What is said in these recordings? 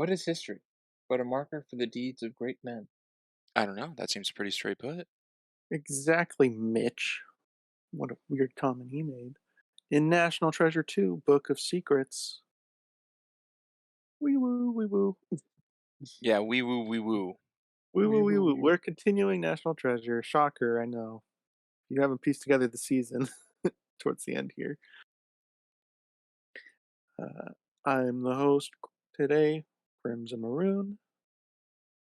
What is history but a marker for the deeds of great men? I don't know. That seems pretty straight put. Exactly, Mitch. What a weird comment he made. In National Treasure 2, Book of Secrets. Wee woo, wee woo. Yeah, wee woo, wee woo. Wee woo, Wee wee woo, woo. wee We're woo. continuing National Treasure. Shocker, I know. You haven't pieced together the season towards the end here. Uh, I'm the host today, Crimson Maroon.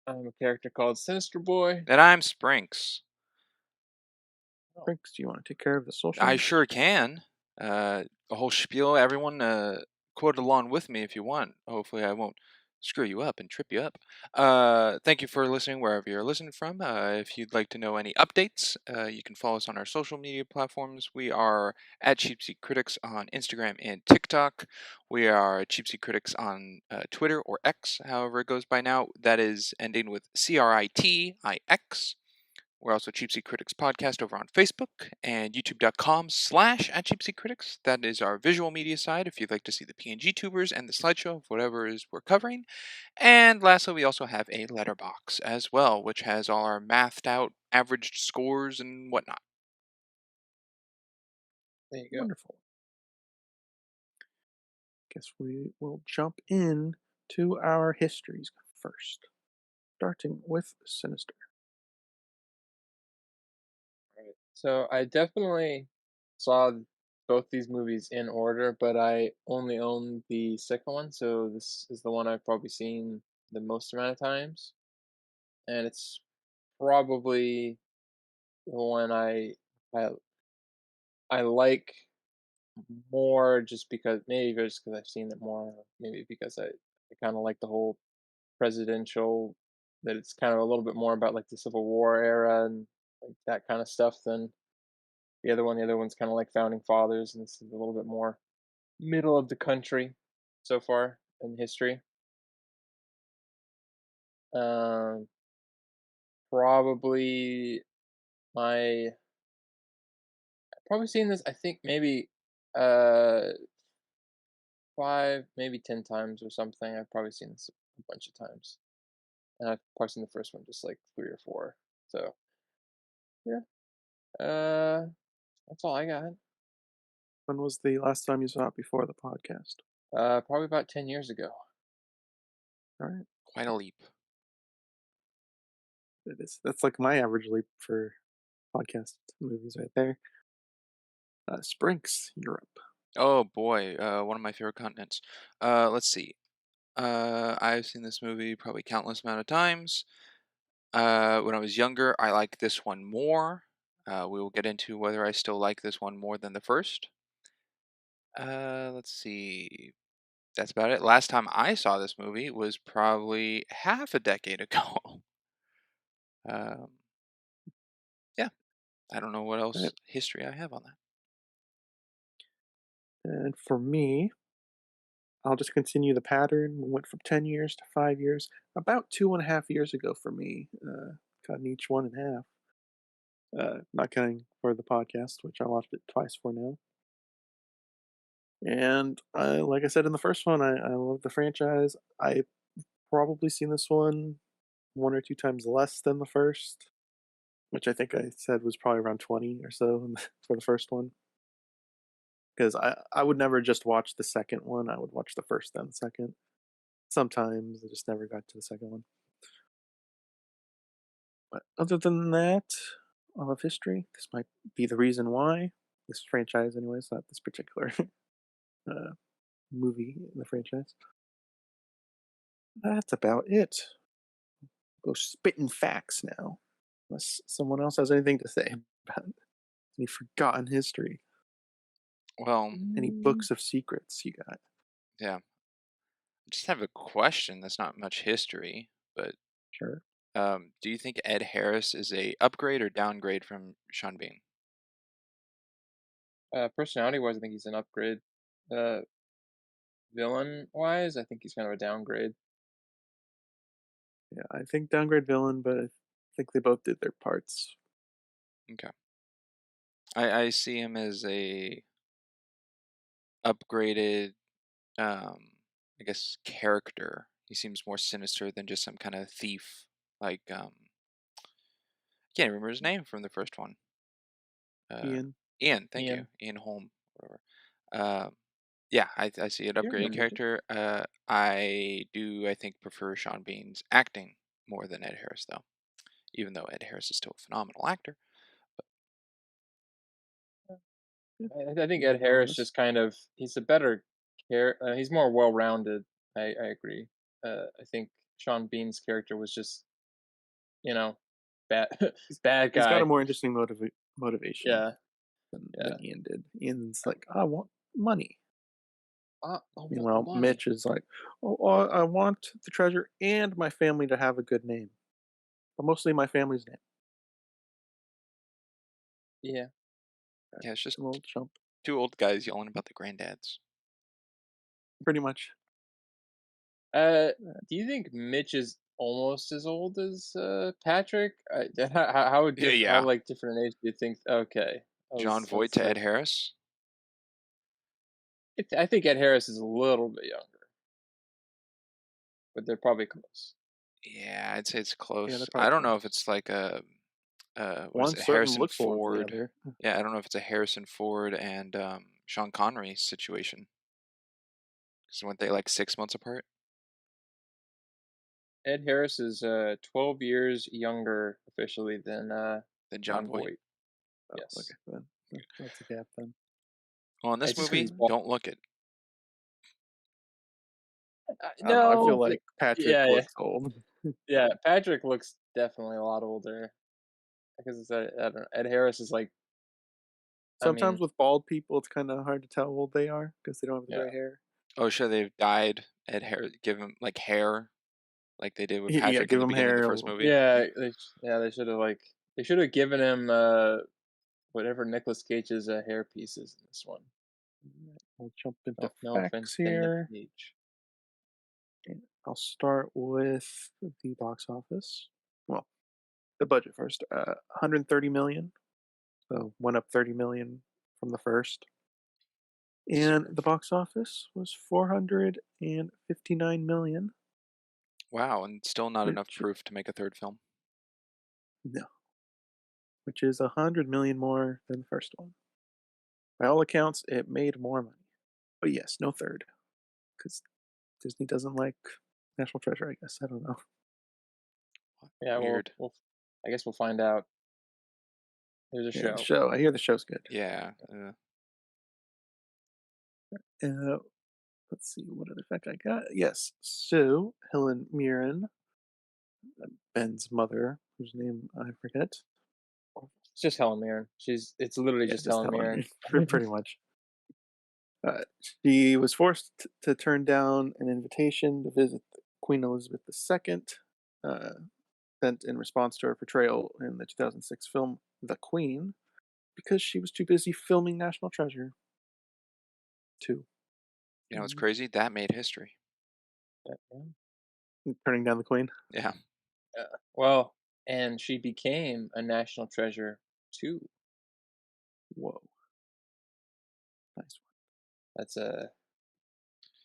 I'm a character called Sinister Boy. And I'm Sprinks. Oh. Brinks, do you want to take care of the I socials? sure can. A whole spiel. Everyone, quote along with me if you want. Hopefully, I won't screw you up and trip you up. Thank you for listening wherever you're listening from. If you'd like to know any updates, you can follow us on our social media platforms. We are at Cheap Seat Critics on Instagram and TikTok. We are Cheap Seat Critics on Twitter or X, however it goes by now. That is ending with CRITIX. We're also Cheap Seat Critics Podcast over on Facebook and youtube.com/at Cheap Seat Critics. That is our visual media side if you'd like to see the PNG tubers and the slideshow of whatever it is we're covering. And lastly, we also have a letterbox as well, which has all our mathed out averaged scores and whatnot. There you go. Wonderful. Guess we will jump in to our histories first, starting with Sinister. Right. So I definitely saw both these movies in order, but I only own the second one, so this is the one I've probably seen the most amount of times, and it's probably the one I I like more just because maybe just because I've seen it more, maybe because I kind of like the whole presidential that it's kind of a little bit more about like the Civil War era and like that kind of stuff than the other one. The other one's kind of like founding fathers, and this is a little bit more middle of the country so far in history. Um, probably my probably seen this. I think maybe uh 5, maybe 10 times or something. I've probably seen this a bunch of times, and I've probably seen the first one just like 3 or 4. So yeah, that's all I got. When was the last time you saw it before the podcast? Probably about 10 years ago. All right. Quite a leap. It is. That's like my average leap for podcast movies right there. Sprinks, Europe. Oh boy, one of my favorite continents. Let's see. I've seen this movie probably countless amount of times. When I was younger, I liked this one more. We will get into whether I still like this one more than the first. Let's see. That's about it. Last time I saw this movie was probably half a decade ago. um, yeah, I don't know what Right. else history I have on that. And for me, I'll just continue the pattern. We went from 10 years to 5 years. About 2.5 years ago for me, cutting each one in half. Not counting for the podcast, which I watched it twice for now. And like I said in the first one, I love the franchise. I probably seen this one or two times less than the first, which I think I said was probably around 20 or so for the first one. Because I would never just watch the second one. I would watch the first, then the second. Sometimes I just never got to the second one. But other than that, I love history. This might be the reason why. This franchise, anyways, not this particular uh, movie in the franchise. That's about it. Go spitting facts now. Unless someone else has anything to say about any forgotten history. Well, Any books of secrets you got? yeah, I just have a question. That's not much history, but Sure. do you think Ed Harris is a upgrade or downgrade from Sean Bean? Personality wise, I think he's an upgrade. Uh, Villain wise, I think he's kind of a downgrade. Yeah, I think downgrade villain, but I think they both did their parts. Okay, I see him as a upgraded, I guess, character. He seems more sinister than just some kind of thief. Like can't remember his name from the first one. Uh, Ian, Ian, thank you, Ian. Ian Holm, whatever. Yeah, I see it. You Upgraded remember this? character. I think prefer Sean Bean's acting more than Ed Harris though. Even though Ed Harris is still a phenomenal actor. yeah, I think Ed more or Harris less. just kind of he's a better he's more well-rounded. I agree. I think Sean Bean's character was just, you know, bad He's bad he's got a guy. more interesting motivation Yeah, than yeah. Ian did. Ian's like, I want money. I want Meanwhile, money. Mitch is like, oh, I want the treasure and my family to have a good name, but mostly my family's name. Yeah. Yeah, it's just A little chump, two old guys yelling about the granddads. pretty much. Uh, Uh, do you think Mitch is almost as old as Patrick? How would Yeah, how yeah. like different age do you think? Okay, John Voight let's to Ed like. Harris. I think Ed Harris is a little bit younger, but they're probably close. Yeah, I'd say it's yeah, they're close. I probably don't know if close. it's like a what is One it, certainly Harrison looks older than the Ford? other. Yeah, I don't know if it's a Harrison Ford and Sean Connery situation. Because weren't they like 6 months apart? Ed Harris is 12 years younger officially than Than John John Voight. Voight. Oh, okay, Yes. then that's a gap then. Well, in this It's just because movie, he's bald. don't look it. I don't know. I feel No, like Patrick yeah, yeah, looks old. yeah. Patrick looks definitely a lot older because I don't know. Ed Harris is like, I Sometimes mean, with bald people, it's kind of hard to tell how old they are because they don't have the yeah, gray hair. Oh, sure, they've dyed Ed Harris, give him like hair, like they did with Yeah, Patrick in give the them beginning of the hair. A first little. movie. yeah, they should have like they should have given him whatever Nicolas Cage's hair piece is in this one. Alright, we'll jump into No, no offense facts to Nick here. Cage. And I'll start with the box office. Well, the budget first. 130 million. So went up 30 million from the first. And the box office was 459 million, Wow, and still not enough which proof to make a third film. no, which is 100 million more than the first one. By all accounts, it made more money. But yes, no third, because Disney doesn't like National Treasure. I guess I don't know. Yeah, Weird. I guess we'll find out. There's a Yeah, the show. show. I hear the show's good. Yeah. Uh, let's see what other fact I got. Yes, so Helen Mirren, Ben's mother, whose name I forget. It's just Helen Mirren. It's literally Yeah, just just Helen Helen Mirren. Mirren, pretty much. Uh, she was forced to turn down an invitation to visit Queen Elizabeth II, uh, sent in response to her portrayal in the 2006 film The Queen, because she was too busy filming National Treasure 2. You know what's Mhm. crazy? That made history. Yeah. Turning down the Queen. Yeah. Well, and she became a national treasure too. Whoa, nice That's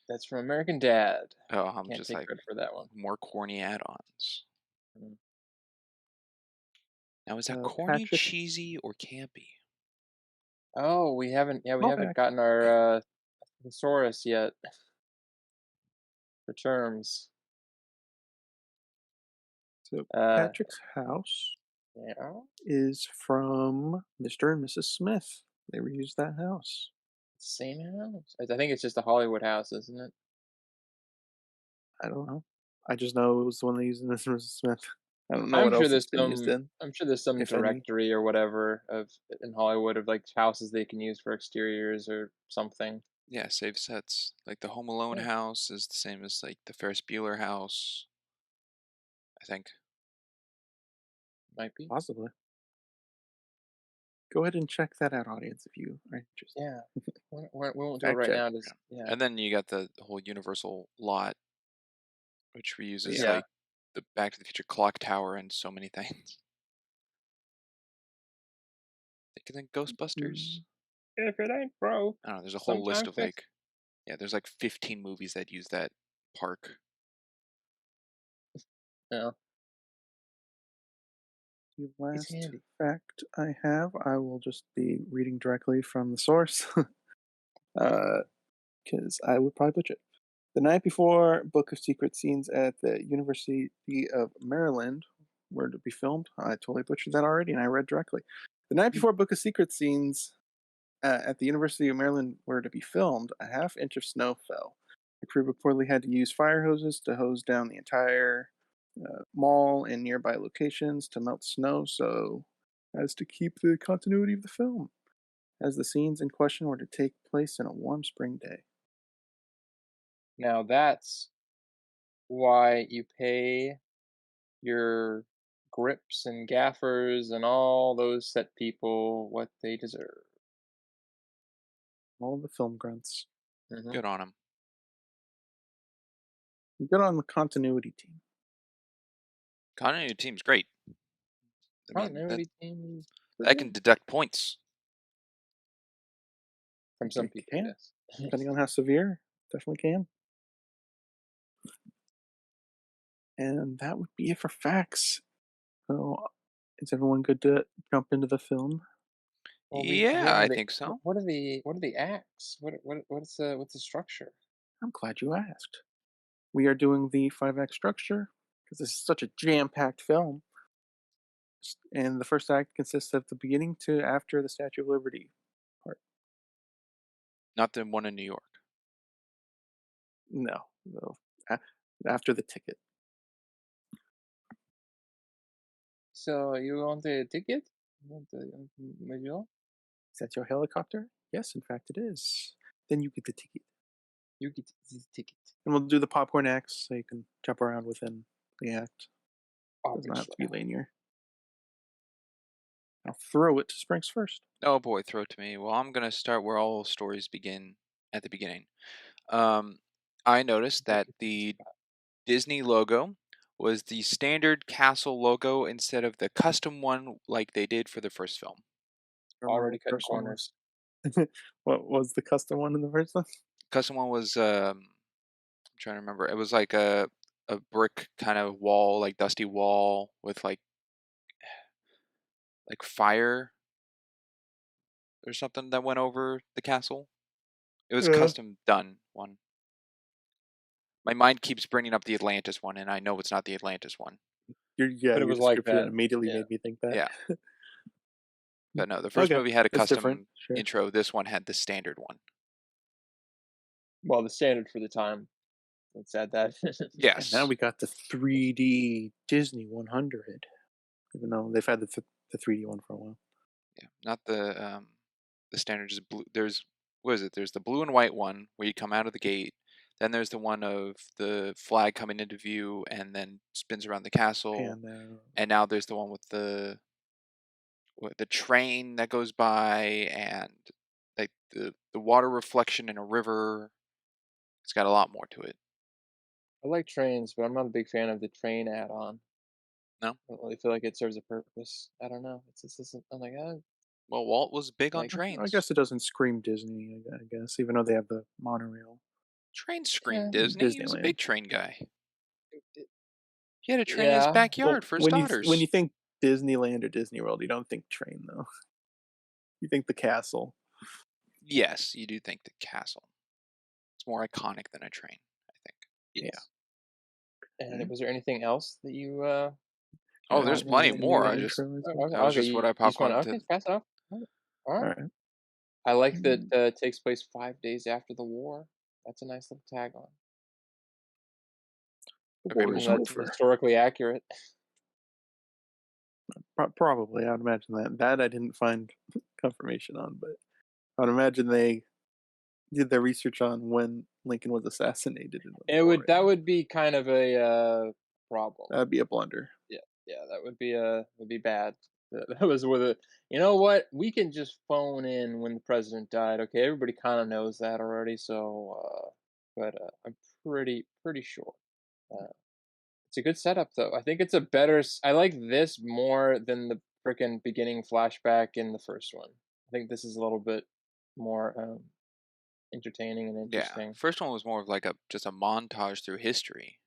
that's from American Dad. Oh, I'm Can't just take like credit for that one. more corny add-ons. Mm. Now, is that one. corny, Patrick cheesy, or campy? Oh, we haven't Malbec. gotten our thesaurus yet for terms. So Uh, Patrick's house yeah, is from Mr. and Mrs. Smith. They reused that house. same house. I think it's just a Hollywood house, isn't it? I don't know. I just know it was the one they used in Mr. and Mrs. Smith. I don't know what else it's been used in, I'm sure there's some if any. directory or whatever of in Hollywood of like houses they can use for exteriors or something. Yeah, save sets. Like the Home Alone Yeah, house is the same as like the Ferris Bueller house, I think. might be. Possibly. Go ahead and check that out, audience, if you are interested. Yeah, we won't do it Fact right check. now. Just Yeah. yeah, And then you got the whole Universal lot, which reuses Yeah. yeah. like the Back to the Future clock tower and so many things. Thinking then Ghostbusters. Mm, If it ain't broke, I don't know. There's a whole list sometime of fix. like, yeah, there's like 15 movies that use that park. Yeah, The it's last handy. fact I have, I will just be reading directly from the source, because I would probably butcher it. The night before Book of Secret scenes at the University of Maryland were to be filmed. I totally butchered that already, and I read directly. The night Mm. before Book of Secret scenes at the University of Maryland were to be filmed, a half inch of snow fell. The crew reportedly had to use fire hoses to hose down the entire mall and nearby locations to melt snow so as to keep the continuity of the film, as the scenes in question were to take place in a warm spring day. Now that's why you pay your grips and gaffers and all those set people what they deserve. All the film grunts. Hmm. Good on him. Good on the continuity team. Continuity team's great. I mean, that Continuity team is pretty that can good deduct points. from some It people, can, yes. depending on how severe. Definitely can. And that would be it for facts. So, is everyone good to jump into the film? Well, we Yeah, have I the think so. what are the acts? What's the structure? I'm glad you asked. We are doing the 5 act structure because this is such a jam packed film. And the first act consists of the beginning to after the Statue of Liberty part. Not the one in New York. No, no. a- After the ticket. So you want a ticket? You want the Is that your helicopter? Yes, in fact, it is. Then you get the ticket. you get the ticket, And we'll do the popcorn acts so you can jump around within the act. Does not have obviously. to be linear. I'll throw it to Sprinks first. Oh boy, throw it to me. Well, I'm gonna start where all stories begin, at the beginning. Um, I noticed Put that you on the the spot. Disney logo was the standard castle logo instead of the custom one like they did for the first film. I don't know Already what the cutting first one was. corners. What was the custom one in the first one? Custom one was I'm trying to remember. It was like a brick kind of wall, like dusty wall with like fire or something that went over the castle. It was Yeah. custom done one. My mind keeps bringing up the Atlantis one, and I know it's not the Atlantis one. Yeah, But it your was like description that. immediately Yeah. made me think that. Yeah, but no, the first Okay, movie had a it's different, custom sure. intro. This one had the standard one. Well, the standard for the time. Let's add that. And now Yes. we got the 3D Disney 100, even though they've had the 3D one for a while. Yeah, not the standard just blue. There's what is it? There's the blue and white one where you come out of the gate. Then there's the one of the flag coming into view and then spins around the castle. And And now there's the one with the train that goes by and like the water reflection in a river. It's got a lot more to it. I like trains, but I'm not a big fan of the train add-on. No? I don't really feel like it serves a purpose. I don't know. It's just I'm like, Well, Walt was big on like I trains. guess it doesn't scream Disney, I guess, even though they have the monorail. Train screamed eh, Disney. He was a Disneyland. big train guy. it- He had a train in his yeah, backyard Well, for his when you daughters. think Disneyland or Disney World, you don't think train though. You think the castle. Yes, you do think the castle. It's more iconic than a train, I think. Yeah. yes. And Right. was there anything else that you Oh, Uh, there's got in plenty the in the more. I little just intro as oh, well. okay, that was okay, just what I you just want popcorned okay, to. pass it off. All All right. right. I like that Mm, it takes place 5 days after the war. That's a nice little tag on. The Okay, war Even is though well, that's over. historically accurate. Probably, I'd imagine that I didn't find confirmation on, but I'd imagine they did their research on when Lincoln was assassinated and when the It war would that ended. would be kind of a problem. That'd be a blunder. Yeah, yeah, that would be bad. That was with a you know what? We can just phone in when the president died. Okay, everybody kind of knows that already. So, but I'm pretty sure. Uh, it's a good setup though. I think it's a better. I like this more than the freaking beginning flashback in the first one. I think this is a little bit more entertaining and yeah. interesting. First one was more of like a just a montage through history.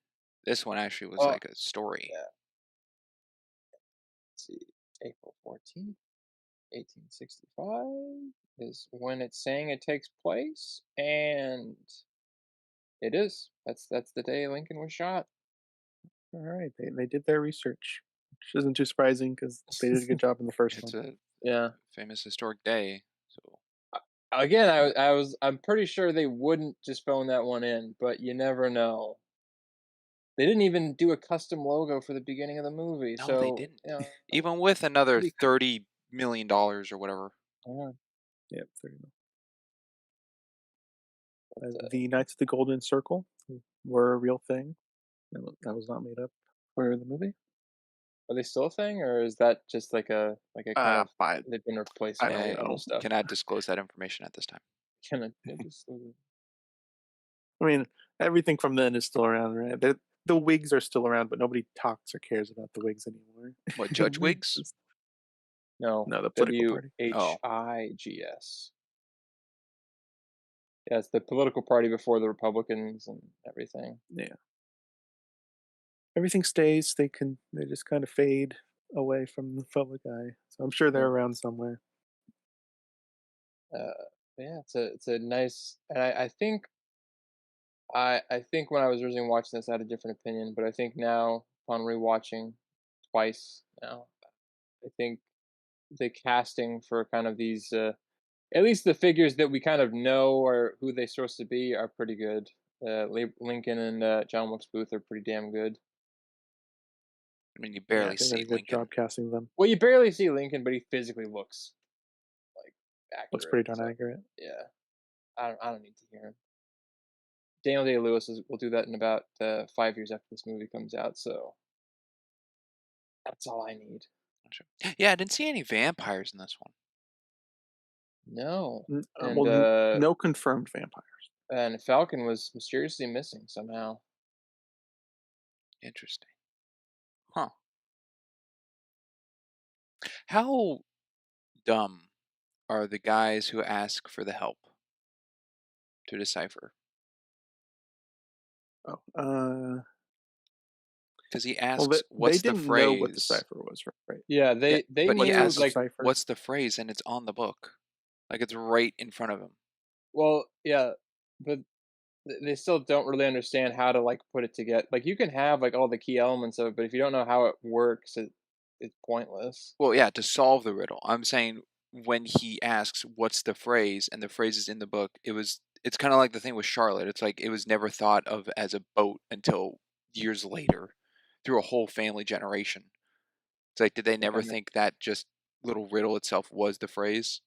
This one actually was Well, like a story. yeah. Let's see, April 14th, 1865 is when it's saying it takes place, and it is. That's the day Lincoln was shot. All right, they did their research, which isn't too surprising because they did a good job in the first It's one. a Yeah. famous historic day. So Again, I'm pretty sure they wouldn't just phone that one in, but you never know. They didn't even do a custom logo for the beginning of the movie, no, they so, didn't. you know, Even with another pretty cool. $30 million or whatever. Yeah, Yep, 30 mil. but, The Knights of the Golden Circle were a real thing. That was not made up for the movie. are they still a thing, or is that just like a kind of I they've been replaced I by don't I little know. stuff? cannot disclose that information at this time. Kinda just I mean, everything from then is still around, right? The wigs are still around, but nobody talks or cares about the wigs anymore. What, Judge Wigs Wigs? is no, no, the political party. Oh, WHIGS. Yeah, it's the political party before the Republicans and everything. Yeah, everything stays. They just kind of fade away from the public eye. So I'm sure they're Yeah. around somewhere. Uh, yeah, it's a nice, and I think when I was originally watching this, I had a different opinion, but I think now, upon rewatching twice now, I think the casting for kind of these, at least the figures that we kind of know or who they're supposed to be, are pretty good. Lincoln and John Wilkes Booth are pretty damn good. I mean, you Yeah, I barely think they see did a good Lincoln. job casting them. Well, you barely see Lincoln, but he physically looks like Looks accurate. pretty darn So accurate. yeah, I don't need to hear him. Daniel Day Lewis will do that in about 5 years after this movie comes out. So that's all I need. Sure. Yeah, I didn't see any vampires in this one. No, and Well, no confirmed vampire. and Falcon was mysteriously missing somehow. Interesting. Huh. How dumb are the guys who ask for the help to decipher? Oh, Because he well, asks, they "What's the didn't know what the phrase?" cipher was, right? Yeah, Yeah, they but he What knew is the asks, like cipher? "What's the phrase?" and it's on the book. Like it's right in front of him. well, yeah, but they still don't really understand how to like put it together. Like you can have like all the key elements of it, but if you don't know how it works, it's pointless. Well, yeah, to solve the riddle. I'm saying when he asks, "What's the phrase?" and the phrase is in the book, it's kind of like the thing with Charlotte. It's like it was never thought of as a boat until years later, through a whole family generation. It's like, did they never Okay. think that just little riddle itself was the phrase?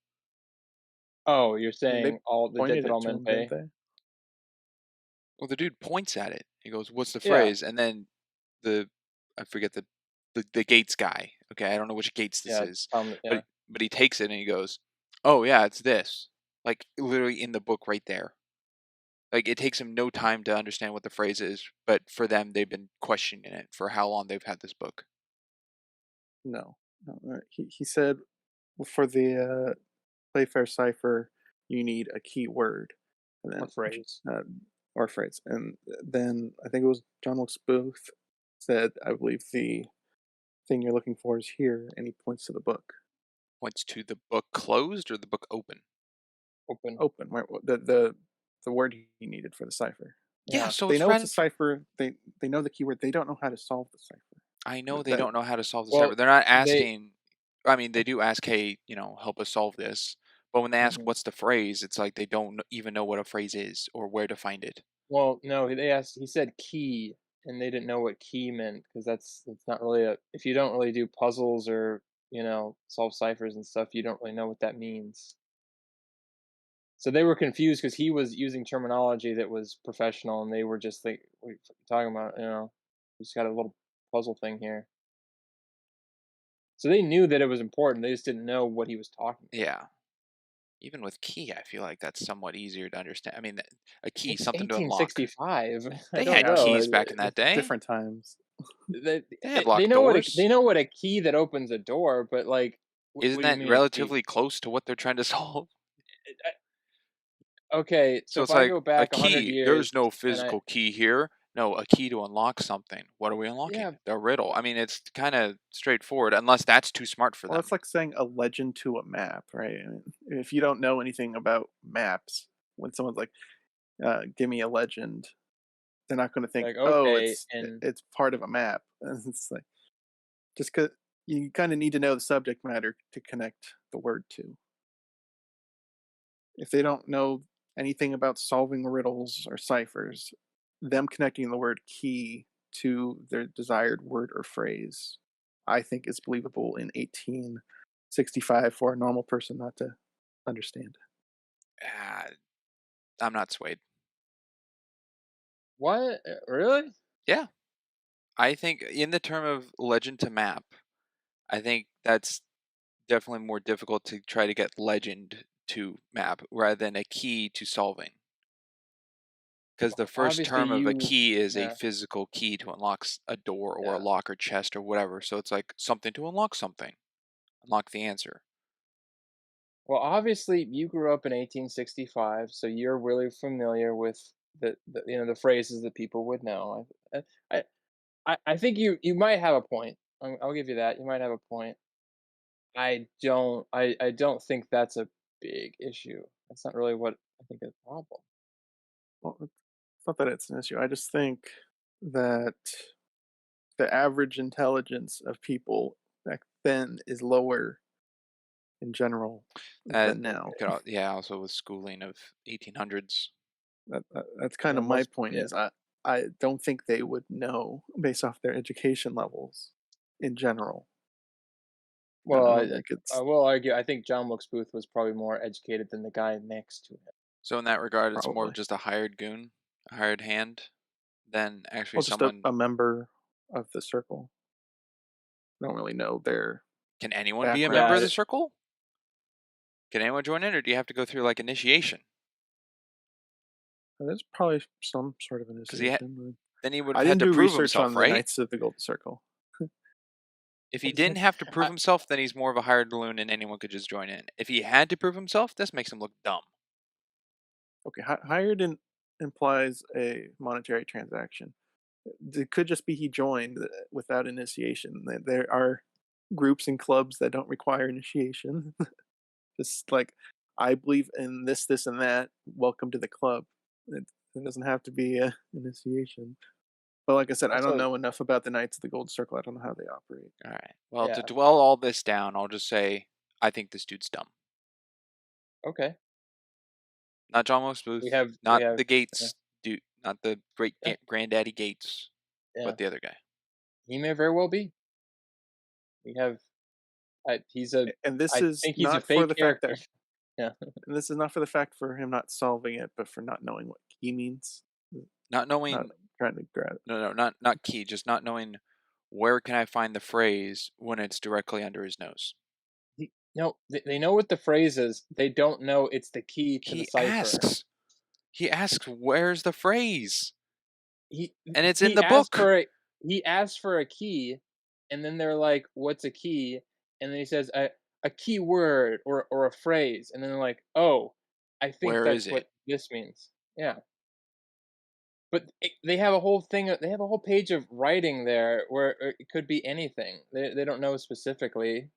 Oh, you're They saying all the debt pointed that it all to men him, didn't pay? they? Well, the dude points at it. He goes, "What's the Yeah, phrase?" And then the I forget the Gates guy. Okay, I don't know which Gates this yeah, is, yeah. but he takes it and he goes, "Oh yeah, it's this." Like literally in the book right there. Like it takes him no time to understand what the phrase is, but for them they've been questioning it for how long they've had this book. No, no. He said for the Playfair cipher, you need a key word, and Or then phrase. uh, or phrase, and then I think it was John Wilkes Booth said, "I believe the thing you're looking for is here," and he points to the book. Points to the book closed or the book open. Open. Open, right? The word he needed for the cipher. Yeah, Yeah. so They it's know right it's a in front. cipher. They know the keyword. They don't know how to solve the cipher. I know they That don't know how to solve the cipher. Well, They're not they. asking. I mean, they do ask, "Hey, help us solve this." But when they ask, Mhm. "What's the phrase?" it's like they don't even know what a phrase is or where to find it. Well, no, they asked. He said key, and they didn't know what key meant because that's not really a. If you don't really do puzzles or solve ciphers and stuff, you don't really know what that means. So they were confused because he was using terminology that was professional, and they were just like, "What are you talking about?" We just got a little puzzle thing here. So they knew that it was important. They just didn't know what he was talking about. Yeah. Even with key, I feel like that's somewhat easier to understand. I mean, a key, It's something to unlock. 1865. I They don't had yeah, know. keys back in that day. different times. They, They had they locked know they doors. know what a key that opens a door, but like, Isn't what do you that mean a key? relatively close to what they're trying to solve? Okay, so So if it's I like go a back 100 key. years There's no and I physical key here. No, a key to unlock something. What are we unlocking? Yeah, The riddle. I mean, it's kind of straightforward, unless that's too smart for Well, it's them. like saying a legend to a map, right? I mean, if you don't know anything about maps, when someone's like, "Give me a legend," they're not going to think, like, "Oh, okay, and it's part of a map." And it's like just because you kind of need to know the subject matter to connect the word to. If they don't know anything about solving riddles or ciphers, them connecting the word key to their desired word or phrase, I think is believable in 1865 for a normal person not to understand. Ah, I'm not swayed. what? Really? Yeah, I think in the term of legend to map, I think that's definitely more difficult to try to get legend to map rather than a key to solving. Because the Well, first obviously, term of a you. key is a Yeah, physical key to unlock a door or a yeah. lock or chest or whatever. So it's like something to unlock something, unlock the answer. Well, obviously, you grew up in 1865, so you're really familiar with the phrases that people would know. I, I think you might have a point. I'll give you that. You might have a point. I don't think that's a big issue. That's not really what I think is the problem. Well, it's not that it's an issue. I just think that the average intelligence of people back then is lower in general That than now. yeah, also with schooling of 1800s. That's kind Yeah, of my most point. yeah. Is I don't think they would know based off their education levels in general. Well, I don't think I it's will argue. I think John Wilkes Booth was probably more educated than the guy next to him. So in that regard, it's more of probably just a hired goon, a hired hand, than actually well just someone. a member of the circle. I don't really know their Can anyone be a member Yeah, of the backgrounds. circle? Can anyone join in, or do you have to go through like initiation? There's probably some sort of Because initiation. then he would I have had didn't to do prove research himself, on the right? Knights of the Golden Circle. If he didn't have to prove I, himself, then he's more of a hired loon and anyone could just join in. If he had to prove himself, this makes him look dumb. Okay, hired implies a monetary transaction. It could just be he joined without initiation. There are groups and clubs that don't require initiation. Just like I believe in this, this, and that. Welcome to the club. It doesn't have to be a initiation. But like I said, I don't also, know enough about the Knights of the Gold Circle. I don't know how they operate. All right. Well, to yeah, dwell all this down, I'll just say I think this dude's dumb. okay. Not John Wilkes We Booth, have we not have the yeah, Gates dude, not the great yeah, granddaddy Gates, yeah. but the other guy. He may very well be. We have he's a And this I is think he's a not for fake the fact that character. Yeah. and this is not for the fact for him not solving it, but for not knowing what key means. Not Not knowing, trying to grab it. no, not key, just not knowing where can I find the phrase when it's directly under his nose. No, they know what the phrase is. They don't know it's the key to the He cipher. asks, he asks, where's the phrase, He and it's in he the asked book. for a key, and then they're like, "What's a key?" And then he says a key word or a phrase, and then they're like, "Oh, I think Where is that's it? what this means." Yeah. But they have a whole thing. They have a whole page of writing there where it could be anything. They don't know specifically,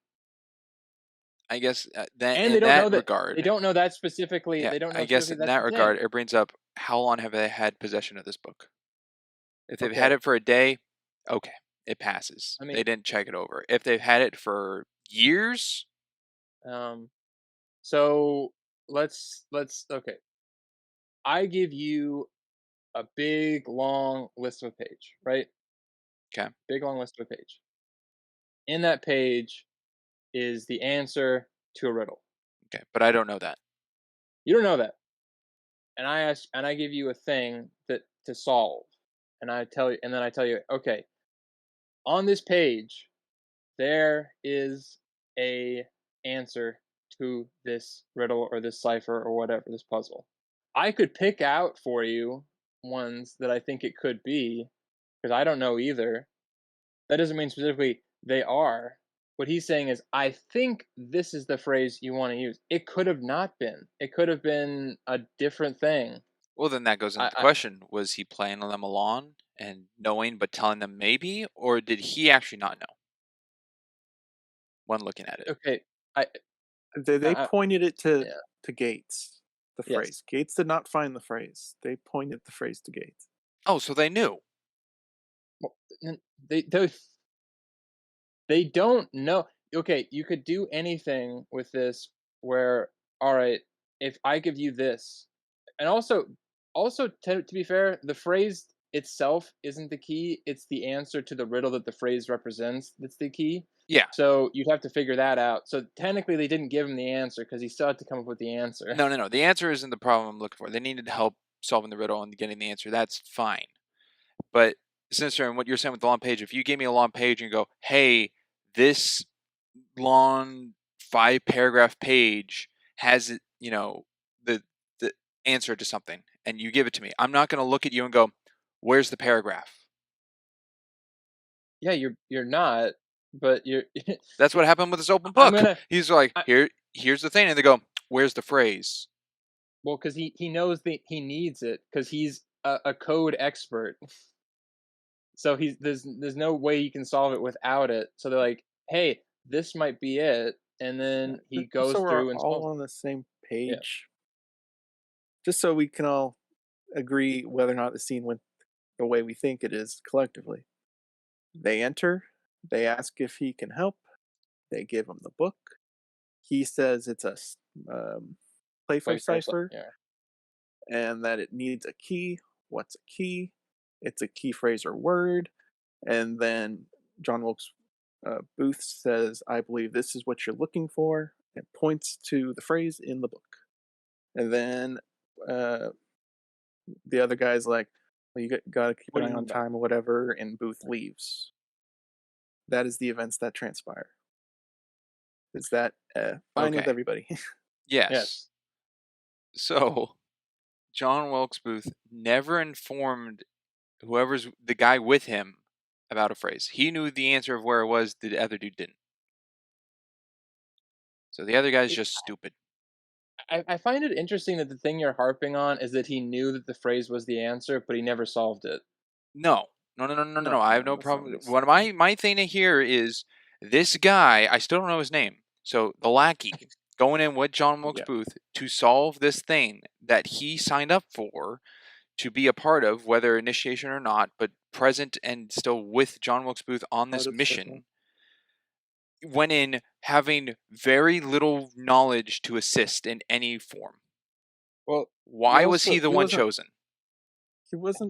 I guess then and they in don't know that that they regard, don't know that specifically. yeah, They don't I know guess specifically in that's that the thing. regard, it brings up how long have they had possession of this book? If they've had Okay, it for a day, okay, it passes. I mean, They didn't check it over. If they've had it for years, um, so let's okay. I give you a big long list of a page, right? okay, Big long list of a page. In that page is the answer to a riddle. okay, but I don't know that. You don't know that, and I give you a thing that to solve, and then I tell you, okay, on this page there is a answer to this riddle or this cipher or whatever this puzzle. I could pick out for you ones that I think it could be because I don't know either. That doesn't mean specifically they are. What he's saying is, I think this is the phrase you want to use. It could have not been. It could have been a different thing. Well, then that goes into the I question: was he playing them along and knowing but telling them maybe, or did he actually not know when looking at it? Okay, I They I pointed it yeah, to Gates, the yes. phrase. Gates did not find the phrase. They pointed the phrase to Gates. Oh, so they knew. Well, they don't know. Okay, you could do anything with this where, all right, if I give you this, and also to be fair, the phrase itself isn't the key. It's the answer to the riddle that the phrase represents that's the key. Yeah. So you'd have to figure that out. So technically, they didn't give him the answer because he still had to come up with the answer. No, no, no. The answer isn't the problem I'm looking for. They needed help solving the riddle and getting the answer. That's fine. But Sinister, and what you're saying with the long page, if you gave me a long page and you go, hey, this long 5 paragraph page has the answer to something, and you give it to me, I'm not going to look at you and go, where's the paragraph? Yeah, you're not, but you're. That's what happened with this open I'm book. gonna. He's like, here's the thing, and they go, where's the phrase? Well, because he knows that he needs it because he's a code expert. So he's there's no way he can solve it without it. So they're like, "Hey, this might be it," and Yeah, then he just goes so we're through and all solves on the same it. Yeah. page, just so we can all agree whether or not the scene went the way we think it is collectively. They enter, they ask if he can help, they give him the book. He says it's um, playful Playful. cipher Yeah. and that it needs a key. What's a key? It's a key phrase or word. And then John Wilkes Booth says, I believe this is what you're looking for, and points to the phrase in the book. And then uh, the other guy's like, well, you gotta keep What an do you eye on mean by? time or whatever, and Booth leaves. That is the events that transpire. Is that fine with Okay. everybody? Yes. Yes. So John Wilkes Booth never informed whoever's the guy with him about a phrase. He knew the answer of where it was, the other dude didn't. So the other guy's It, just stupid. I find it interesting that the thing you're harping on is that he knew that the phrase was the answer, but he never solved it. No. No, no, no, no, no, no. No, I have no, no that's not what problem. he said. What my thing here is this guy, I still don't know his name. So the lackey going in with John Wilkes Yeah, Booth to solve this thing that he signed up for to be a part of, whether initiation or not, but present and still with John Wilkes Booth on part this of the circle. mission, went in having very little knowledge to assist in any form. Well, Why was he the He one wasn't chosen?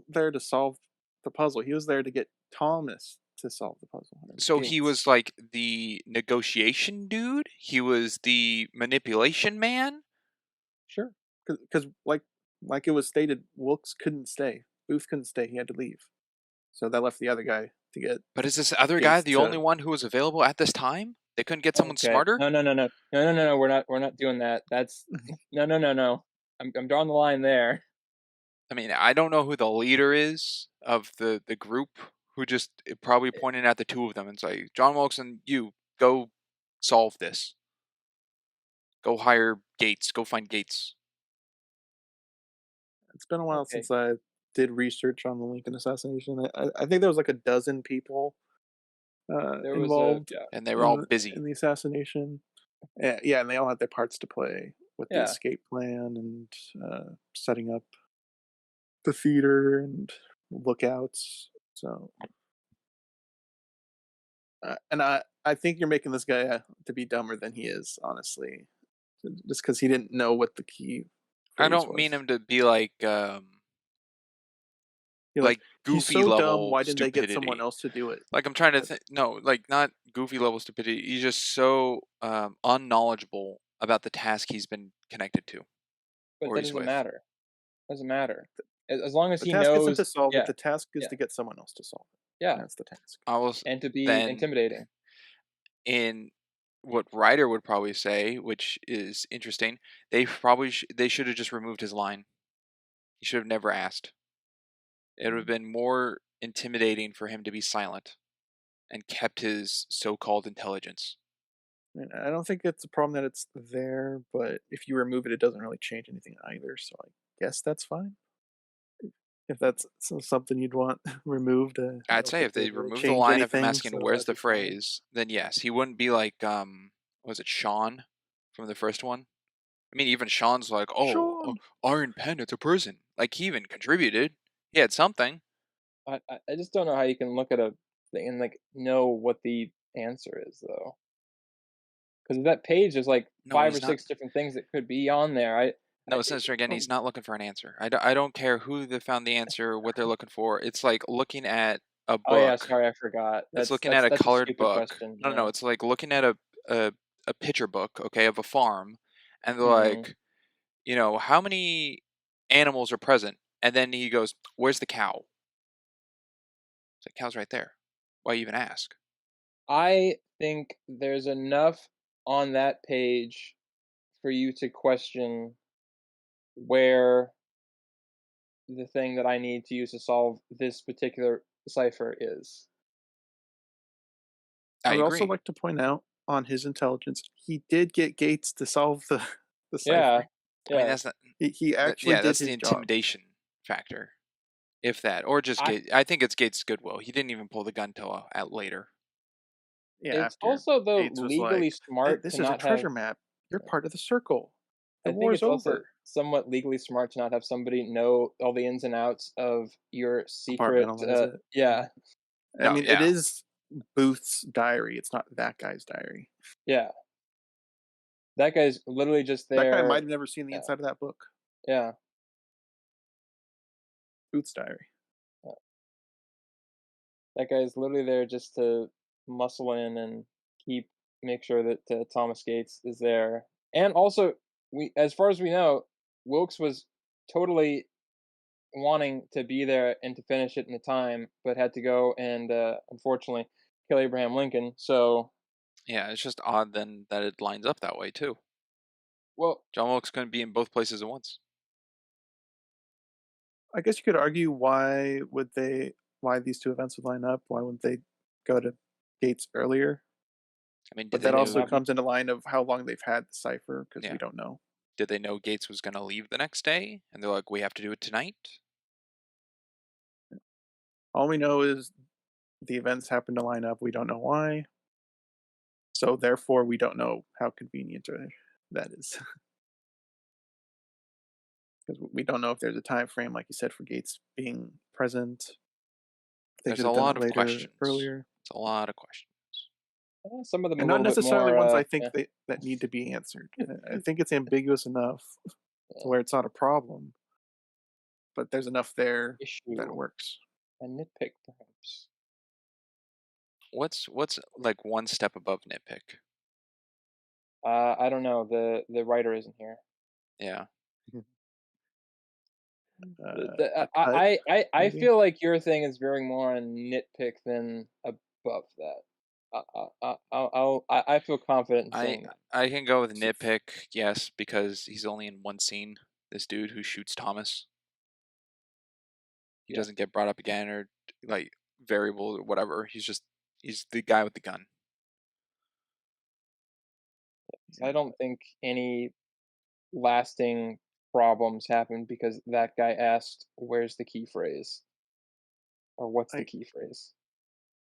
there to solve the puzzle. He was there to get Thomas to solve the puzzle. Or So he Gates. was like the negotiation dude? He was the manipulation man? Sure, because like it was stated, Wilkes couldn't stay. Booth couldn't stay. He had to leave. So that left the other guy to get But is this other guy Gates the only to. one who was available at this time? They couldn't get someone okay. smarter? No, no, no, no, no, no, no, no. We're not doing that. That's no, no, no, no. I'm drawing the line there. I mean, I don't know who the leader is of the group who just probably pointed at the two of them and say, John Wilkes and you, go solve this. Go hire Gates. Go find Gates. It's been a while Okay. since I did research on the Lincoln assassination. I think there was like a dozen people There was a involved yeah, And they were all in busy. the assassination. Yeah, and they all had their parts to play with the yeah. escape plan and setting up the theater and lookouts. So, and I think you're making this guy to be dumber than he is, honestly, just because he didn't know what the key I phrase don't mean was. him to be You're like, like he's goofy so dumb. level Why didn't they get someone stupidity. else to do it? Like I'm trying to That's think. No, like not goofy level stupidity. He's just so unknowledgeable about the task he's been connected to But or that he's doesn't with. matter. Doesn't matter. As long as the he task isn't to knows. solve it. Yeah, The task is yeah, to get someone else to solve it. yeah, That's the task. I will and to be then intimidating. in what Ryder would probably say, which is interesting. They should have just removed his line. He should have never asked. It would have been more intimidating for him to be silent and kept his so-called intelligence. I don't think it's a problem that it's there, but if you remove it, it doesn't really change anything either. So I guess that's fine. if that's something you'd want removed. I I'd don't say think if it they would really remove the change line of him anything, asking so where's that'd the be fine. phrase, then yes, he wouldn't be like was it Sean from the first one? I mean, even Sean's like, oh, Sean. Iron Pen, it's a prison. Like he even contributed. He had something. I just don't know how you can look at a thing and, like, know what the answer is, though. Because that page is, like, No, 5 or he's not. 6 different things that could be on there. No, Sinister again, Oh, he's not looking for an answer. I don't care who they found the answer, what they're looking for. It's like looking at a Oh, yeah, book. sorry, I forgot. It's That's looking at a that's a colored stupid book. question, No, no, no. yeah. It's like looking at a a picture book, okay, of a farm, and they're Mhm. like, how many animals are present? And then he goes, "Where's the cow?" It's like, "Cow's right there. Why even ask?" I think there's enough on that page for you to question where the thing that I need to use to solve this particular cipher is. I I would also agree. like to point out on his intelligence, he did get Gates to solve the the Yeah, cipher. I mean, yeah. that's not. He actually Yeah, did that's the his job. intimidation factor, if that, or just I Gate. I think it's Gates' goodwill. He didn't even pull the gun till at later. Yeah, It's after also, though, Gates was like, legally smart to This is a not have. treasure map. You're part of the circle. The I think war's it's also over." somewhat legally smart to not have somebody know all the ins and outs of your secret, Compartmentalize it. yeah, I No, mean, it yeah, is Booth's diary. It's not that guy's diary. yeah. That guy's literally just That guy might there. have never seen the Yeah, inside of that book. yeah, Booth's diary. yeah. That guy's literally there just to muscle in and make sure that, Thomas Gates is there. And also, as far as we know, Wilkes was totally wanting to be there and to finish it in the time, but had to go and, unfortunately, kill Abraham Lincoln. So, yeah. It's just odd then that it lines up that way too. well, John Wilkes couldn't be in both places at once. I guess you could argue why these two events would line up? Why wouldn't they go to Gates earlier? I mean, But did they that would it also know? not be? comes into line of how long they've had the cipher because we Yeah, don't know. did they know Gates was gonna leave the next day? And they're like, "We have to do it tonight." All we know is the events happen to line up. We don't know why. So therefore, we don't know how convenient that is because we don't know if there's a time frame, like you said, for Gates being present. They There's could a have done lot it of later, questions. earlier, It's a lot of questions. Some of them a and not little bit necessarily more, ones I yeah. think that need to be answered. I think it's ambiguous enough to where it's not a problem, but there's enough there that it Issue, works. a nitpick, perhaps. What's like one step above nitpick? I don't know. The writer isn't here. Yeah. A cut, I maybe. feel like your thing is very more on nitpick than above that. I feel confident in I saying that. I can go with So nitpick, yes, because he's only in one scene. This dude who shoots Thomas, he Yeah, doesn't get brought up again or like variable or whatever. He's the guy with the gun. 'cause I don't think any lasting problems happen because that guy asked, "Where's the key phrase?" or "What's the I key phrase?"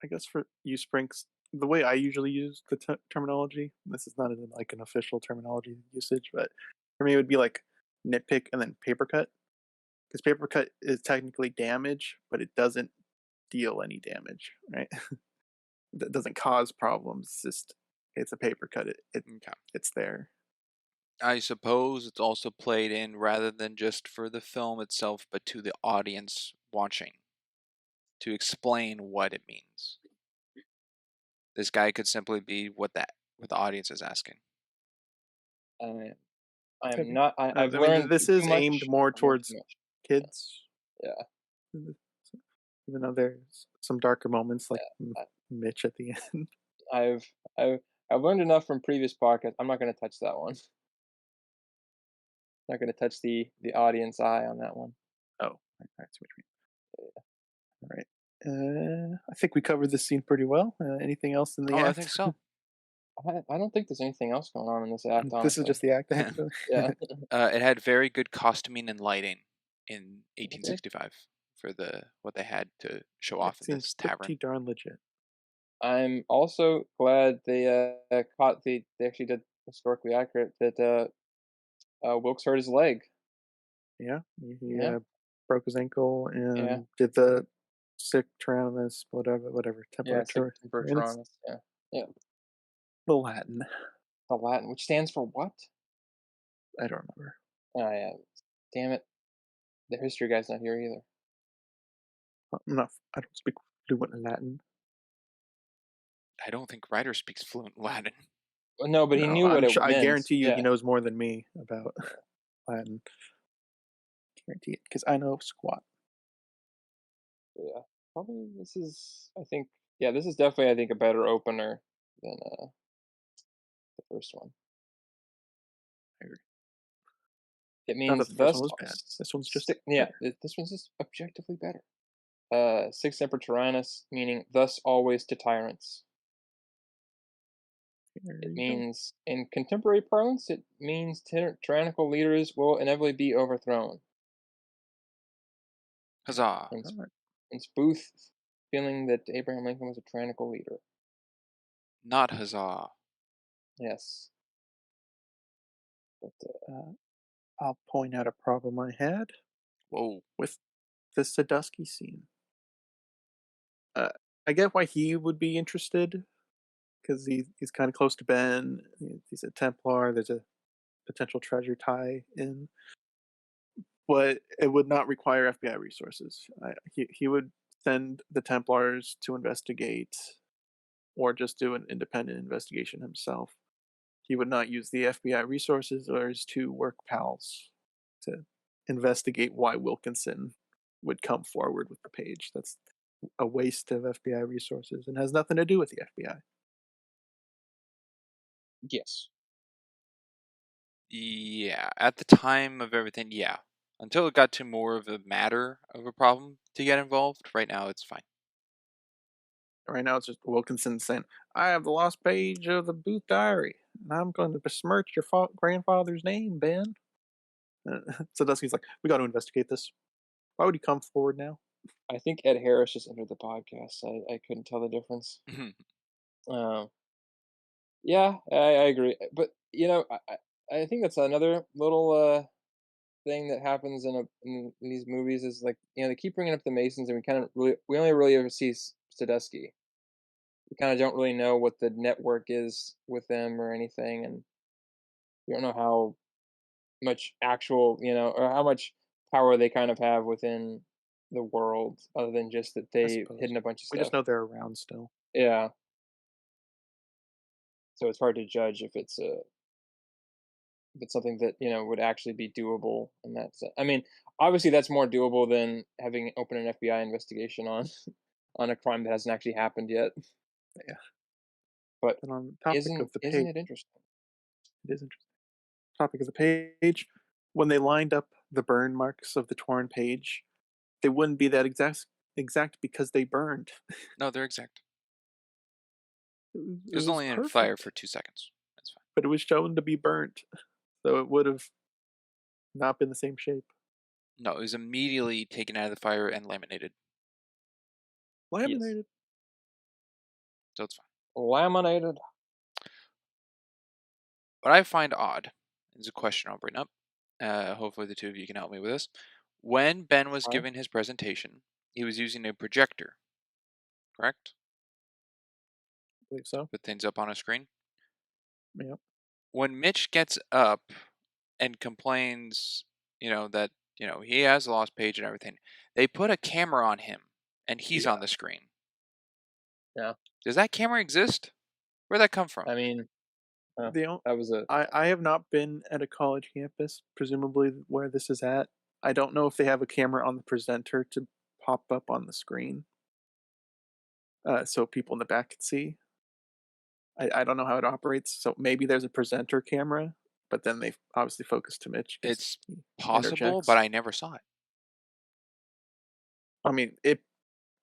I guess for you, Sprinks, the way I usually use the terminology, this is not like an official terminology usage, but for me it would be like nitpick and then paper cut, because paper cut is technically damage, but it doesn't deal any damage, right? That doesn't cause problems. It's a paper cut. Okay. It's there. I suppose it's also played in rather than just for the film itself, but to the audience watching to explain what it means. This guy could simply be what the audience is asking. I I am Maybe. not. I've I mean, learned this too is aimed much. more I've learned too towards much. kids, Yeah, even though there's some darker moments like yeah. Mitch at the end. I've I've I've learned enough from previous podcasts. I'm not going to touch that one. Not going to touch the audience eye on that one. Oh, I see what you mean. All right. I think we covered this scene pretty well. Anything else in the Oh, I think act? so. I don't think there's anything else going on in this act, This is honestly. just the act, actually. Yeah. It had very good costuming and lighting in Okay. 1865 for what they had to show It off in seems this tavern. pretty darn legit. I'm also glad they caught they actually did historically accurate that Wilkes hurt his leg. Yeah, he Yeah, broke his ankle yeah, and did the sic tyrannis, whatever yeah. temperature. And it's Bertrandus. Yeah, yeah. the Latin. The Latin, which stands for what? I don't remember. Oh yeah. Damn it. The history guy's not here either. I'm not. I don't speak fluent Latin. I don't think Ryder speaks fluent Latin. Well, no, but he No, knew what I'm it sure. I meant. guarantee you, he Yeah, knows more than me about Latin. Guarantee it, because I know squat. yeah. Probably this is. I think. Yeah, this is definitely. I think a better opener than the first one. I agree. It Not that means the first one thus. was bad. This one's just Yeah, better. this one's just objectively better. Sic semper tyrannis, meaning thus always to tyrants. There It you go. means, in contemporary parlance, it means tyrannical leaders will inevitably be overthrown. Huzzah! And All right. it's Booth feeling that Abraham Lincoln was a tyrannical leader. Not huzzah. Yes. But Uh, I'll point out a problem I had Whoa. with the Sadusky scene. Uh, I get why he would be interested because he's kind of close to Ben. He's a Templar. There's a potential treasure tie in, but it would not require FBI resources. He would send the Templars to investigate, or just do an independent investigation himself. He would not use the FBI resources or his two work pals to investigate why Wilkinson would come forward with the page. That's a waste of FBI resources and has nothing to do with the FBI. yes. Yeah, at the time of everything, yeah. Until it got to more of a matter of a problem to get involved, right now it's fine. Right now, it's just Wilkinson saying, "I have the lost page of the Booth Diary, and I'm going to besmirch your grandfather's name, Ben." So Dusky's like, "We got to investigate this. Why would he come forward now?" I think Ed Harris just entered the podcast. I couldn't tell the difference. Uh, yeah, I agree. But, I think that's another little thing that happens in these movies is like, they keep bringing up the Masons and we only really ever see Sadusky. We kind of don't really know what the network is with them or anything, and we don't know how much actual, or how much power they kind of have within the world, other than just that I they've suppose hidden a bunch of we just stuff. know they're around still. Yeah, so it's hard to judge if it's something that would actually be doable in that sense. I mean, obviously that's more doable than having open an FBI investigation on on a crime that hasn't actually happened yet. Yeah. But And on the topic isn't of the isn't page, it interesting? it is interesting. Topic of the page, when they lined up the burn marks of the torn page, they wouldn't be that exact because they burned. No, they're exact. It It was was only in fire for perfect, 2 seconds. That's fine. but it was shown to be burnt, so it would have not been the same shape. No, it was immediately taken out of the fire and laminated, Yes, Laminated. so it's fine. laminated. What I find odd is a question I'll bring up. Hopefully, the two of you can help me with this. When Ben was Right? giving his presentation, he was using a projector, correct? I believe so. Put things up on a screen. Yep. When Mitch gets up and complains, that he has a lost page and everything, they put a camera on him, and he's Yeah. on the screen. Yeah. Does that camera exist? Where'd that come from? I mean, The on- that was a I have not been at a college campus, presumably where this is at. I don't know if they have a camera on the presenter to pop up on the screen, so people in the back can see. I don't know how it operates, so maybe there's a presenter camera, but then they obviously focus to Mitch because It's he possible, but interjects. I never saw it. I mean, it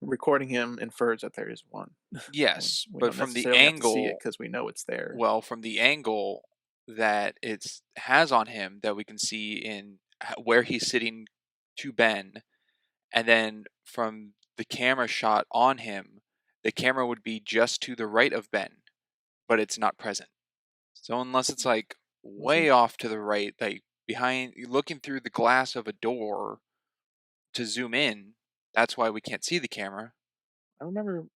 recording him infers that there is one. Yes, We but don't from the necessarily have to see it angle, because we know it's there. well, from the angle that it's has on him, that we can see in where he's sitting to Ben, and then from the camera shot on him, the camera would be just to the right of Ben, but it's not present. So unless it's like Was it? way off to the right, like behind, looking through the glass of a door to zoom in, that's why we can't see the camera. I remember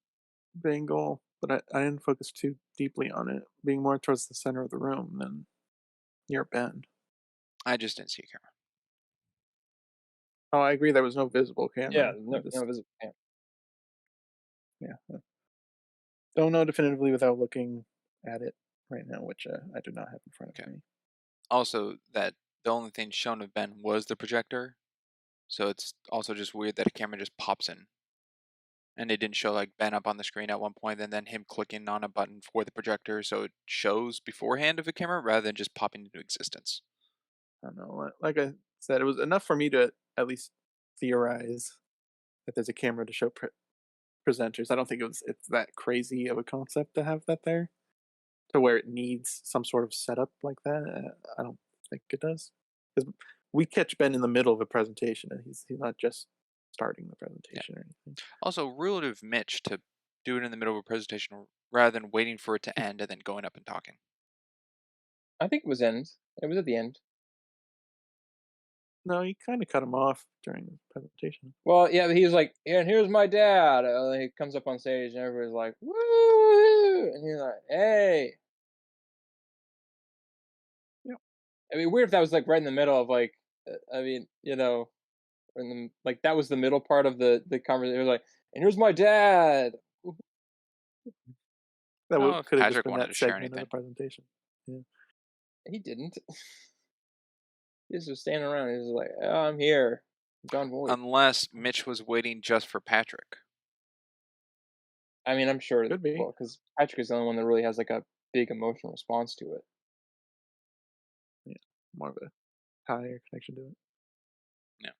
being goal, but I didn't focus too deeply on it, being more towards the center of the room than near Ben. I just didn't see a camera. Oh, I agree. There was no visible Yeah, camera. no, no visible camera. Yeah, don't know definitively without looking at it right now, which I do not have in front of Okay. me. Also, that the only thing shown of Ben was the projector, so it's also just weird that a camera just pops in. And they didn't show like Ben up on the screen at one point, and then him clicking on a button for the projector, so it shows beforehand of a camera rather than just popping into existence. I don't know. Like I said, it was enough for me to at least theorize that there's a camera to show presenters. I don't think it's that crazy of a concept to have that there, to where it needs some sort of setup like that. I don't think it does, because we catch Ben in the middle of a presentation, and he's not just starting the Yeah. presentation or anything. Also, rude of Mitch to do it in the middle of a presentation rather than waiting for it to end and then going up and talking. I think it was end. It was at the end. No, he kind of cut him off during the presentation. Well, yeah, but he was like, "Yeah, and here's my dad." He comes up on stage, and everybody's like, "Woo!" And he's like, "Hey." Yeah. I mean, weird if that was like right in the middle of like, I mean, in the, like that was the middle part of the conversation. It was like, "And here's my dad." That Oh, if could have just Patrick been wanted that to share segment of the anything. presentation. Yeah. He didn't. He was just standing around. He was like, "Oh, I'm here, John Voight." Unless Mitch was waiting just for Patrick. I mean, I'm sure. Could be. Well, because Patrick is the only one that really has like a big emotional response to it. Yeah. More of a higher connection to it. Yeah.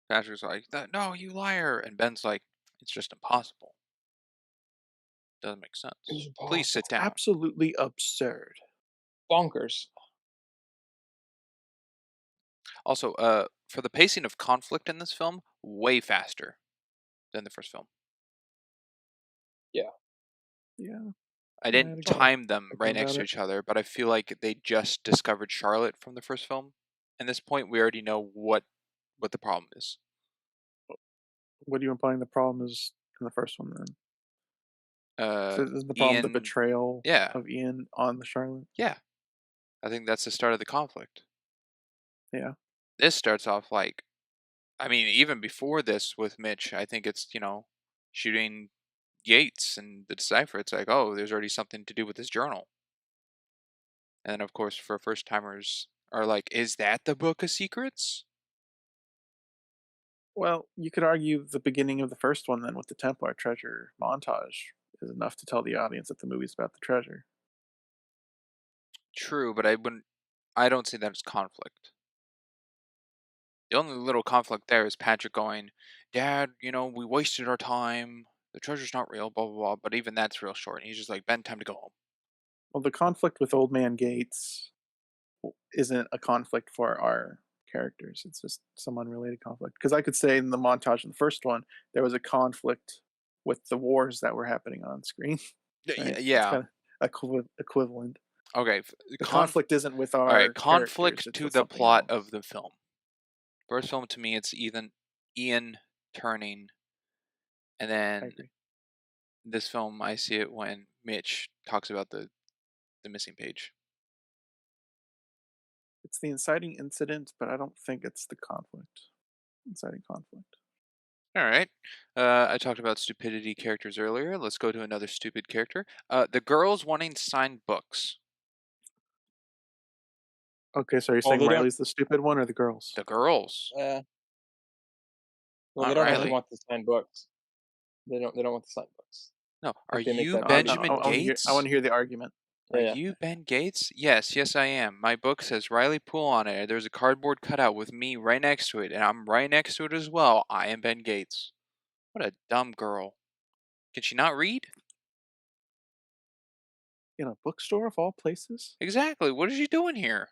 Patrick's like, no, you liar. And Ben's like, it's just impossible. Doesn't make It was sense. Please impossible, sit down. Absolutely absurd. bonkers. Also, for the pacing of conflict in this film, way faster than the first film. Yeah, Yeah. I I'd didn't agree. time them Thinking right next about to it. each other, but I feel like they just discovered Charlotte from the first film. At this point, we already know what the problem is. What are you implying the problem is in the first one then? Uh, So is the problem the Ian, betrayal yeah, of Ian on the Charlotte? yeah. I think that's the start of the conflict. Yeah. This starts off like, I mean, even before this with Mitch, I think it's, shooting Yates and the Decipher. It's like, oh, there's already something to do with this journal. And then, of course, for first timers, are like, is that the Book of Secrets? Well, you could argue the beginning of the first one then with the Templar treasure montage is enough to tell the audience that the movie's about the treasure. True, but I don't see that as conflict. The only little conflict there is Patrick going, Dad, we wasted our time. The treasure's not real, blah, blah, blah. But even that's real short. And he's just like, Ben, time to go home. Well, the conflict with Old Man Gates isn't a conflict for our characters. It's just some unrelated conflict. Because I could say in the montage in the first one, there was a conflict with the wars that were happening on screen, right? It's Yeah. kind of equivalent. Okay. The conflict isn't with All right. our characters, Conflict it's to with the something plot else. of the film. First film, to me, it's Ian turning. And I then agree. this film, I see it when Mitch talks about the missing page. It's the inciting incident, but I don't think it's the conflict. Inciting conflict. All right. I talked about stupidity characters earlier. Let's go to another stupid character. The girls wanting signed books. Okay, so you're well, saying they don't. Riley's the stupid one or the girls? The girls, Uh, well, they not don't actually Riley. want the signed books. They don't. They don't want the signed books. No. I Are think they make you that very No, clear. Benjamin I want to hear. I want Gates? to hear the argument. Are Yeah, yeah. you Ben Gates? Yes, yes, I am. My book says Riley Poole on it. There's a cardboard cutout with me right next to it, and I'm right next to it as well. I am Ben Gates. What a dumb girl. Can she not read? In a bookstore of all places? Exactly. What is she doing here?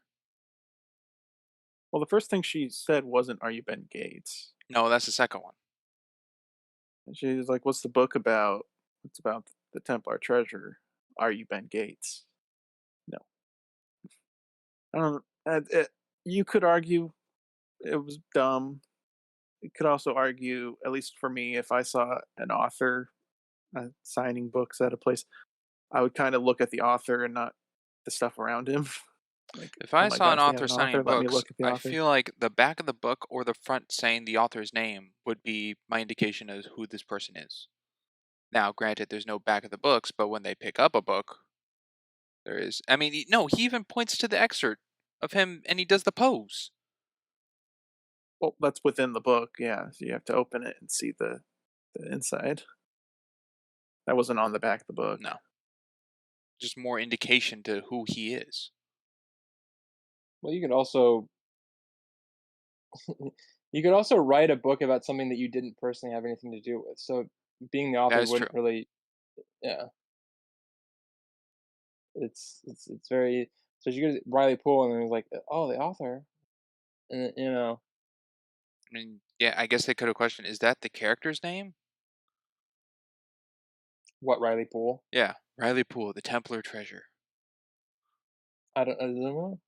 Well, the first thing she said wasn't, "Are you Ben Gates?" No, that's the second one. And she's like, "What's the book about?" It's about the Templar treasure. Are you Ben Gates? No, I don't. You could argue it was dumb. You could also argue, at least for me, if I saw an author signing books at a place, I would kind of look at the author and not the stuff around him. Like, If oh I my saw an gosh, they have author an signing author. Let me books, look at the I author. feel like the back of the book or the front saying the author's name would be my indication of who this person is. Now, granted, there's no back of the books, but when they pick up a book, there is. I mean, no, he even points to the excerpt of him and he does the pose. Well, that's within the book, yeah. So you have to open it and see the inside. That wasn't on the back of the book. No, just more indication to who he is. Well, you could also write a book about something that you didn't personally have anything to do with. So being the That author is true. wouldn't really, yeah. It's very, so you get Riley Poole and then it was like, oh, the author, and I mean, yeah, I guess they could have questioned, is that the character's name? what Riley Poole? Yeah, Riley Poole, the Templar treasure. I don't know.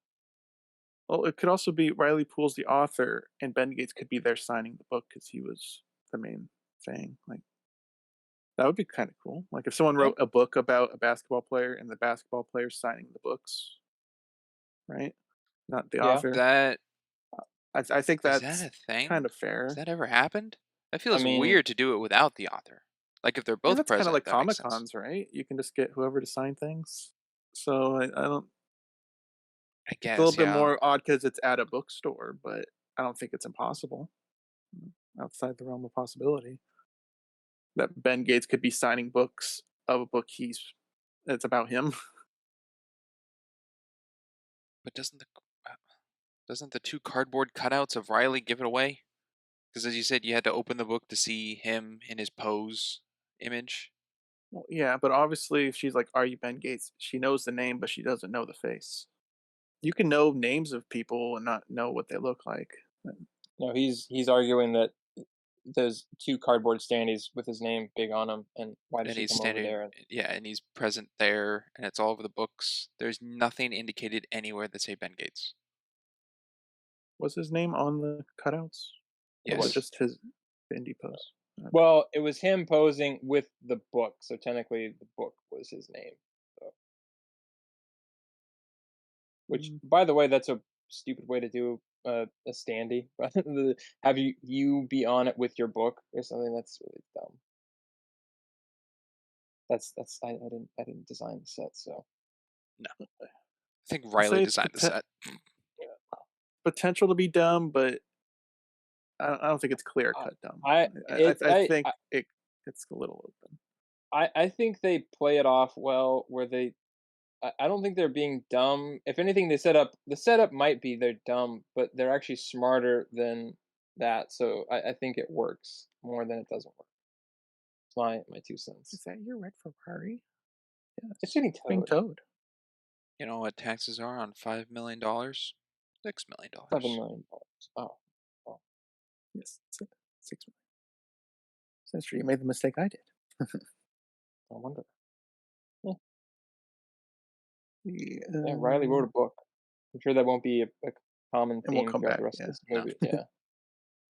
Well, it could also be Riley Poole's the author, and Ben Gates could be there signing the book because he was the main thing. Like that would be kind of cool. Like if someone Yeah, wrote a book about a basketball player and the basketball player signing the books, right? Not the yeah. author. That I think is that that's a thing? kind of Has fair. that ever happened? That I feels mean, weird to do it without the author. Like if they're And both that's kind of present, like that makes Comic sense. Cons, right? You can just get whoever to sign things. So I don't. I It's a little guess, bit yeah. more odd because it's at a bookstore, but I don't think it's impossible. Outside the realm of possibility that Ben Gates could be signing books of a book it's about him. But uh, doesn't the two cardboard cutouts of Riley give it away? Because as you said, you had to open the book to see him in his pose image. Well, yeah, but obviously, if she's like, "Are you Ben Gates?" She knows the name, but she doesn't know the face. You can know names of people and not know what they look like. no, he's arguing that there's two cardboard standees with his name big on them, and why did And she he's come over standing, there? And yeah, and he's present there, and it's all over the books. There's nothing indicated anywhere that say Ben Gates. Was his name on the cutouts, it or was it Yes. was. just his indie pose? Okay. Well, it was him posing with the book, so technically the book was his name. So, which, Mm. by the way, that's a stupid way to do a standee. Have you be on it with your book or something? That's really dumb. That's I didn't design the set, so No. I think I'll Riley say it's designed the set. potential to be dumb, but I don't think it's clear I cut dumb. I it I think it's a little open. I think they play it off well where I don't think they're being dumb. If anything, the setup might be they're dumb, but they're actually smarter than that. So I think it works more than it doesn't work. It's my 2 cents. Is that your red Ferrari? It's Yes, getting it's being towed. towed. You know what taxes are on $5 million? seven $6 million. million dollars. Oh, oh, Yes, it's 6 million. That's true. You made the mistake I did. I wonder. Yeah, The, yeah. Riley wrote a book. I'm sure that won't be a common and we'll theme come throughout back. the rest of Yeah, this No. movie. Yeah.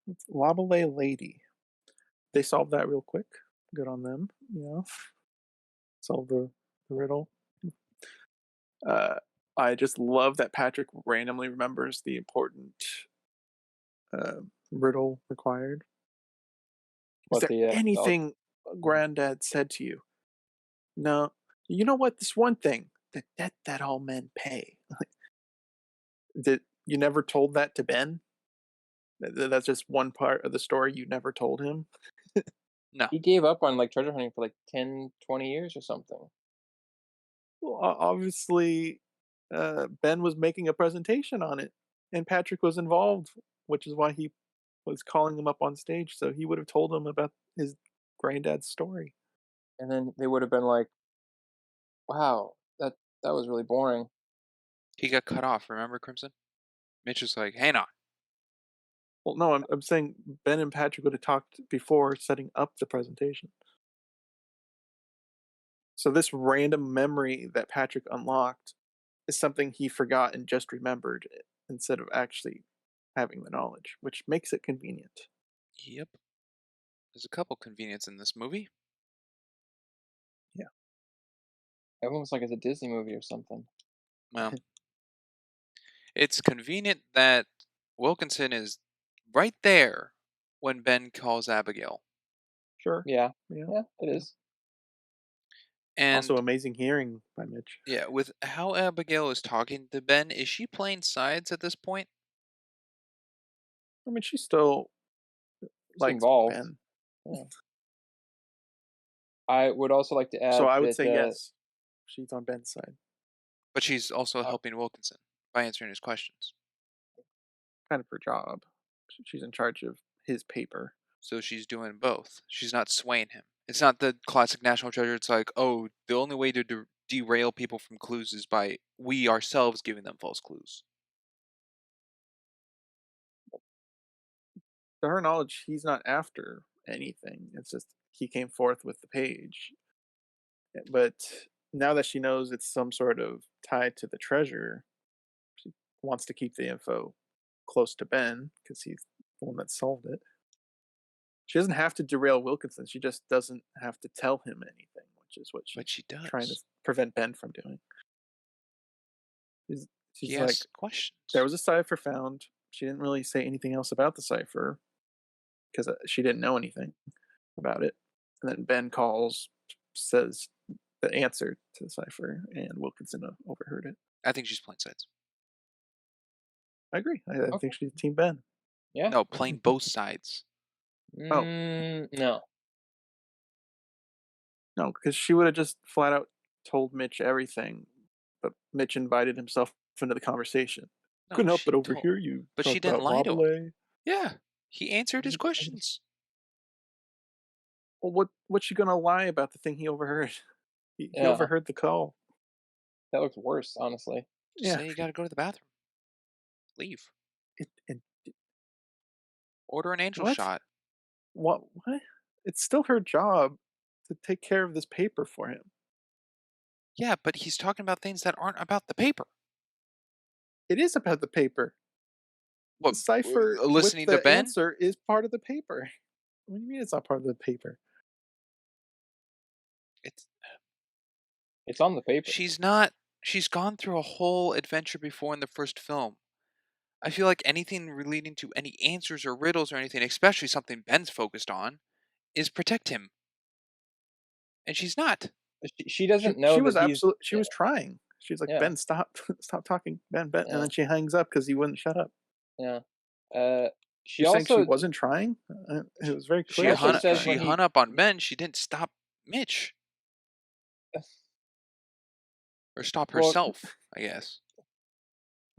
it's Wobble Lady. They solved that real quick. Good on them. You know, solve the riddle. Uh, I just love that Patrick randomly remembers the important riddle required. Is What there anything Granddad said to you? No. You know what? This one thing, the debt that all men pay. That you never told that to Ben? That's just one part of the story you never told him? No. he gave up on like treasure hunting for like 10, 20 years or something. Well, obviously, Ben was making a presentation on it, and Patrick was involved, which is why he was calling him up on stage. So he would have told him about his granddad's story. And then they would have been like, "Wow, that was really boring." He got cut off, remember, Crimson? Mitch was like, hang on. Well, no, I'm saying Ben and Patrick would have talked before setting up the presentation. So this random memory that Patrick unlocked is something he forgot and just remembered instead of actually having the knowledge, which makes it convenient. Yep. There's a couple convenience in this movie. Yeah, Almost like it's a Disney movie or something. Well, it's convenient that Wilkinson is right there when Ben calls Abigail. sure. Yeah. Yeah, Yeah, it yeah. is. Also, And amazing hearing by Mitch. yeah, with how Abigail is talking to Ben, is she playing sides at this point? I mean, she still It's likes involved. Ben, Yeah. I would also like to so add I would that, say yes. She's on Ben's side. But she's also uh, helping Wilkinson by answering his questions. Kind of her job. She's in charge of his paper. So she's doing both. She's not swaying him. It's not the classic National Treasure. It's like, oh, the only way to derail people from clues is by we ourselves giving them false clues. To her knowledge, he's not after anything. It's just he came forth with the page. But now that she knows it's some sort of tied to the treasure, she wants to keep the info close to Ben because he's the one that solved it. She doesn't have to derail Wilkinson. She just doesn't have to tell him anything, which is what But she's she trying to does. prevent Ben from doing. She's, He she's like, asks there questions. was a cipher found. She didn't really say anything else about the cipher because she didn't know anything about it. And then Ben calls, says the answer to the cipher, and Wilkinson overheard it. I think she's playing sides. I agree. I okay. think she's Team Ben. Yeah. No, playing both sides. Oh, No. no, because she would have just flat out told Mitch everything, but Mitch invited himself into the conversation. No, Couldn't help but she told. overhear you But she talk didn't about lie to him. Laboulay. Yeah, he answered his Well, questions. what's she gonna lie about the thing he overheard? He Yeah. overheard the call. That looks worse, honestly. Just Yeah. say you got to go to the bathroom. Leave. And Order an angel what? shot. What? It's still her job to take care of this paper for him. Yeah, but he's talking about things that aren't about the paper. It is about the paper. What? The cipher with Listening to the Ben? answer is part of the paper. What do you mean it's not part of the paper? It's It's on the paper. she's not. She's gone through a whole adventure before in the first film. I feel like anything relating to any answers or riddles or anything, especially something Ben's focused on, is protect him, and she's not. She She doesn't know she that was he's absolute. She yeah, was trying. She's like, yeah, Ben, stop, stop talking, Ben, and yeah, then she hangs up because he wouldn't shut up. yeah. Uh, she You're saying she also wasn't trying? It she was very she clear she also was says trying. She when hung he up on Ben. She didn't stop Mitch or stop well, herself. I guess.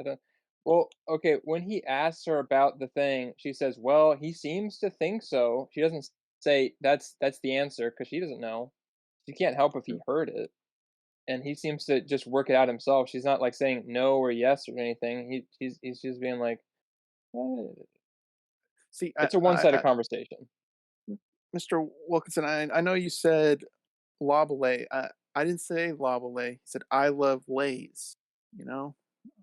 I don't well, okay, when he asks her about the thing, she says, "Well, he seems to think so." She doesn't say that's the answer because she doesn't know. She can't help if he heard it, and he seems to just work it out himself. She's not like saying no or yes or anything. He's just being like, "Eh." See, It's a one-sided conversation. Mr. Wilkinson, I know you said Laboulay. I didn't say Laboulay. He said I love Lay's. You know,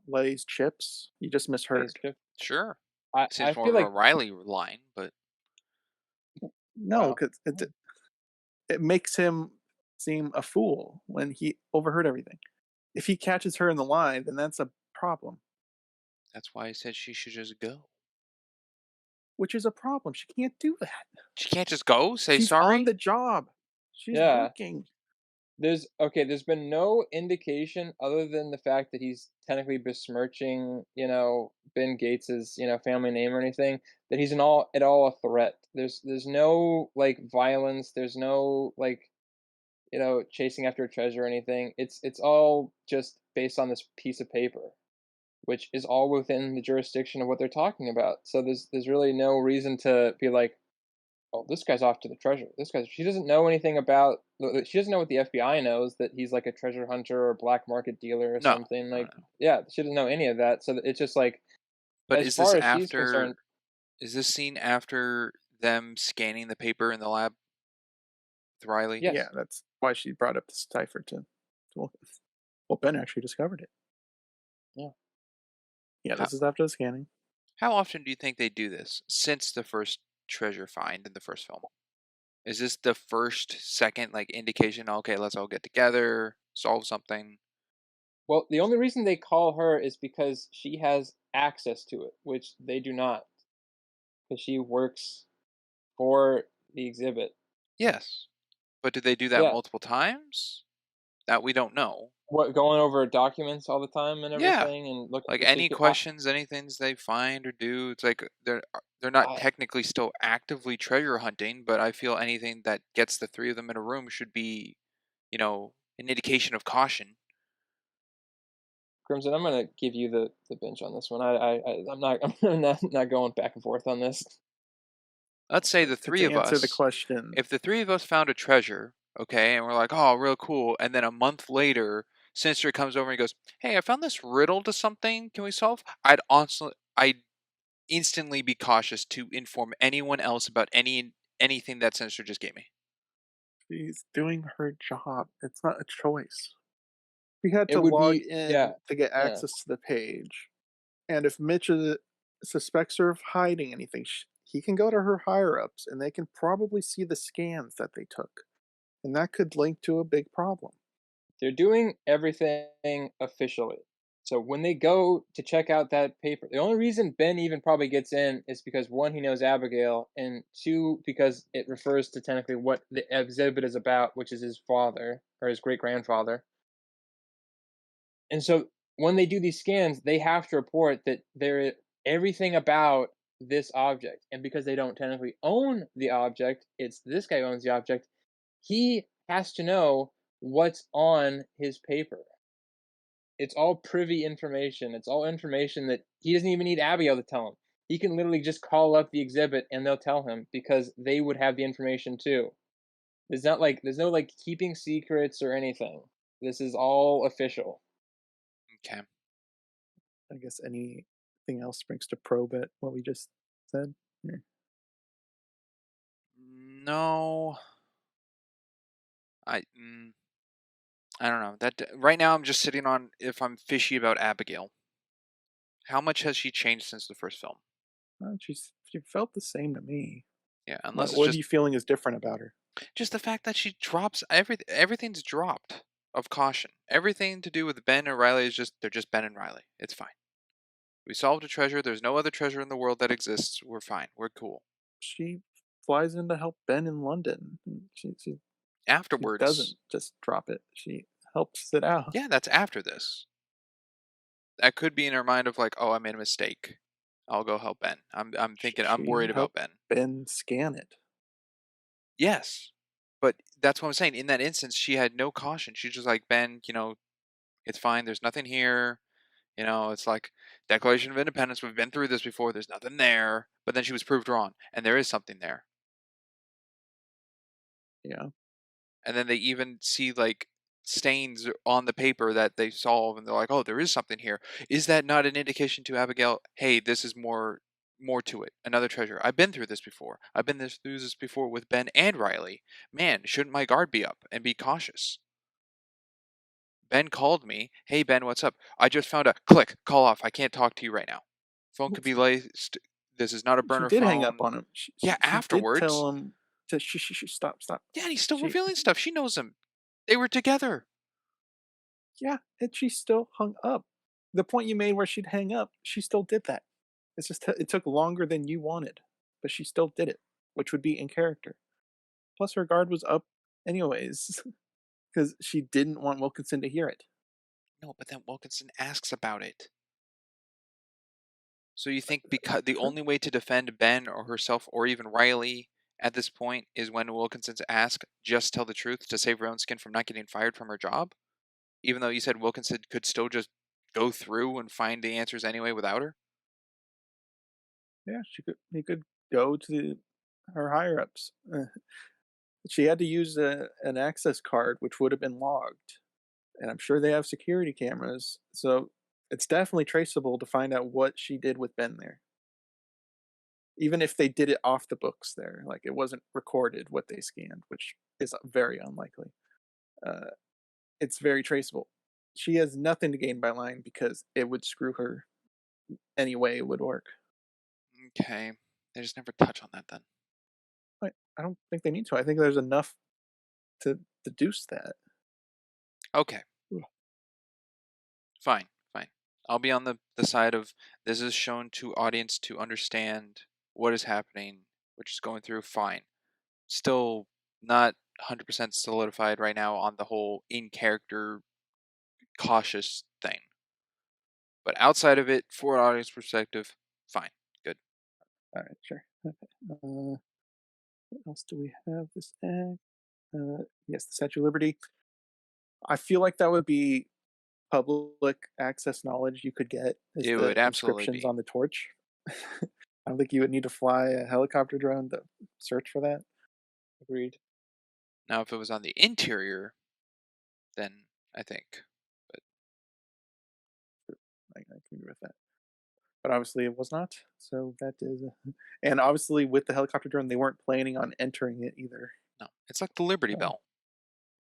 Lay's chips. You just Plays misheard. chip. Sure. I Seems more feel of a like Riley line, but No, wow. because it makes him seem a fool when he overheard everything. If he catches her in the line, then that's a problem, that's why I said she should just go. which is a problem. She can't do that. She can't just go, say She's on sorry. the job. She's Yeah. working. There's been no indication other than the fact that he's technically besmirching, Ben Gates's, family name or anything, that he's at all a threat. There's no like violence, there's no like, chasing after a treasure or anything. It's all just based on this piece of paper, which is all within the jurisdiction of what they're talking about. So there's really no reason to be like, oh, this guy's off to the treasure. She doesn't know anything about, she doesn't know what the FBI knows, that he's like a treasure hunter or black market dealer or No, something. no, Like, no. yeah, she doesn't know any of that. So it's just like, But as is this far as she's after? concerned, Is this scene after them scanning the paper in the lab with Riley? Yeah, Yes. that's why she brought up the cipher to well, Ben actually discovered it. Yeah. Yeah, How this is after the scanning. how often do you think they do this since the first treasure find in the first film? Is this the first, second, like, indication, "Okay, let's all get together, solve something"? Well, the only reason they call her is because she has access to it, which they do not, because she works for the exhibit. Yes. But do they do that Yeah. multiple times? That we don't know. What, going over documents all the time and Yeah. everything and look Like, she any could questions, any things they find or do, it's like they're not I technically still actively treasure hunting, but I feel anything that gets the 3 of them in a room should be, an indication of caution. Crimson, I'm gonna give you the bench on this one. I'm not I'm not going back and forth on this. Let's say the To 3 of answer the us question, if the 3 of us found a treasure, okay, and we're like, "Oh, real cool," and then a month later, Sinister comes over and he goes, "Hey, I found this riddle to something. Can we solve?" I'd instantly be cautious to inform anyone else about anything that Sinister just gave me. she's doing her job. It's not a choice. She had It to would log be yeah, in to get yeah. access to the page. And if Mitch suspects her of hiding anything, he can go to her higher ups and they can probably see the scans that they took. And that could link to a big problem. They're doing everything officially. So when they go to check out that paper, the only reason Ben even probably gets in is because one, he knows Abigail, and two, because it refers to technically what the exhibit is about, which is his father or his great grandfather. And so when they do these scans, they have to report that everything about this object. And because they don't technically own the object, it's this guy owns the object. He has to know what's on his paper. It's all privy information. It's all information that he doesn't even need Abigail to tell him. He can literally just call up the exhibit and they'll tell him because they would have the information too. There's no like keeping secrets or anything. This is all official. Okay. I guess anything else brings to probe it, what we just said. Yeah. No, I I don't know. Right now I'm just sitting on if I'm fishy about Abigail. How much has she changed since the first film? She felt the same to me. Yeah, unless it's What are just you feeling is different about her? the fact that she drops everything's dropped of caution. Everything to do with Ben and Riley is just they're just Ben and Riley. It's fine. We solved a treasure. There's no other treasure in the world that exists. We're fine. We're cool. She flies in to help Ben in London. She Afterwards, doesn't just drop it. She helps it out. yeah, that's after this. That could be in her mind of like, oh, I made a mistake. I'll go help Ben. I'm thinking I'm She worried about helped Ben. Ben scan it. Yes. But that's what I'm saying. In that instance, she had no caution. She's just like, Ben, it's fine. There's nothing here. It's like Declaration of Independence. We've been through this before. There's nothing there. But then she was proved wrong. And there is something there. Yeah. And then they even see like stains on the paper that they solve and they're like, oh, there is something here. Is that not an indication to Abigail, hey, this is more to it, another treasure? I've been through this before. I've been through this before with Ben and Riley. Man, shouldn't my guard be up and be cautious? Ben called me. Hey Ben, what's up? I just found a click, call off. I can't talk to you right now. Phone Well, could be laced. This is not a she burner did hang up phone. on him. Yeah, She did afterwards. tell him to stop, stop. Yeah, and he's still She revealing stuff. She knows him. They were together. Yeah, and she still hung up. The point you made where she'd hang up, she still did that. It's just it took longer than you wanted, but she still did it, which would be in character. Plus, her guard was up anyways because she didn't want Wilkinson to hear it. No, but then Wilkinson asks about it. So you think because the True. only way to defend Ben or herself or even Riley at this point is when Wilkinson's asked, just tell the truth to save her own skin from not getting fired from her job? Even though you said Wilkinson could still just go through and find the answers anyway without her? Yeah, he could go to her higher ups. She had to use an access card, which would have been logged, and I'm sure they have security cameras, so it's definitely traceable to find out what she did with Ben there. even if they did it off the books there, like it wasn't recorded what they scanned, which is very unlikely. Uh, it's very traceable. She has nothing to gain by lying because it would screw her any way it would work. Okay. They just never touch on that then. I don't think they need to. I think there's enough to deduce that. Okay. Ugh. Fine. Fine. I'll be on the side of this is shown to audience to understand what is happening, which is going through. Fine. Still not 100% solidified right now on the whole in character cautious thing. But outside of it, for an audience perspective, fine. Good. All right, sure. Okay. What else do we have? This act. Yes, the Statue of Liberty. I feel like that would be public access knowledge you could get is It the would absolutely inscriptions be. on the torch. I don't think you would need to fly a helicopter drone to search for that. Agreed. Now, if it was on the interior, then I think. But I can agree with that. But obviously it was not. So that is, and obviously with the helicopter drone, they weren't planning on entering it either. no, it's like the Liberty So, Bell.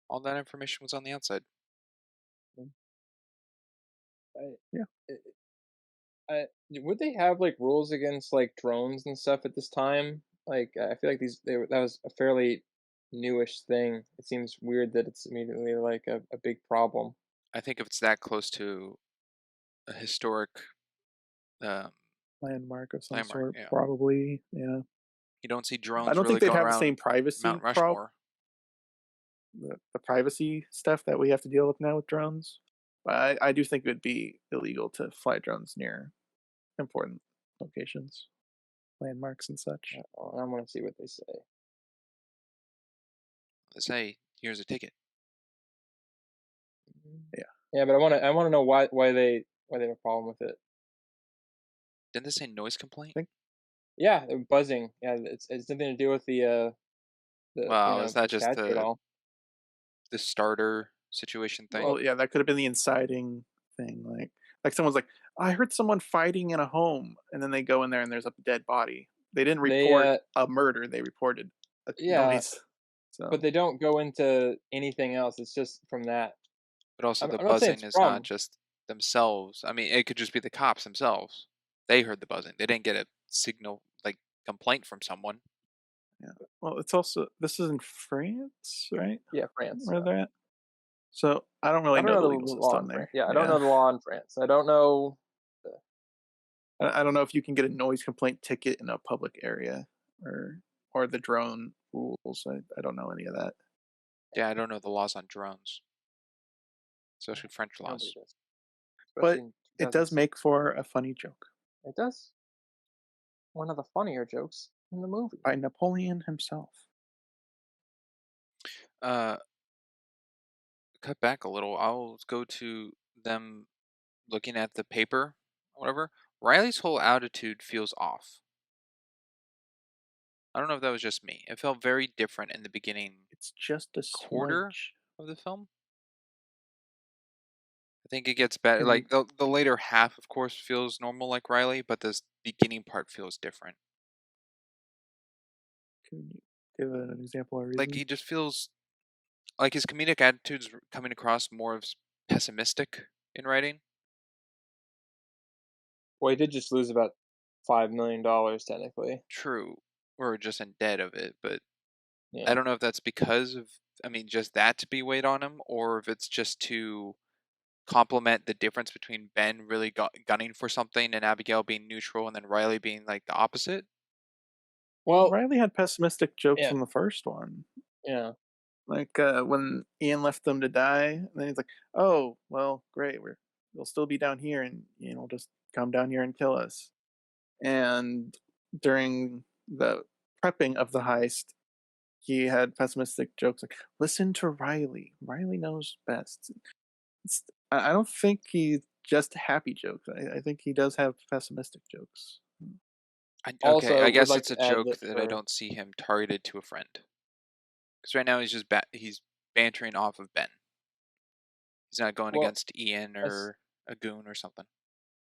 All that information was on the outside. mm, I, yeah, would they have like rules against like drones and stuff at this time? Like, I feel like that was a fairly newish thing. It seems weird that it's immediately like a big problem. I think if it's that close to a historic um, landmark of some landmark, sort, yeah, probably. Yeah, you don't see I drones don't think really they'd going have the around same privacy Mount Rushmore. the privacy stuff that we have to deal with now with drones. But I do think it would be illegal to fly drones near important locations, landmarks, and such. I want to see what they say. They say, "Here's a ticket." Yeah, Yeah, but I want to know why they have a problem with it. Didn't they say noise complaint? I think Yeah, they're buzzing. Yeah, it's nothing to do with the Well, is that the just statue at all. the starter situation thing? well, yeah, that could have been the inciting thing. Like someone's like, I heard someone fighting in a home, and then they go in there and there's a dead body. They didn't They report a murder; they reported a yeah, noise. but So they don't go into anything else. It's just from that. But also, the I'm not saying buzzing it's is not from. just themselves. I mean, it could just be the cops themselves. They heard the buzzing. They didn't get a signal like complaint from someone. yeah, well, it's also this is in France, right? Yeah, France. Where Yeah. they're at. So I don't I really don't know know the the legal law in system France. there. Yeah, I don't Yeah, know the law in France. I don't know. I don't know if you can get a noise complaint ticket in a public area or the drone rules. I don't know any of that. Yeah, I don't know the laws on drones, especially French Nobody laws. does, But especially in it does 2006. make for a funny joke It does. One of the funnier jokes in the movie. by Napoleon himself. Uh, cut back a little. I'll go to them looking at the paper, whatever. Riley's whole attitude feels off. I don't know if that was just me. It felt very different in the beginning It's just a quarter smudge. of the film. I think it gets better. Can Like the later half, of course, feels normal like Riley, but this beginning part feels different. you give an example or Like reason? he just feels like his comedic attitude's coming across more of pessimistic in writing. Well, he did just lose about $5 million technically. True, or just in debt of it, but I Yeah. don't know if that's because of, I mean, just that to be weighed on him, or if it's just to complement the difference between Ben really gunning for something and Abigail being neutral, and then Riley being like the opposite. Well, Riley had pessimistic jokes yeah, from the first one. yeah. Like when Ian left them to die, and then he's like, "Oh, well, great. We'll still be down here, and just come down here and kill us." And during the prepping of the heist, he had pessimistic jokes like, "Listen to Riley. Riley knows best." I don't think he just happy jokes. I think he does have pessimistic jokes. Okay, Also, I would guess like it's a to add joke that that I for don't see him targeted to a friend. Because right now he's just he's bantering off of Ben. He's not going well, against Ian as or a goon or something.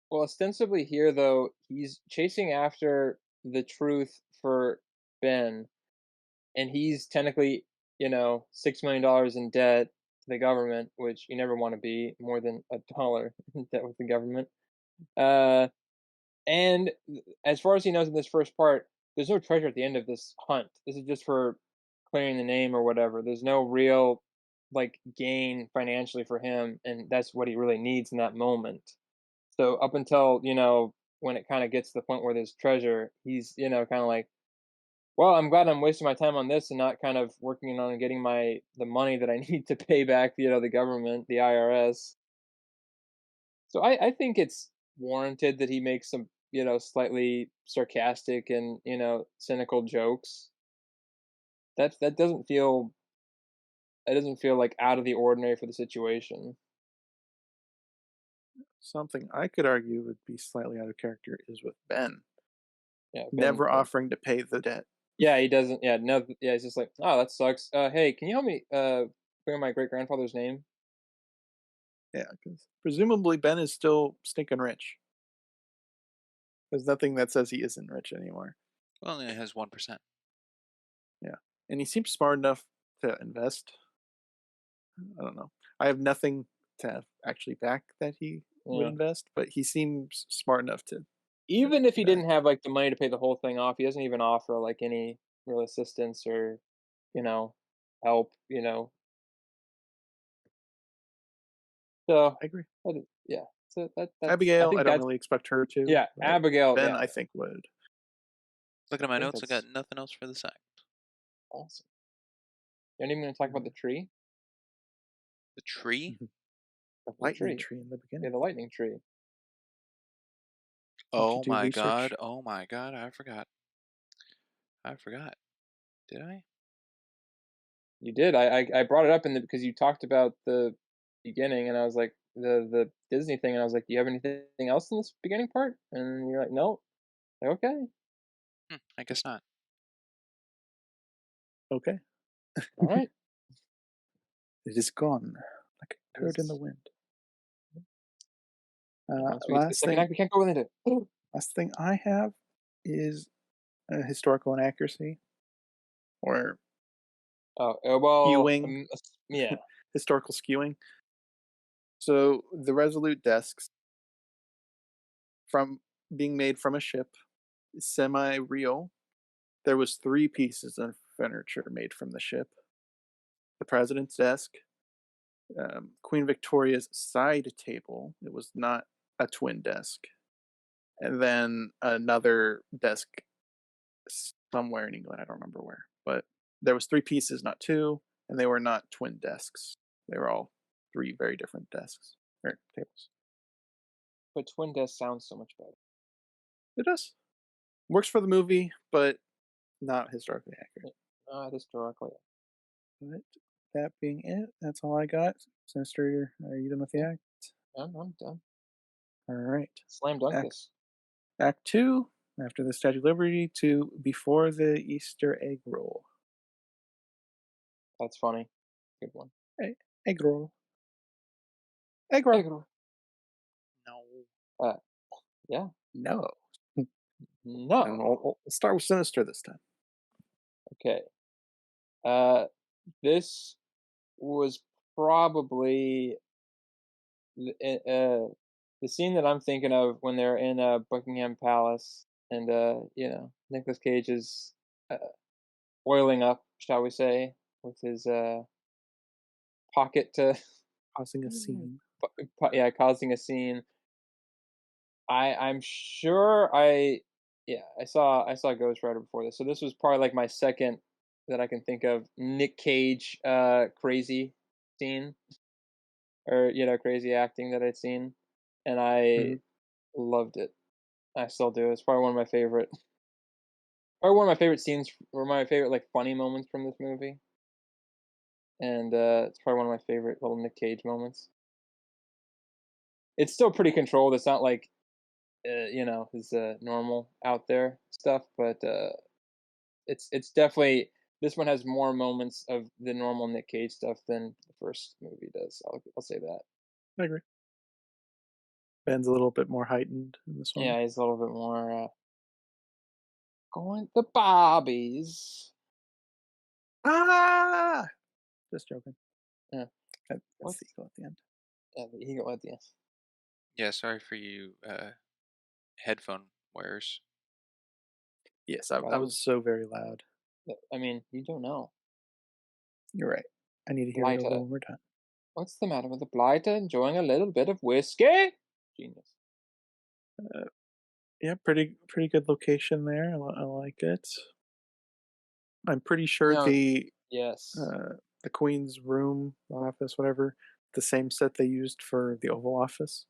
well, ostensibly here though, he's chasing after the truth for Ben, and he's technically, $6 million in debt to the government, which you never want to be more than $1 in debt with the government. Uh, and as far as he knows in this first part, there's no treasure at the end of this hunt. This is just for clearing the name or whatever. There's no real like gain financially for him, and that's what he really needs in that moment. So up until, when it kind of gets to the point where there's treasure, he's, kind of like, well, I'm glad I'm wasting my time on this and not kind of working on getting the money that I need to pay back, the government, the IRS. So I think it's warranted that he makes some, slightly sarcastic and, cynical jokes. That doesn't feel like out of the ordinary for the situation. Something I could argue would be slightly out of character is with Ben Yeah, Ben. never offering to pay the debt. Yeah, he doesn't. Yeah, no. Yeah, he's just like, oh, that sucks. Hey, can you help me clear my great grandfather's name? Yeah, because presumably Ben is still stinking rich. There's nothing that says he isn't rich anymore. Well, it has 1%. Yeah, and he seems smart enough to invest. I don't know. I have nothing to actually back that he would Yeah. invest, but he seems smart enough to Even if do he that. didn't have like the money to pay the whole thing off, he doesn't even offer like any real assistance or, you know, help. So, I agree. yeah. So that's I Abigail, I think don't that's really expect her to, yeah. but Abigail, Ben, yeah. I think would. Looking at I my think notes, I got that's nothing else for the sec. awesome. You're not even going to talk about Mhm. the tree, The tree? Mhm. The the lightning tree, tree in the yeah, beginning. the lightning tree. Did you Oh do my god. research? Oh my god. I forgot. I forgot. Did I? You did. I brought it up because you talked about the beginning, and I was like the Disney thing, and I was like, "Do you have anything else in this beginning part?" And you're like, "No." Like, okay, I guess not. Okay. all right. It is gone like a turd in the This wind. once we get to the Last second thing, act, we can't go into it. last thing I have is historical inaccuracy or Oh, well, skewing, yeah. historical skewing. So the Resolute desks from being made from a ship, semi-real. There was three pieces of furniture made from the ship: the president's desk, Queen Victoria's side table. It was not a twin desk, and then another desk somewhere in England. I don't remember where, but there was three pieces, not two, and they were not twin desks. They were all three very different desks or tables. But Twin Death sounds so much better. It does works for the movie, but not historically accurate. Historically. But that being it, that's all I got. Sinister, are you done with the Yeah, act? I'm done. All right. Slam dunk Act this. Act two, after the Statue of Liberty to before the Easter egg roll. That's funny. Good one. Hey, egg roll. Egg roll. Egg No. Uh, yeah. No. And No. we'll start with Sinister this time. Okay. Uh, this was probably the scene that I'm thinking of when they're in Buckingham Palace, and Nicolas Cage is uh, oiling up, shall we say, with his pocket to Causing a scene. yeah, causing a scene. I'm sure I saw Ghost Rider before this, so this was probably like my second that I can think of Nick Cage crazy scene, or crazy acting that I'd seen, and I Mhm. loved it. I still do. It's probably one of my favorite, or one of my favorite scenes, or my favorite like funny moments from this movie, and it's probably one of my favorite little Nick Cage moments. It's still pretty controlled. It's not like his normal out there stuff, but it's definitely, this one has more moments of the normal Nick Cage stuff than the first movie does. I'll say that. I agree. Ben's a little bit more heightened in this one. Yeah, he's a little bit more going to Bobby's. Ah! Just joking. Yeah. That's the What's eagle at the end. yeah, the eagle at the end. Yeah, sorry for you headphone wearers. Yes, Wow, I that was was so very loud. I mean, you don't know. You're right. I need to hear it over Blighter. one more time. What's the matter with the blighter enjoying a little bit of whiskey? Genius. Yeah, pretty good location there. I like it. I'm pretty sure No, yes. the Queen's room, office, whatever, the same set they used for the Oval Office.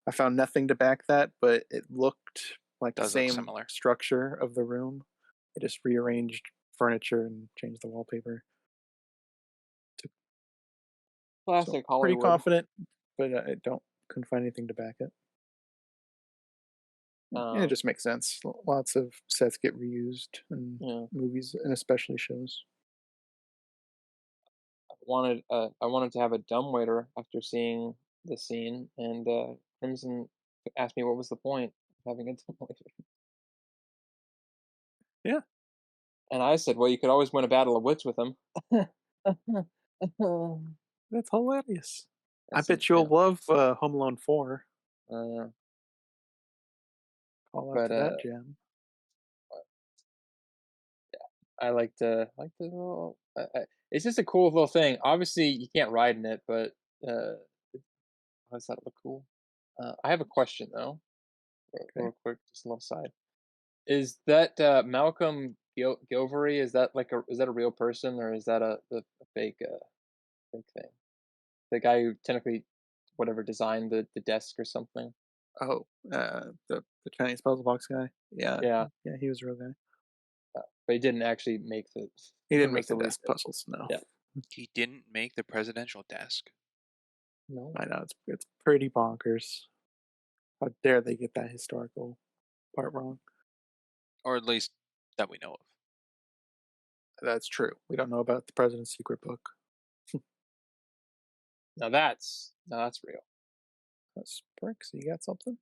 I found nothing to back that, but it looked like the Does look same similar. structure of the room. They just rearranged furniture and changed the wallpaper. So Classic pretty Hollywood. confident, but I don't couldn't find anything to back it. Yeah, it Um, just makes sense. Lots of sets get reused in yeah. movies and especially shows. I wanted to have a dumbwaiter after seeing the scene, and Crimson asked me what was the point of having a dumbwaiter, Yeah, and I said, "Well, you could always win a battle of wits with him." that's hilarious. I That's bet you'll love Home Alone 4. uh, Call out but to that gem. I like the little. It's just a cool little thing. Obviously, you can't ride in it, but uh, how does that look cool? I have a question though, Okay. real quick, just a little side. Is that Malcolm Gilvery? Is that a real person or is that a fake fake thing? The guy who technically whatever designed the desk or something. Oh, the Chinese puzzle box guy. Yeah, Yeah, yeah, he was a real guy. but he didn't actually make He the didn't make the Resolute desk desk. puzzles. No, Yeah, He didn't make the presidential desk. no, I know it's pretty bonkers. How dare they get that historical part wrong? Or at least that we know of. That's true. We don't know about the president's secret book. now that's real. That's bricks. You got something?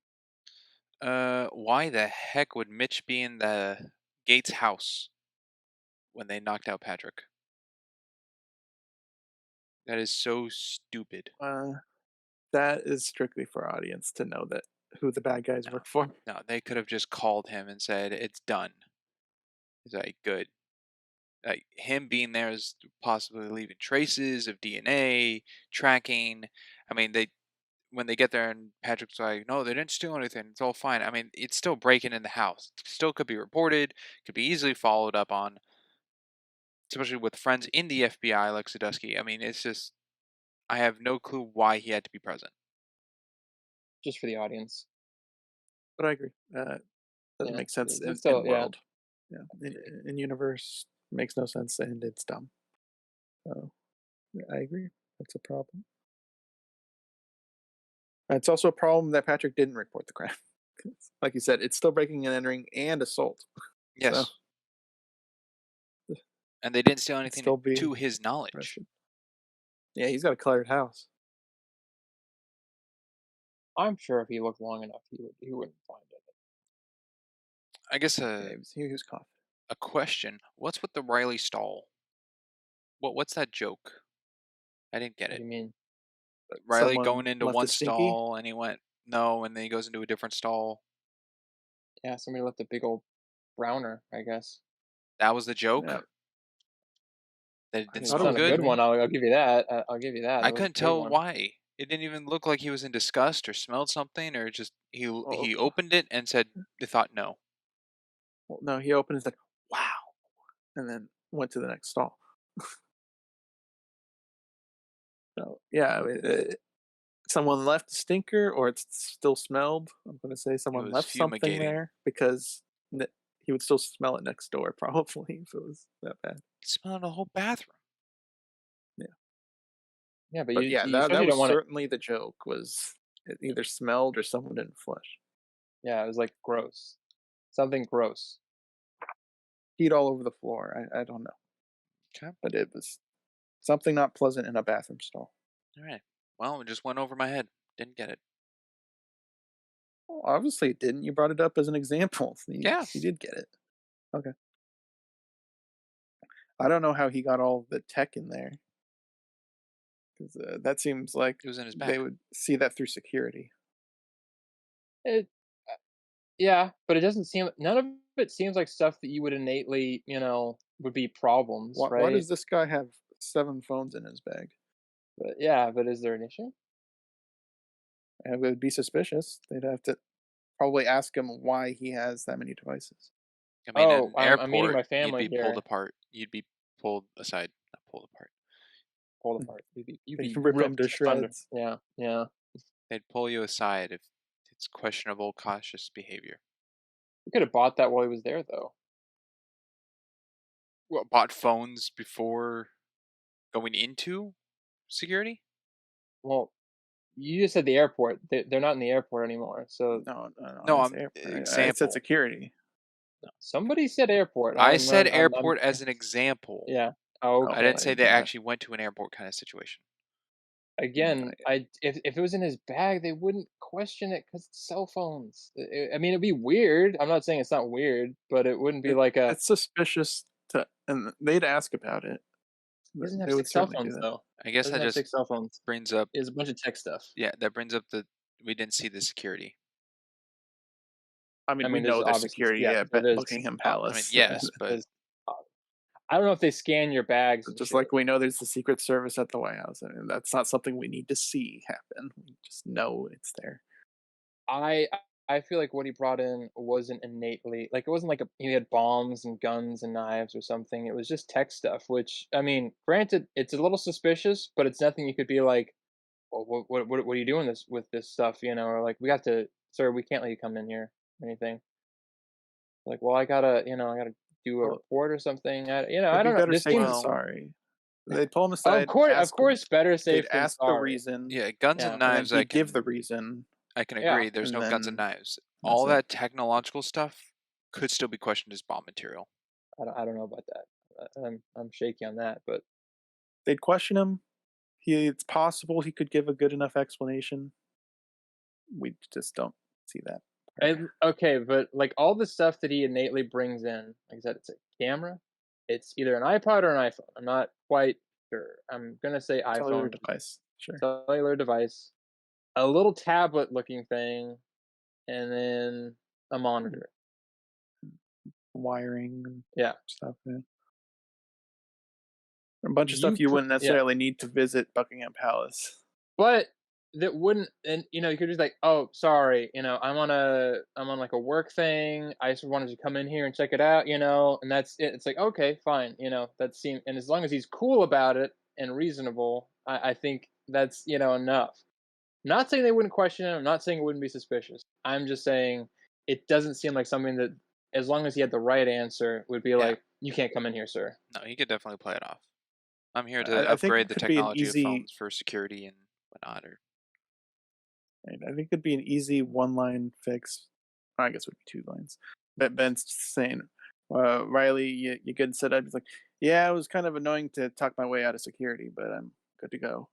Why the heck would Mitch be in the Gates house when they knocked out Patrick? That is so stupid. Uh, that is strictly for audience to know that who the bad guys No, work for. no, they could have just called him and said it's done. He's like, good. Like him being there is possibly leaving traces of DNA, tracking. I mean, they when they get there and Patrick's like, no, they didn't steal anything. It's all fine. I mean, it's still breaking in the house. It still could be reported, could be easily followed up on, especially with friends in the FBI like Sadusky. I mean, it's just I have no clue why he had to be present. Just for the audience. But I agree. Doesn't Yeah, make sense it's in still yeah. world. Yeah, in universe makes no sense and it's dumb. So yeah, I agree. That's a problem. It's also a problem that Patrick didn't report the crime. 'Cause like you said, it's still breaking and entering and assault. So Yes, and they didn't steal it's anything still be to his knowledge. arrested. Yeah, he's got a cluttered house. I'm sure if he looked long enough, he wouldn't find it. I guess Yeah, he was confident. a question: what's with the Riley stall? What's that joke? I didn't get What do it. you mean? Riley going Someone into left a one stinky. stall and he went no, and then he goes into a different stall. Yeah, somebody left a big old browner, I guess. That was the Yeah, joke. That it I didn't It's thought it smell not a was to good. good me. one. I'll give you that. I'll give you that. I It was couldn't a big tell one. why. It didn't even look like he was in disgust or smelled something or just Oh, he opened it and said he thought no. well, no, he opened. It's like, wow, and then went to the next stall. So yeah, I mean, someone left a stinker, or it's still smelled. I'm going to say He someone was left something fumigating. there because he would still smell it next door, probably if it was that bad. He smelled the whole bathroom. Yeah, Yeah, but but yeah, you that especially don't was want it. certainly the joke. Was it either smelled or someone didn't flush? Yeah, it was like gross. Something gross. Heat all over the floor. I don't know, Okay. but it was something not pleasant in a bathroom stall. All right. Well, it just went over my head. Didn't get it. Well, obviously, it didn't. You brought it up as an example. Yeah, He did get it. Okay. I don't know how he got all the tech in there, 'cause, that seems like it was in his they bag. would see that through security. It, yeah, but it doesn't seem none of it seems like stuff that you would innately, would be problems, Why right? does this guy have 7 phones in his bag? But yeah, but is there an issue? It would be suspicious. They'd have to probably ask him why he has that many devices. I mean, in Oh, an I'm meeting airport, my you'd family be pulled here. apart. You'd be pulled aside, not pulled apart. Pulled apart. You'd They'd be rip him ripped to asunder. shreds. Yeah, yeah. They'd pull you aside if it's questionable, cautious behavior. You could have bought that while he was there, though. What, bought phones before going into security? Well, you just said the airport. They're not in the airport anymore. So No, no, no, I No, didn't I'm say airport. I said example. security. somebody said airport. I I'm said not. I'm airport as an example. yeah. Oh, I Okay. didn't say they actually went to an airport kind of situation. Again, if it was in his bag, they wouldn't question it because it's cell phones. I mean, it'd be weird. I'm not saying it's not weird, but it wouldn't be like a. it's suspicious to, and they'd ask about it. He doesn't have They would 6 cell certainly do phones that. though. I guess Doesn't that have just 6 cell phones. brings up, He has a bunch of tech stuff. yeah, that brings up the we didn't see the security. I I mean, we mean, there's know there's obviously security yeah, at there's Buckingham I mean, Palace. yes, but there's I don't know if they scan your bags and Just shit. like we know there's the Secret Service at the White House. I mean, that's not something we need to see happen. We just know it's there. I I feel like what he brought in wasn't innately like it wasn't like he had bombs and guns and knives or something. It was just tech stuff, which I mean, granted, it's a little suspicious, but it's nothing you could be like, well, what are you doing this with this stuff, or like we got to, sir, we can't let you come in here, or anything. Like, well, I gotta do a Well, report or something. it'd I be don't know. better This safe than seems, well, sorry. They'd pull him aside, of ask him. course, better They'd safe than ask the sorry. reason, yeah, guns and Yeah, and then knives. he'd give the reason, I can yeah. agree. There's and no guns and then knives. that's All it. that technological stuff could still be questioned as bomb material. I don't know about that. I'm shaky on that, but They'd question him. It's possible he could give a good enough explanation. We just don't see that part. okay, but like all the stuff that he innately brings in, like I said, it's a camera. It's either an iPod or an iPhone. I'm not quite sure. I'm gonna say Cellular iPhone, device, sure. cellular device, a little tablet looking thing, and then a monitor. Wiring and Yeah, stuff. Yeah. A bunch of stuff you you could. wouldn't Yeah, necessarily need to visit Buckingham Palace. but that wouldn't, and you could just like, oh, sorry, I'm on like a work thing. I just wanted to come in here and check it out, and that's it. It's like, okay, fine, that seems, and as long as he's cool about it and reasonable, I think that's enough. Not saying they wouldn't question him. I'm not saying it wouldn't be suspicious. I'm just saying it doesn't seem like something that, as long as he had the right answer, would be Yeah, like, you can't come in here, sir. no, he could definitely play it off. I'm here to I think upgrade it the could be an technology of easy. phones for security and whatnot. Or I think it'd be an easy one-line fix. I guess it would be 2 lines. But Ben's saying, "Riley, you good?" Said I'd be like, "Yeah, it was kind of annoying to talk my way out of security, but I'm good to go."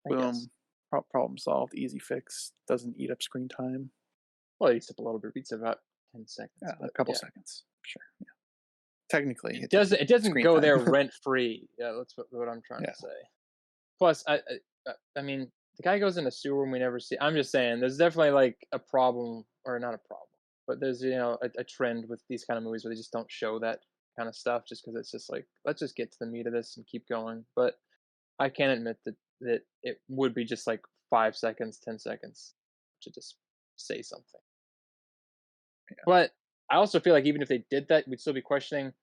I guess. Boom, problem solved. Easy fix. Doesn't eat up screen time. Well, he took a little bit. Beats about 10 seconds, Yeah, a but couple yeah. seconds. Sure. Yeah. Technically, It it's a doesn't it doesn't screen go time. there rent free. Yeah, that's what I'm trying Yeah. to say. Plus, I mean, the guy goes in a sewer room we never see. I'm just saying, there's definitely like a problem, or not a problem, but there's a trend with these kind of movies where they just don't show that kind of stuff, just because it's just like, let's just get to the meat of this and keep going. But I can admit that it would be just like 5 seconds, 10 seconds to just say something. But I also feel like even if they did that, we'd still be questioning,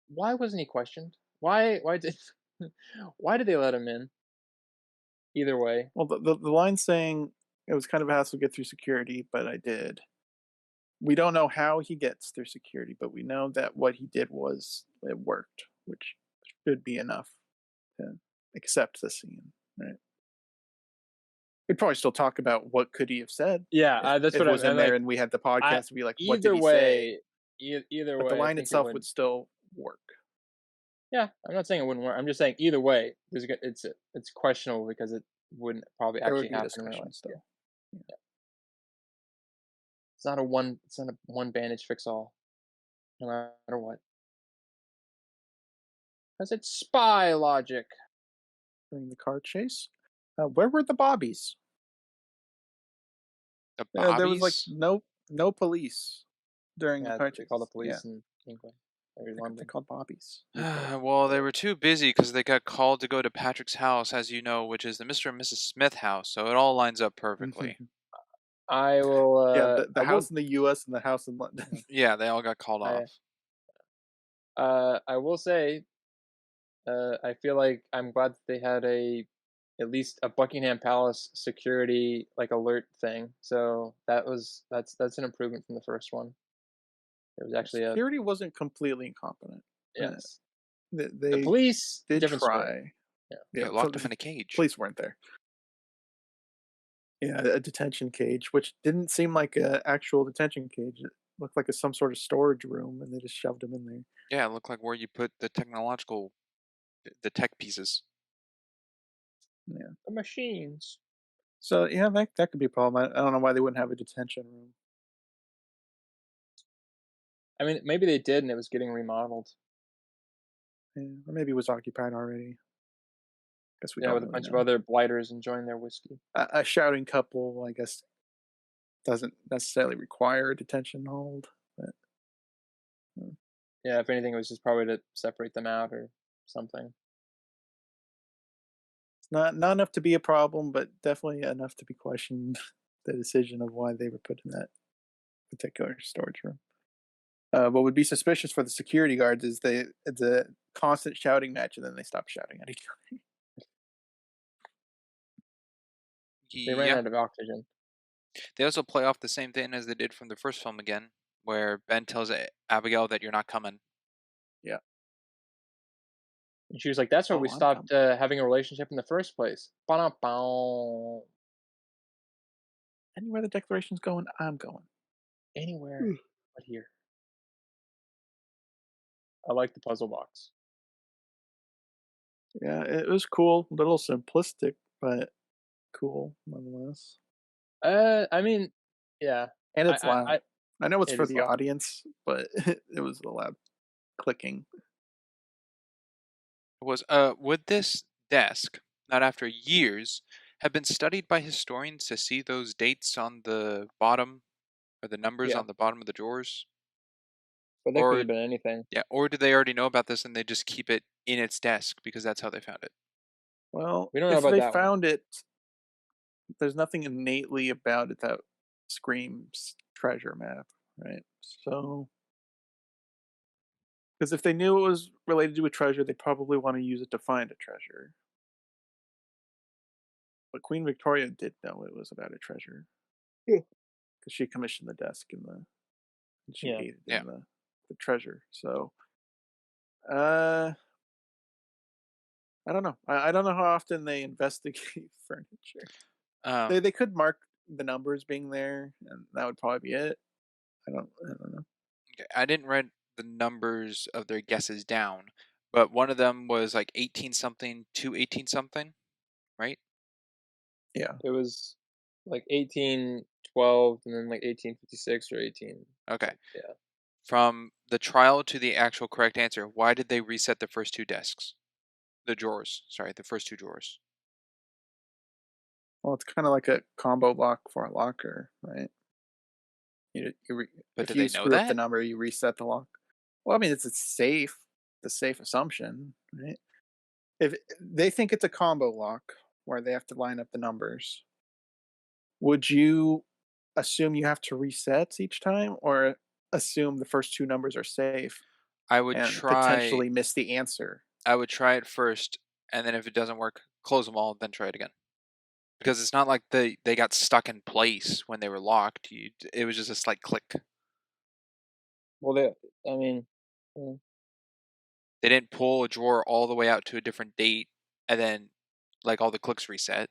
why wasn't he questioned? Why did why did they let him in? Either way. Well, the line saying it was kind of a hassle to get through security, but I did. We don't know how he gets through security, but we know that what he did was it worked, which should be enough to accept the scene, right? We'd probably still talk about what could he have said Yeah, if that's if what it was I'm in there like. and we had the I podcast to be like, what did either he say? way, either But the way, I line think it itself would. would still work. Yeah, I'm not saying it wouldn't work. I'm just saying either way, it's questionable because it wouldn't probably There would actually be a happen in real discussion life. Yeah. still. Yeah. It's not a one bandage fix all, no matter what. 'Cause it's spy logic. During the car chase. Where were the bobbies? The There was like bobbies? no police during the Yeah, car they call the chase. Yeah, police in England or they're London, called bobbies. UK, Well, they whatever. were too busy because they got called to go to Patrick's house, as you know, which is the Mr. and Mrs. Smith house. So it all lines up perfectly. I The will house in the U.S. and the house in London. yeah, Yeah, they all got called I, off. I will say, I feel like I'm glad that they had at least a Buckingham Palace security, like, alert thing, so that's an improvement from the first one. It was actually a Security wasn't completely incompetent. Uh, yes. The they police, did different story. try. Yeah. Yeah, Yeah, locked him in a cage. police weren't there. Yeah, a detention cage, which didn't seem like a actual detention cage. It looked like some sort of storage room, and they just shoved him in there. Yeah, it looked like where you put the technological, the tech pieces. Yeah. The machines. So yeah, that could be a problem. I don't know why they wouldn't have a detention room. I mean, maybe they did and it was getting remodeled. Yeah, or maybe it was occupied already. Guess we Yeah, don't with a really bunch of know. other blighters enjoying their whiskey. A shouting couple, I guess, doesn't necessarily require a detention hold, but mm, Yeah, if anything, it was just probably to separate them out or something. it's not enough to be a problem, but definitely enough to be questioned. The decision of why they were put in that particular storage room. What would be suspicious for the security guards is it's a constant shouting match, and then they stop shouting at each other. They ran Yeah. out of oxygen. They also play off the same thing as they did from the first film again, where Ben tells Abigail that you're not coming. Yeah. And she was like, "That's why Oh, we I'm stopped coming. having a relationship in the first place." Ba-dum-bow. Anywhere the declaration's going, I'm going. Anywhere Mm. but here. I like the puzzle box. Yeah, it was cool. A little simplistic, but cool nonetheless. I mean, yeah, And it's I loud. I know it's it for is the loud. audience, but it was a loud clicking. Was would this desk, not after years, have been studied by historians to see those dates on the bottom or the numbers Yeah, on the bottom of the drawers? but that could Or have been anything. yeah, or do they already know about this and they just keep it in its desk because that's how they found it? Well, We don't know if about they that one. found it, there's nothing innately about it that screams treasure map, right? So, because if they knew it was related to a treasure, they probably want to use it to find a treasure. But Queen Victoria did know it was about a treasure Yeah. because she commissioned the desk and she Yeah. aided Yeah. in the treasure. So, uh, I don't know. I don't know how often they investigate furniture. Um, They could mark the numbers being there, and that would probably be it. I don't know. okay, I didn't write the numbers of their guesses down, but one of them was like 18 something to 18 something, right? Yeah. It was like 1812 and then like 1856 or 18 Okay. some yeah. From the trial to the actual correct answer, why did they reset the first two desks? The drawers. Sorry, the first two drawers. Well, it's kind of like a combo lock for a locker, right? But If did you they know screw up the that? number, you reset the lock. Well, I mean, it's a safe, the safe assumption, right? If they think it's a combo lock where they have to line up the numbers, would you assume you have to reset each time, or assume the first two numbers are safe I would and try potentially miss the answer? I would try it first, and then if it doesn't work, close them all, then try it again. Because it's not like they got stuck in place when they were locked. It was just a slight click. Well, I mean, mm, They didn't pull a drawer all the way out to a different date, and then like all the clicks reset.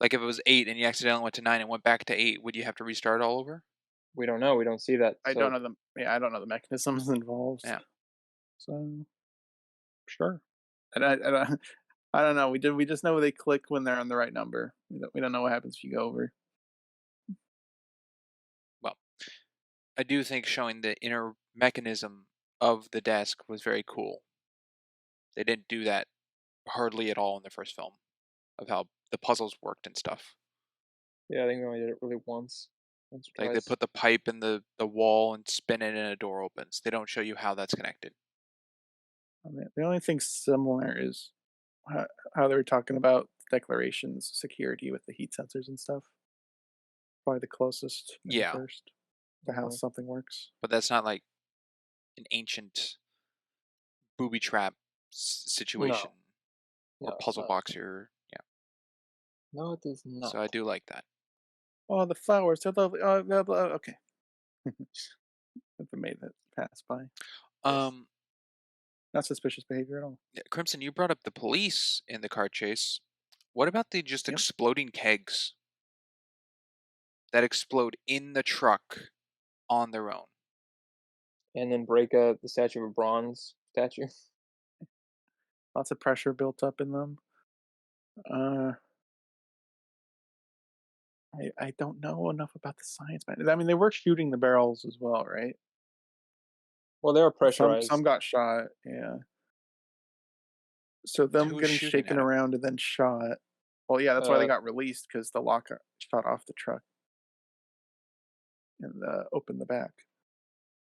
Like if it was 8 and you accidentally went to 9 and went back to 8, would you have to restart all over? we don't know. We don't see that. I don't So know I don't know the mechanisms involved. Yeah. So sure. And I don't know. We just know they click when they're on the right number. We don't know what happens if you go over. I do think showing the inner mechanism of the desk was very cool. They didn't do that hardly at all in the first film of how the puzzles worked and stuff. Yeah, I think they only did it really once or Like they twice. put the pipe in the wall and spin it and a door opens. They don't show you how that's connected. I mean, the only thing similar is how, how they were talking about declarations, security with the heat sensors and stuff. Probably the closest in the Yeah, first to how Mhm. something works. but that's not like an ancient booby trap situation No, or no, it's puzzle not. box or yeah. No, it is So not. I do like that. Oh, the flowers, they're lovely. Oh, blah, blah. Okay. If I made that pass by. Yes. Um, Not suspicious behavior at all. yeah, Crimson, you brought up the police in the car chase. What about the just Yep. exploding kegs that explode in the truck on their own? And then break the statue of a bronze statue. Lots of pressure built up in them. Uh, I don't know enough about the science behind it. I mean, they were shooting the barrels as well, right? Well, they were Some pressurized. got shot, yeah. So them Who was getting shooting shaken at him? around and then shot. Well, yeah, that's why they Uh, got released because the lock got shot off the truck and opened the back.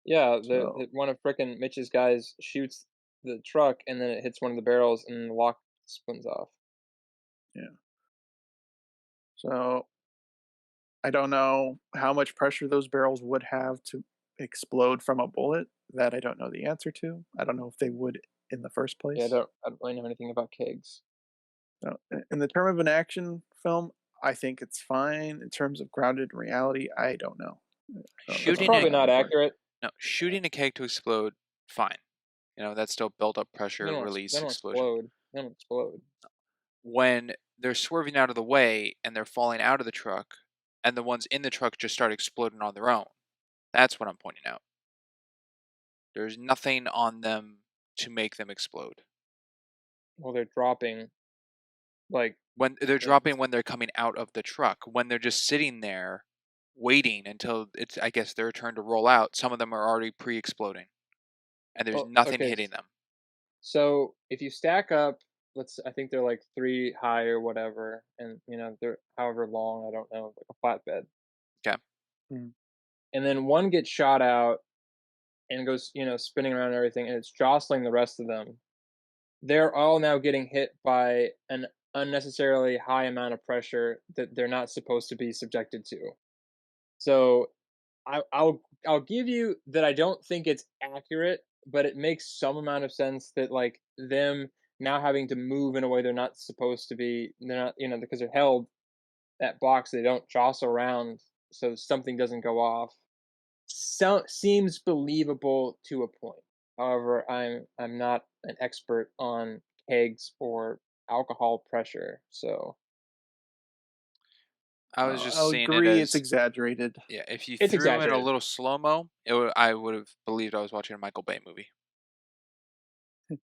yeah, So one of frickin' Mitch's guys shoots the truck, and then it hits one of the barrels, and the lock spins off. yeah. So I don't know how much pressure those barrels would have to explode from a bullet. That I don't know the answer to. I don't know if they would in the first Yeah, place. I don't really know anything about kegs. So, in the term of an action film, I think it's fine. In terms of grounded in reality, I don't know. I don't know It's about Shooting the a probably not timeline. accurate. no, shooting a keg to explode, fine. That's still built up They pressure, don't they release, don't explosion. explode. They don't explode. When they're swerving out of the way and they're falling out of the truck, and the ones in the truck just start exploding on their own, that's what I'm pointing out. There's nothing on them to make them explode. Well, they're dropping, like, When they're dropping things. when they're coming out of the truck, when they're just sitting there waiting until it's I guess their turn to roll out, some of them are already pre-exploding and there's Oh, nothing okay. hitting them. So if you stack up, I think they're like 3 high or whatever, and, they're however long, I don't know, like a flatbed. Okay. Mm. And then one gets shot out and goes, spinning around and everything, and it's jostling the rest of them. They're all now getting hit by an unnecessarily high amount of pressure that they're not supposed to be subjected to. So I'll give you that I don't think it's accurate, but it makes some amount of sense that like them now having to move in a way they're not supposed to be. They're not, because they're held that box. They don't jostle around, so something doesn't go off. So seems believable to a point. However, I'm not an expert on kegs or alcohol pressure, so I was just I'll seeing it agree it's as exaggerated. yeah, if you it's threw in a exaggerated. little slow-mo, I would have believed I was watching a Michael Bay movie.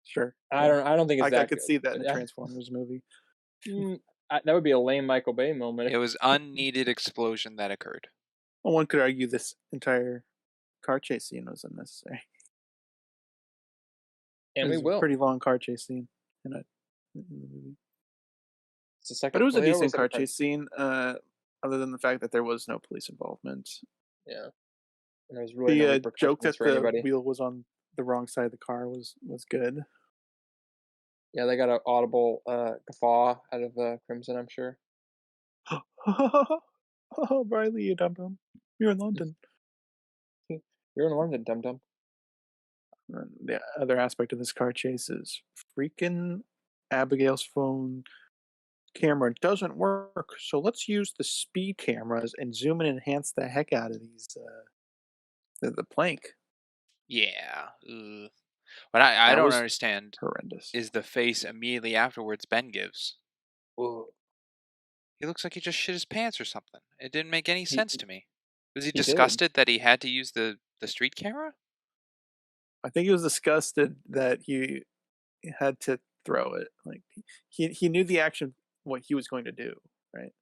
Sure, yeah. I don't think it's I that could good, see that in but a Transformers movie. mm, that would be a lame Michael Bay moment, It was unneeded explosion that occurred. Well, one could argue this entire car chase scene was unnecessary. It and we was a will. pretty long car chase scene in in the movie. It's the But it second. was a Well, they always decent have a car car. chase scene, other than the fact that there was no police involvement. Yeah, and there's really The no joke repercussions that for the anybody. wheel was on the wrong side of the car was good. Yeah, they got an audible guffaw out of Crimson, I'm sure. Oh, Riley, you dum dum. You're in London. You're in London, dum dum. And the other aspect of this car chase is freaking Abigail's phone camera doesn't work. So let's use the speed cameras and zoom and enhance the heck out of these the plank. Yeah. Ugh. What I That don't was understand horrendous. is the face immediately afterwards Ben gives. Whoa. He looks like he just shit his pants or something. It didn't make any He sense to me. Was he he did. disgusted that he had to use the street camera? I think he was disgusted that he had to throw it. Like he knew the action what he was going to do, right?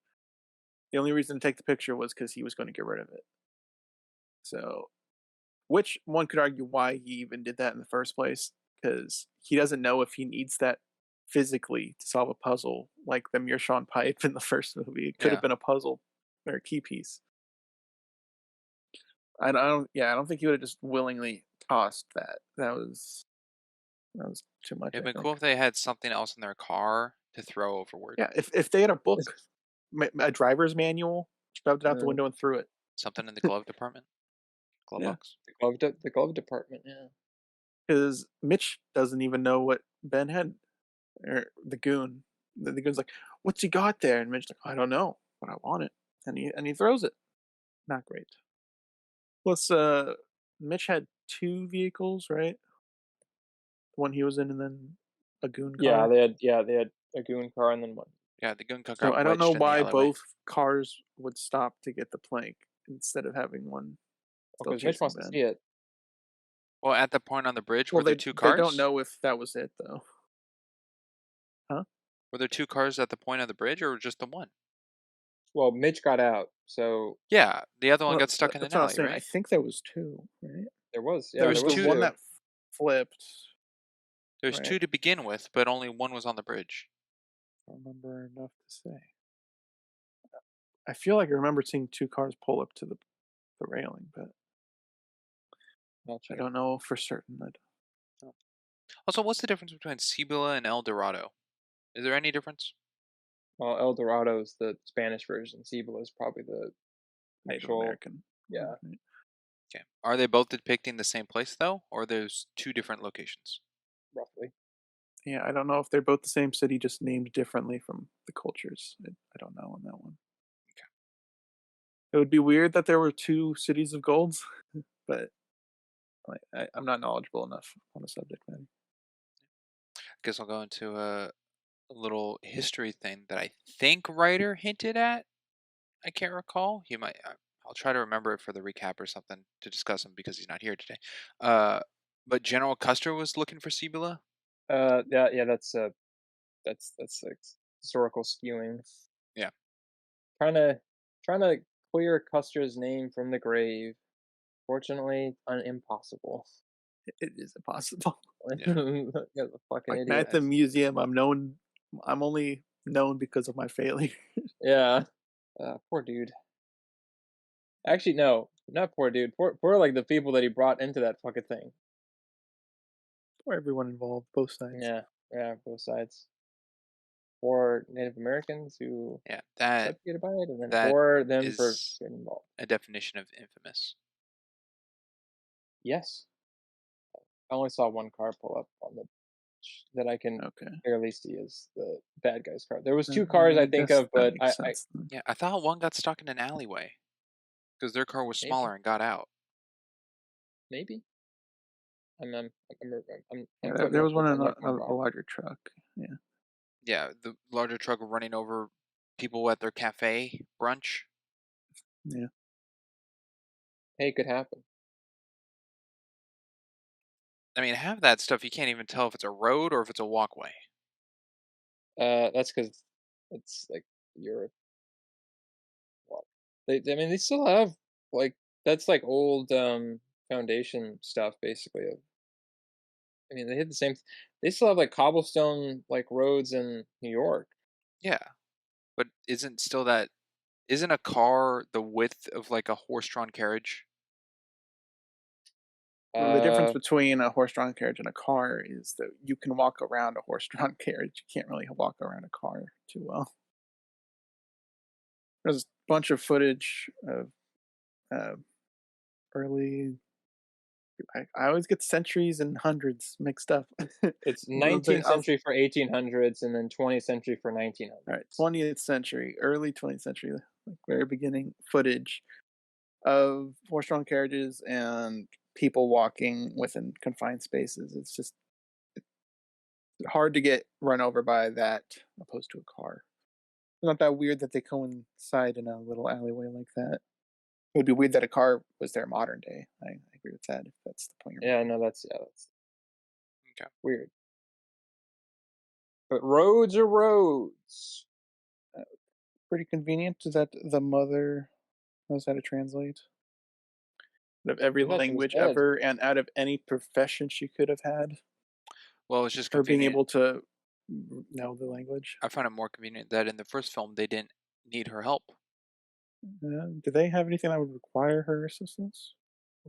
The only reason to take the picture was because he was going to get rid of it. So which one could argue why he even did that in the first place, because he doesn't know if he needs that physically to solve a puzzle like the Meerschaum pipe in the first movie. It could have Yeah. been a puzzle or a key piece. I don't think he would have just willingly tossed that. That was too much, It'd I been think. cool if they had something else in their car to throw overboard. Yeah, if they had a book, a driver's manual, shoved it out the Uh, window and threw it. Something in the glove department, glove Yeah, box. the glove department, yeah. because Mitch doesn't even know what Ben had, or the goon. The goon's like, "What's he got there?" And Mitch's like, "I don't know, but I want it," and he throws it. Not great. Plus, Mitch had two vehicles, right? The one he was in, and then a goon car. Yeah, they had a goon car and then one. Yeah, the gun So got I don't know wedged in the why alleyway. both cars would stop to get the plank instead of having one still Because Mitch chasing wants to see Ben. it. Well, at the point on the bridge, Well, were there they two they don't cars? know if that was it though. Huh? Were there two cars at the point of the bridge, or just the one? Well, Mitch got out, so Yeah, the other one Well, got stuck in an that's what I was alley, saying. I right? think there was two, right? There There was there was the was two. one 2. that flipped, There's right? two to begin with, but only one was on the bridge. I don't remember enough to say. I feel like I remember seeing two cars pull up to the railing, but I'll I check. don't know for certain. Also, what's the difference between Cibola and El Dorado? Is there any difference? Well, El Dorado is the Spanish version. Cibola is probably the Native actual. American one, Yeah, right? Okay. Are they both depicting the same place though, or there's two different locations? roughly. Yeah, I don't know if they're both the same city, just named differently from the cultures. I don't know on that one. Okay. It would be weird that there were two cities of golds, but I'm not knowledgeable enough on the subject matter. Guess I'll go into a little history thing that I think Ryder hinted at. I can't recall. He might. I'll try to remember it for the recap or something to discuss him because he's not here today. Uh, but General Custer was looking for Cibola. Yeah, that's like historical skewing. Yeah. Trying to trying to clear Custer's name from the grave. Fortunately, impossible. It is impossible. Yeah. Guy's a fucking Like idiot. at the museum, I'm known. I'm only known because of my failure. Yeah. Poor dude. Actually, no, not poor dude. Poor like the people that he brought into that fucking thing. For everyone involved, both sides. Yeah, yeah, both sides. Poor Native Americans who Yeah. were That subjugated by it, and then that poor them for is getting involved. a definition of infamous. Yes, I only saw one car pull up on the that I can Okay, clearly see as the bad guy's car. There was two cars I I think guess of, that but makes sense. Then. Yeah, I thought one got stuck in an alleyway because their car was maybe smaller and got out. maybe Yeah, I'm there, putting there my was one foot in down there if I'm a wrong. larger truck. Yeah, Yeah, the larger truck running over people at their cafe brunch. yeah. Hey, it could happen. I mean, half that stuff you can't even tell if it's a road or if it's a walkway. That's because it's like Europe. Well, I mean, they still have like that's like old foundation stuff basically. I mean, they hit the same. They still have like cobblestone like roads in New York. Yeah, but isn't a car the width of like a horse-drawn carriage? Well, the difference Uh, between a horse-drawn carriage and a car is that you can walk around a horse-drawn carriage. You can't really walk around a car too well. There's a bunch of footage of uh, early. I always get centuries and hundreds mixed up. it's The- 19th I was, century for 1800s, and then 20th century for all right, 1900s. 20th century, early 20th century, like very beginning footage of horse-drawn carriages and people walking within confined spaces. It's just hard to get run over by that opposed to a car. It's not that weird that they coincide in a little alleyway like that. It would be weird that a car was there modern day. I agree with that if that's the point you're Yeah, making. no, that's Okay. weird. But roads are roads. Uh, Pretty convenient that the mother knows how to translate. out of every Yeah, she was language dead. ever and out of any profession she could have had, Well, it's just her being convenient. able to know the language. I find it more convenient that in the first film they didn't need her help. Do they have anything that would require her assistance?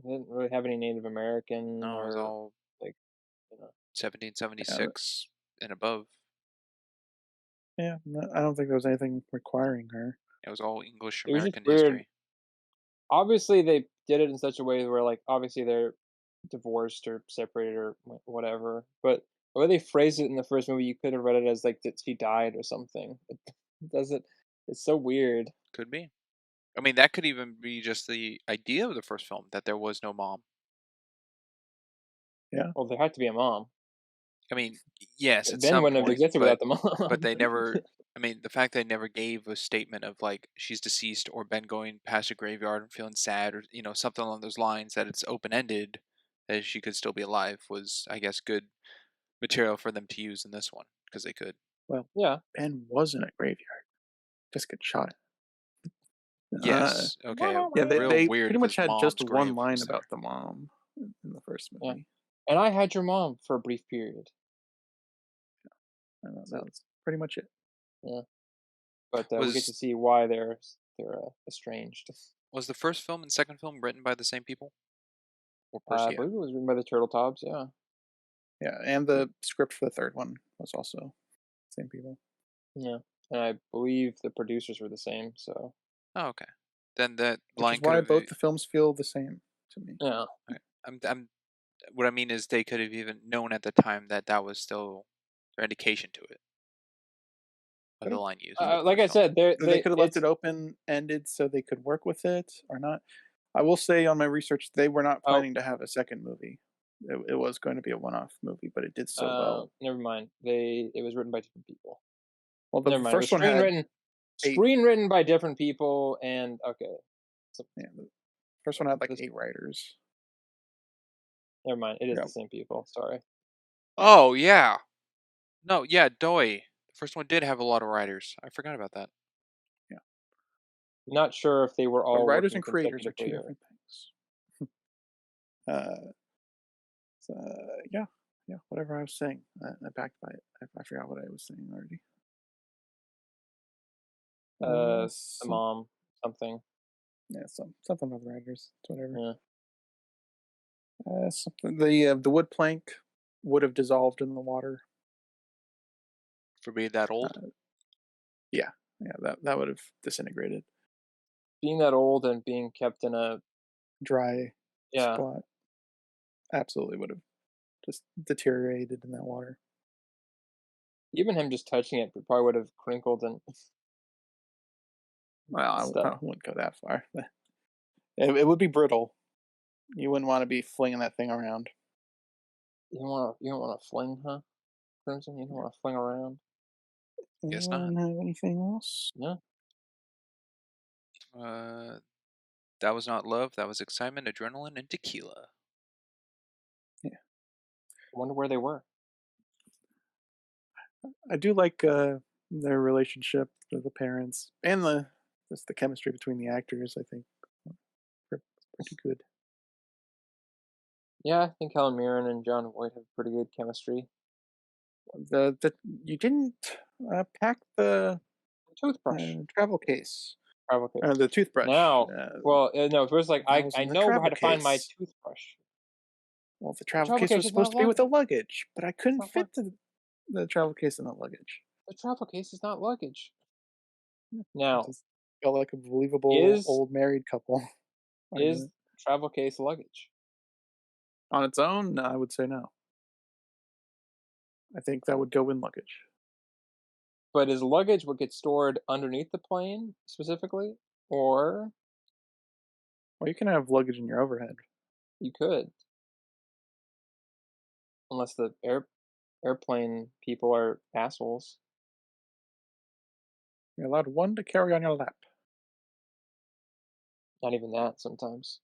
They didn't really have any Native American No, it was or all like, you know. 1776 and above. Yeah, I don't think there was anything requiring her. It was all English It was just American weird. history. Obviously, they did it in such a way where, like, obviously they're divorced or separated or whatever. But the way they phrased it in the first movie, you could have read it as like that she died or something. It doesn't. It's so weird. Could be. I mean, that could even be just the idea of the first film that there was no mom. Yeah, Well, there had to be a mom. I mean, yes, at Ben some wouldn't have point, existed but without the but mom. they never. I mean, the fact they never gave a statement of like she's deceased or Ben going past a graveyard and feeling sad or something along those lines that it's open ended that she could still be alive was, I guess, good material for them to use in this one because they could. well, Yeah. Ben was in a graveyard. Just get shot at. Yes. Okay. Yeah, Real they weird pretty if much his had just mom's one grave line was about there. the mom in the first Yeah. movie. And I had your mom for a brief period. That's That it. was pretty much it. Yeah. But we get Was to see why they're estranged. was the first film and second film written by the same people or I person? Yeah, believe it was written by the Turtle Tops. Yeah. yeah, and the script for the third one was also same people, Yeah. And I believe the producers were the same. So Oh, okay. Then that which line is could why have. both the films feel the same to me. yeah. Okay. I'm. What I mean is, they could have even known at the time that that was still their indication to it of Could the have. line used for the Like first I film. said, They could have left it's it open ended so they could work with it or not. I will say on my research they were not oh planning to have a second movie. It was going to be a one-off movie, but it did so well. never mind. It was written by different people. Well, Never the mind. It was first one had eight. screenwritten by different people, and okay. So Yeah, the first one had like this 8 writers. never mind. It is Yeah, the same people. Sorry. Oh yeah. No, yeah, Doi. The first one did have a lot of writers. I forgot about that. yeah. Not sure if they were But all writers working and creators are two consecutively or different things. Uh, so, yeah, yeah. Whatever I was saying, I backed by it. I forgot what I was saying already. the mom something. Yeah, something about the writers. It's whatever. Yeah. Something the wood plank would have dissolved in the water. For being that old. Uh, yeah, yeah, that would have disintegrated. Being that old and being kept in a Dry yeah. spot absolutely would have just deteriorated in that water. Even him just touching it probably would have crinkled and Well, I stuff. wouldn't go that far. It would be brittle. You wouldn't want to be flinging that thing around. You don't want to fling, huh? Crimson. You don't want to fling around. Guess not. Anyone have anything else? Yeah. Uh, that was not love. That was excitement, adrenaline, and tequila. Yeah, I wonder where they were. I do like their relationship with the parents and just the chemistry between the actors. I think pretty good. Yeah, I think Helen Mirren and John Voight have pretty good chemistry. The you didn't pack the Toothbrush. travel case, Travel case. the toothbrush. Now, well, no, it was like That was I in the know how travel to find my case. toothbrush. Well, the The travel travel case case was is supposed not to be with the luggage. luggage, but I It's couldn't not fit luggage. the travel case in the luggage. The travel case is not luggage. It Now, just felt like a believable is old married couple is argument. travel case luggage? On its own, no, I would say no. I think that would go in luggage. But is luggage what gets stored underneath the plane specifically, or Well, you can have luggage in your overhead. you could, unless the airplane people are assholes. You're allowed one to carry on your lap. Not even that sometimes.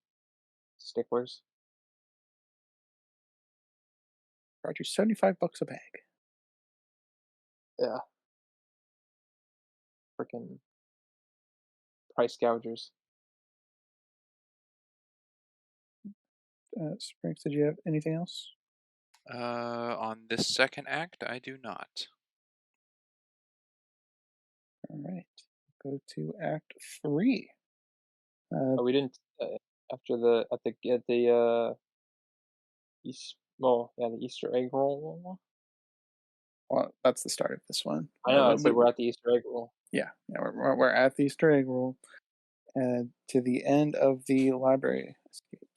Sticklers. Charge you $75 a bag. Yeah, freaking price gougers. Springs, did you have anything else? On this second act, I do not. All right, go to Act 3. Uh, Oh, we didn't after the at the yeah, the Easter egg roll. well, that's the start of this one. I know. I said we're at the Easter egg roll. Yeah, we're at the Easter egg roll, and to the end of the library escape,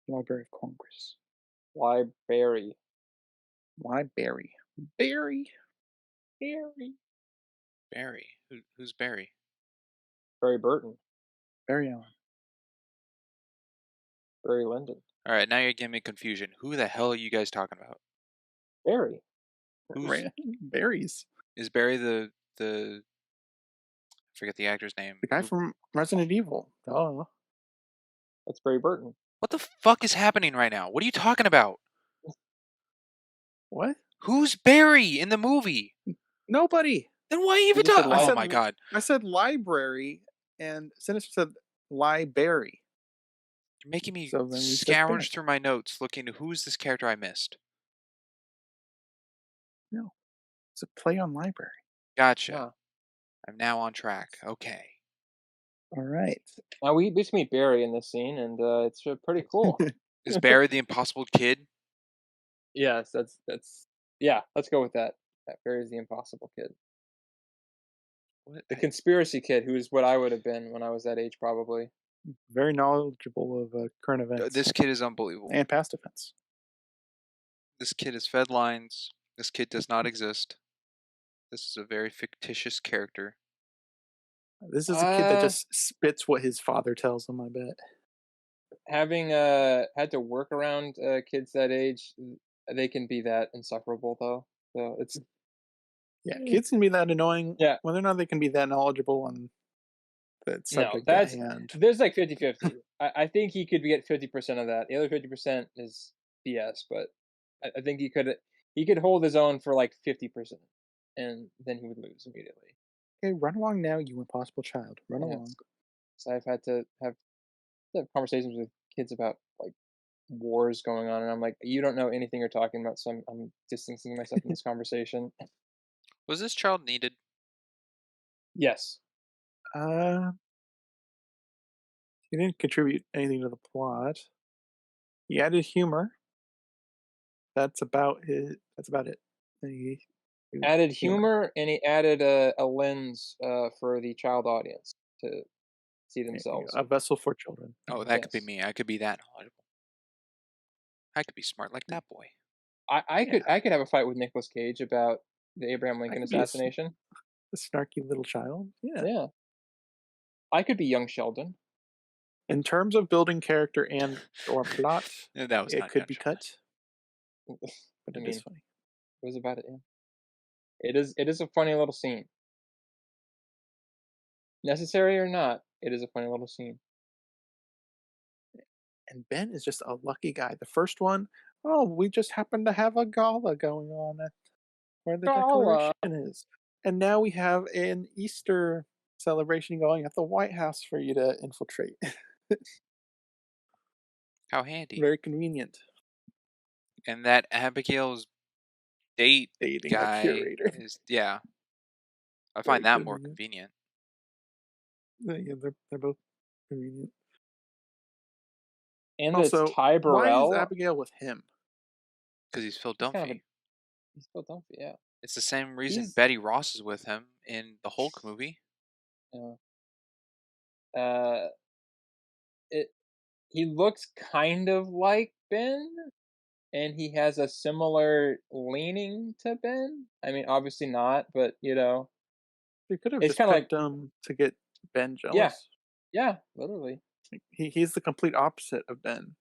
Library of Congress. Library. Why Barry? Barry. Barry. Barry. Who's Barry? Barry Burton. Barry Allen. Barry Lyndon. All right, now you're giving me confusion. Who the hell are you guys talking about? Barry. Who's Barry's is Barry the I forget the actor's name. the guy Who, from Resident Evil. Oh, That's Barry Burton. what the fuck is happening right now? What are you talking about? what? Who's Barry in the movie? Nobody. Then why even just said talk? I Oh said my god! I said library, and Sinister said library. You're making me So then we said Barry. scourge through my notes looking to who's this character I missed. No, it's a play on library. Gotcha. Huh. I'm now on track. Okay. All right. Now we just meet Barry in this scene, and it's pretty cool. Is Barry the impossible kid? Yes, that's yeah. Let's go with that. That Barry's the impossible kid, What? the conspiracy kid, who is what I would have been when I was that age, probably. Very knowledgeable of current events This kid is unbelievable. and past events. This kid is fed lines. This kid does not exist. This is a very fictitious character. This is a kid that just spits what his father tells him. I bet. Having had to work around kids that age, they can be that insufferable though. So it's Yeah, kids can be that annoying. yeah. Whether or not they can be that knowledgeable on the No, subject at that's hand. there's like 50-50. I think he could get 50% of that. The other 50% is BS, but I think he could hold his own for like 50%, and then he would lose immediately. Okay, run along now, you impossible child. Run Yeah. along. So I've had to have conversations with kids about like wars going on, and I'm like, you don't know anything you're talking about, so I'm distancing myself from this conversation. Was this child needed? Yes, Uh, he didn't contribute anything to the plot. He added humor. That's about it. He was added humor. humor, and he added a lens for the child audience to see themselves. A vessel for children. Oh, that could be Yes. me. I could be that knowledgeable. I could be smart like that boy. I Yeah, could have a fight with Nicolas Cage about the Abraham I Lincoln could be assassination. a snarky little child. Yeah. Yeah, I could be young Sheldon. In terms of building character and or plot, That was it not could young be Sheldon. cut, but I it is mean, funny. it was about it. Yeah. It is a funny little scene. Necessary or not, it is a funny little scene. And Ben is just a lucky guy. The first one, oh, we just happen to have a gala going on at where the Gala. Declaration is. And now we have an Easter celebration going at the White House for you to infiltrate. How handy. Very convenient. And that Abigail's date Dating a guy curator. is, yeah, I Very find that more convenient. convenient. Yeah, they're both convenient. And it's Also, Ty why is Burrell. Abigail with him? Because he's Phil He's kind of a Dunphy. he's still Dumpy, yeah. It's the same reason He's Betty Ross is with him in the Hulk movie. uh, uh it he looks kind of like Ben, and he has a similar leaning to Ben. I mean, obviously not, but They could have it's just kind of picked like him to get Ben yeah, jealous. yeah, literally. He's the complete opposite of Ben.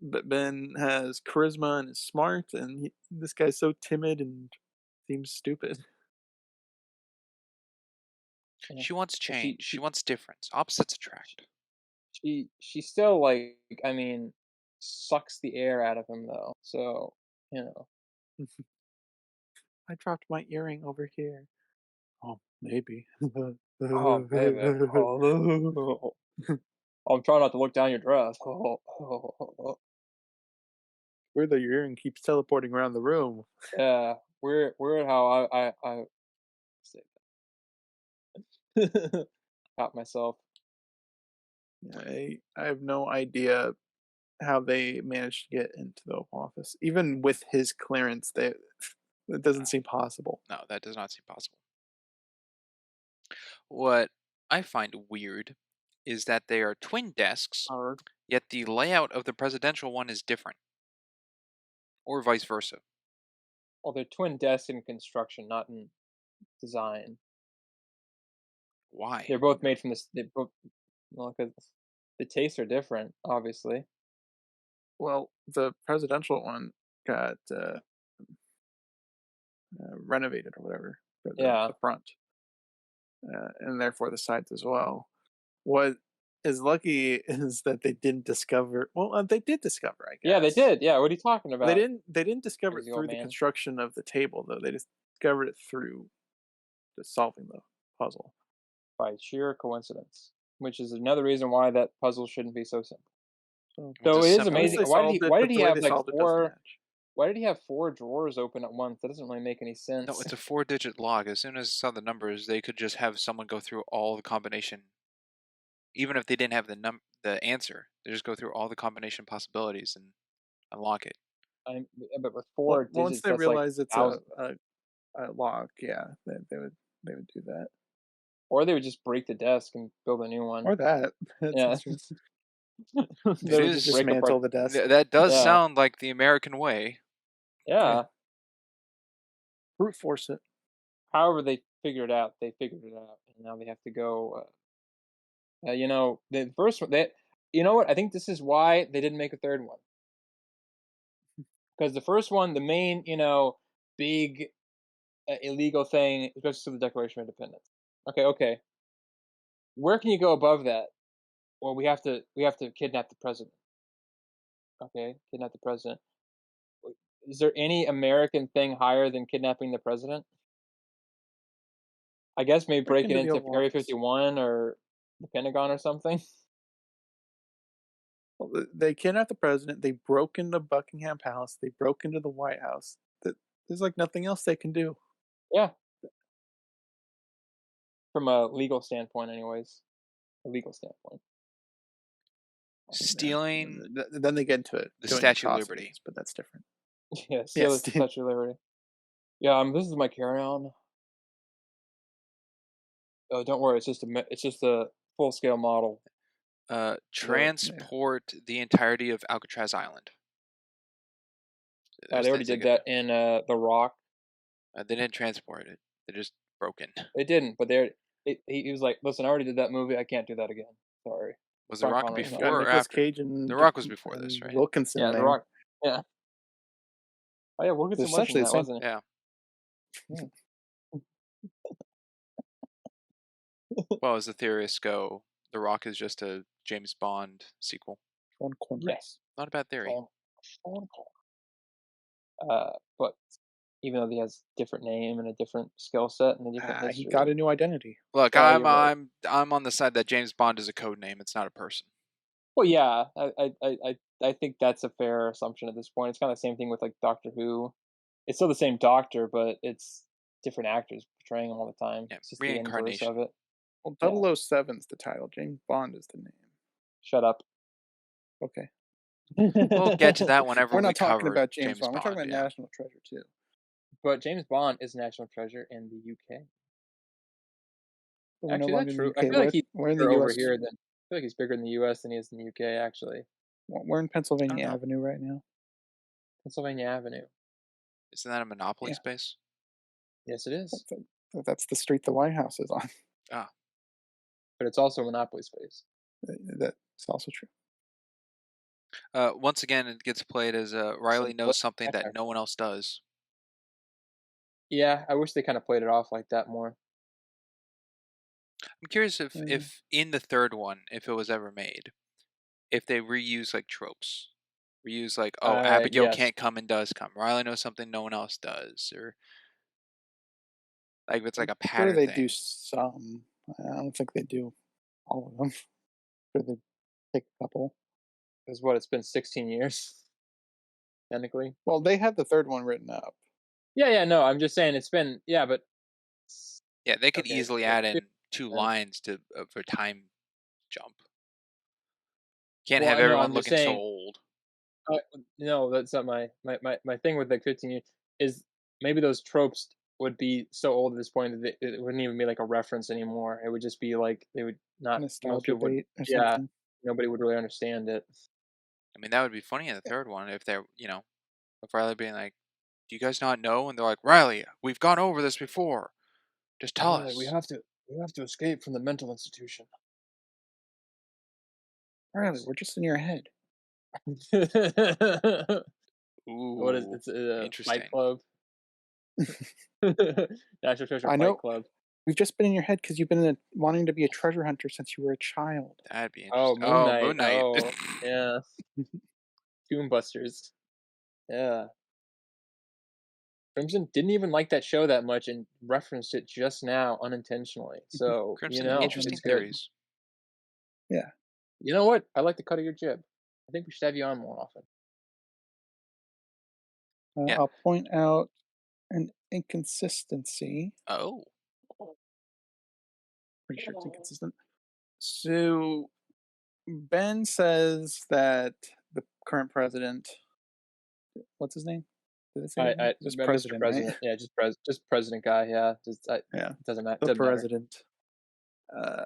But Ben has charisma and is smart, and this guy's so timid and seems stupid. Yeah. She wants But she change. She she wants difference. Opposites attract. she still like I mean sucks the air out of him though. So I dropped my earring over here. Oh, maybe. oh baby, oh I'm trying not to look down your dress. Weird that your earring keeps teleporting around the room. Yeah, weird how I say that. Caught myself. I have no idea how they managed to get into the Oval Office. Even with his clearance, they it doesn't seem possible. No, that does not seem possible. What I find weird is that they are twin desks, Hard. yet the layout of the presidential one is different, or vice versa. Well, they're twin desks in construction, not in design. Why? They're both made from this. They both well, 'cause the tastes are different, obviously. Well, the presidential one got renovated or whatever for Yeah, the front, and therefore the sides as well. What is lucky is that they didn't discover. Well, they did discover, I yeah, they guess. did. Yeah, what are you talking They about, didn't. They didn't discover it crazy old through the man? construction of the table, though. They just discovered it through just solving the puzzle. By sheer coincidence, which is another reason why that puzzle shouldn't be so simple. So What's Though a it is at least amazing. simple? they solved it, Why did but he the way have they like solved it doesn't four? match. Why did he have four drawers open at once? That doesn't really make any No, sense. it's a 4-digit log. As soon as I saw the numbers, they could just have someone go through all the combination, even if they didn't have the answer. They just go through all the combination possibilities and unlock it. But with Well, four once digits, they that's like realize it's thousands. a lock, yeah, they would do that. Or they would just break the desk and build a new one. Or that. Yeah, That's true. they It would just is. break apart. Dismantle the desk. That does Yeah, sound like the American way. Yeah. yeah. Brute force it. However, they figured it out. They figured it out, and now they have to go. The first one. You know what? I think this is why they didn't make a third one, because the first one, the main, big illegal thing, especially the Declaration of Independence. Okay, okay. Where can you go above that? Well, we have to kidnap the president. Okay, kidnap the president. Is there any American thing higher than kidnapping the president? I guess maybe Break breaking into the into Oval Area Office. 51 or the Pentagon or something. Well, they kidnapped the president. They broke into Buckingham Palace. They broke into the White House. There's like nothing else they can do. Yeah, from a legal standpoint, anyways. A legal standpoint. Yeah. Stealing Then they get into it, the doing Statue of Liberty. atrocities, but that's different. Yeah, steal Yes. the Statue of Liberty. Yeah, this is my carry-on. Oh, don't worry, it's just a full-scale model. Yeah. Transport the entirety of Alcatraz Island. They There's already things they did could do. that in The Rock. They didn't transport it. They just broken. They didn't, but he was like, "Listen, I already did that movie. I can't do that again. Sorry." Was The Frank Rock Connery, You got before or Nicolas after? Cage The Rock was before this, and right? Wilkinson Yeah, The there. Rock. Yeah. Oh yeah, They're Wilkinson was in essentially the that, same. wasn't Yeah. he? Yeah. Well, as the theorists go, The Rock is just a James Bond sequel. Sean Connery. Yes. Not a bad theory. Sean but even though he has different name and a different skill set and a different He got history. a new identity. Look, Yeah, I'm you're right. I'm I'm on the side that James Bond is a code name. It's not a person. Well, yeah, I think that's a fair assumption at this point. It's kind of the same thing with like Doctor Who. It's still the same Doctor, but it's different actors portraying him all the time. Yeah, It's just the inverse reincarnation. of it. Well, Yeah. 007's the title. James Bond is the name. Shut up. Okay. We'll get to that whenever We're we not talking cover about James James Bond. We're talking Bond. about Yeah. National Treasure too. But James Bond is a national treasure in the UK. But we're no Actually, longer that's in the true. I UK. feel like he's We're in the bigger over US. here than I feel like he's bigger in the US than he is in the UK, actually. We're in I don't Pennsylvania know. Avenue right now. Pennsylvania Avenue. Isn't that a Monopoly Yeah. space? Yes, it is. That's the street the White House is on. Ah, But it's also a monopoly space. That's also true. once again, it gets played as So Riley knows something that no one else does. yeah, I wish they kind of played it off like that more. I'm curious if, Mm. if in the third one, if it was ever made, if they reuse like tropes, reuse like, oh, Abigail Yes. can't come and does come. Riley knows something no one else does, or like if it's like a Sure, pattern they thing. do some. I don't think they do all of them. Sure, they Take a couple. Because what, it's been 16 years, technically. Well, they had the third one written up. Yeah, yeah, no, I'm just saying it's been yeah, but Yeah, they could okay, easily so add in 2 and lines to for time jump. Can't well, have I know, everyone I'm just looking so saying old. uh, no, that's not my thing with the 15 years is maybe those tropes would be so old at this point that it wouldn't even be like a reference anymore. It would just be like they would not most Nostalgia people would bait or yeah, something. nobody would really understand it. I mean, that would be funny in the third one if they're, if Riley being like, "Do you guys not know?" And they're like, "Riley, we've gone over this before. Just tell Riley, us." we have to escape from the mental institution. Riley, we're just in your head. What is Ooh, it's a Fight interesting. Club. National Treasure I Fight know. Club. We've just been in your head because you've been wanting to be a treasure hunter since you were a child. That'd be Oh, interesting. Moon Oh, Knight. Moon Knight. Oh, yeah. Tomb Busters. Yeah. Crimson didn't even like that show that much and referenced it just now unintentionally. So, Crimson, it's interesting good. theories. Yeah. You know what? I like the cut of your jib. I think we should have you on more often. Yeah. I'll point out an inconsistency. Oh. Pretty sure it's inconsistent. So Ben says that the current president, what's his name? Did they say his name? Just Mr. president, right? President. Yeah, just president guy. Yeah, Yeah. doesn't matter. The Doesn't matter. president uh,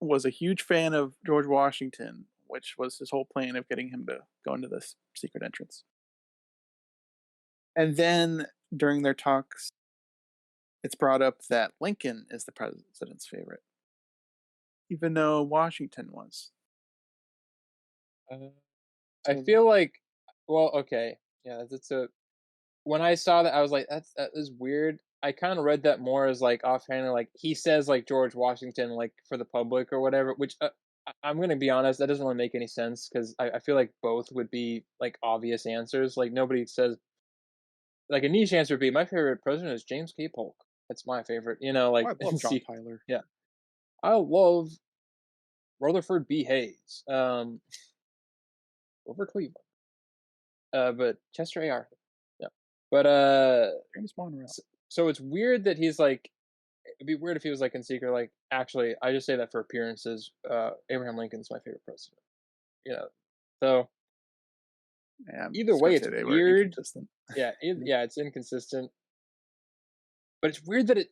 was a huge fan of George Washington, which was his whole plan of getting him to go into this secret entrance. And then during their talks, it's brought up that Lincoln is the president's favorite, even though Washington was. Uh, I So feel like, well, okay, yeah, that's a. When I saw that, I was like, that is weird. I kind of read that more as like offhand, like he says like George Washington, like for the public or whatever. Which I'm gonna be honest, that doesn't really make any sense because I feel like both would be like obvious answers. Like nobody says like a niche answer would be my favorite president is James K. Polk. That's my favorite. I Like love John see, Tyler. yeah, I love Rutherford B. Hayes over Cleveland. But Chester A. Arthur. Yeah. But James Monroe. so it's weird that he's like it'd be weird if he was like in secret like actually I just say that for appearances. Abraham Lincoln's my favorite president. You know. So Yeah, I'm either just gonna way say it's they were weird. inconsistent. Yeah, yeah, it's inconsistent. But it's weird that it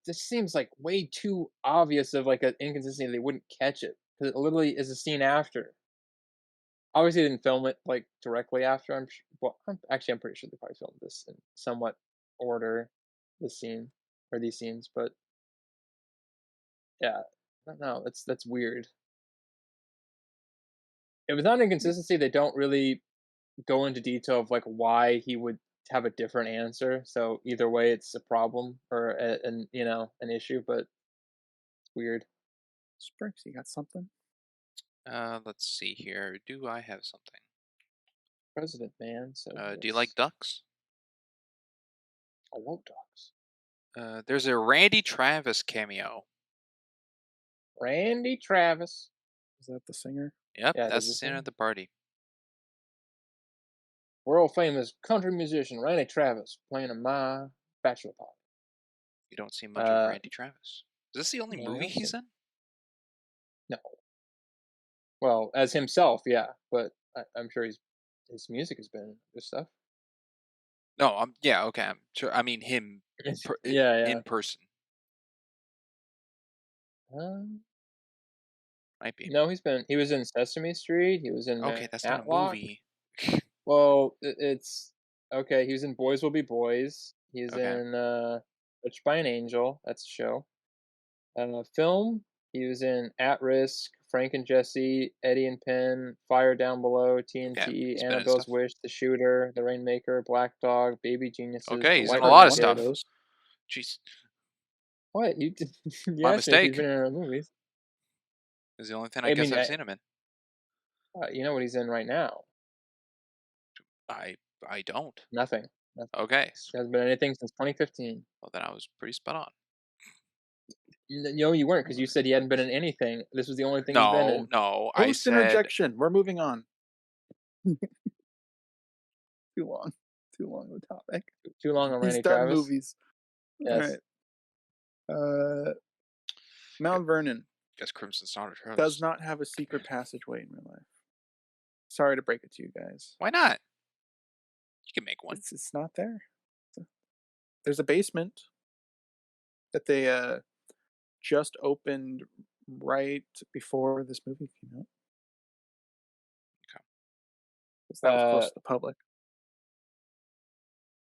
just seems like way too obvious of like an inconsistency they wouldn't catch it. Because it literally is a scene after. Obviously, they didn't film it like directly after. I'm pretty sure they probably filmed this in somewhat order, this scene or these scenes. But yeah, I don't know. That's weird. If it's not inconsistency, they don't really go into detail of like why he would have a different answer. So either way, it's a problem or an issue. But it's weird. Springs, you got something? Let's see here. Do I have something? President man says Do you like this. ducks? I love dogs. There's a Randy Travis cameo. Randy Travis. Is that the singer? Yep, Yeah, that's does the this scene thing? at the party. World famous country musician Randy Travis playing in my bachelor party. You don't see much of Uh, Randy Travis. Is this the only no, I movie don't he's think in? no. Well, as himself, yeah, but I'm sure his music has been good stuff. No, yeah, okay. I'm sure. I mean him Yeah, yeah. in person. Um, Might be. no, he was in Sesame Street. He was in Okay, that's not a Matlock. movie. Well, it's okay. He was in Boys Will Be Boys. He's Okay. in Touched by an Angel. That's a show. Film, he was in At Risk, Frank and Jesse, Eddie and Penn, Fire Down Below, Okay. TNT, He's been in Annabelle's stuff. Wish, The Shooter, The Rainmaker, Black Dog, Baby Geniuses, Okay, The he's in White a Heard of lot of one of Kid. stuff. those. Jeez. What you My asked me if he's mistake. been in other movies. Is the only thing I I guess mean, I've seen him in. you know what he's in right now? I I don't. Nothing. Nothing. Okay. Hasn't been anything since 2015. Well then I was pretty spot on. You weren't because you said he hadn't been in anything. This was the only thing he's been No, in. no, I Post said interjection. We're moving on. Too long. Too long of a topic. Too long on He's Randy done Travis. movies. All Yes. right. Mount Vernon guess Crimson Sonnets. does not have a secret passageway in real life. Sorry to break it to you guys. Why not? You can make one. It's not there. There's a basement that they just opened right before this movie came out. Okay. 'Cause that was close Uh, to the public.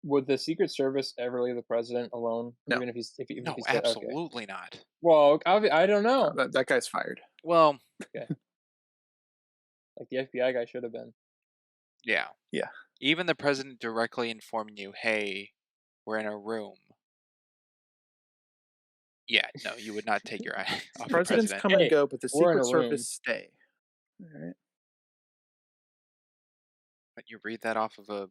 would the Secret Service ever leave the president alone, No. even if No, he's dead? Okay. absolutely not. Well, I don't know. That guy's fired. Well, Okay. Like the FBI guy should have been. yeah. Yeah. Even the president directly informing you, "Hey, we're in a room." Yeah, no, you would not take your eye off the Presidents president. come and Hey, go, but the we're in Secret a room. Service stay. All right. But you read that off of a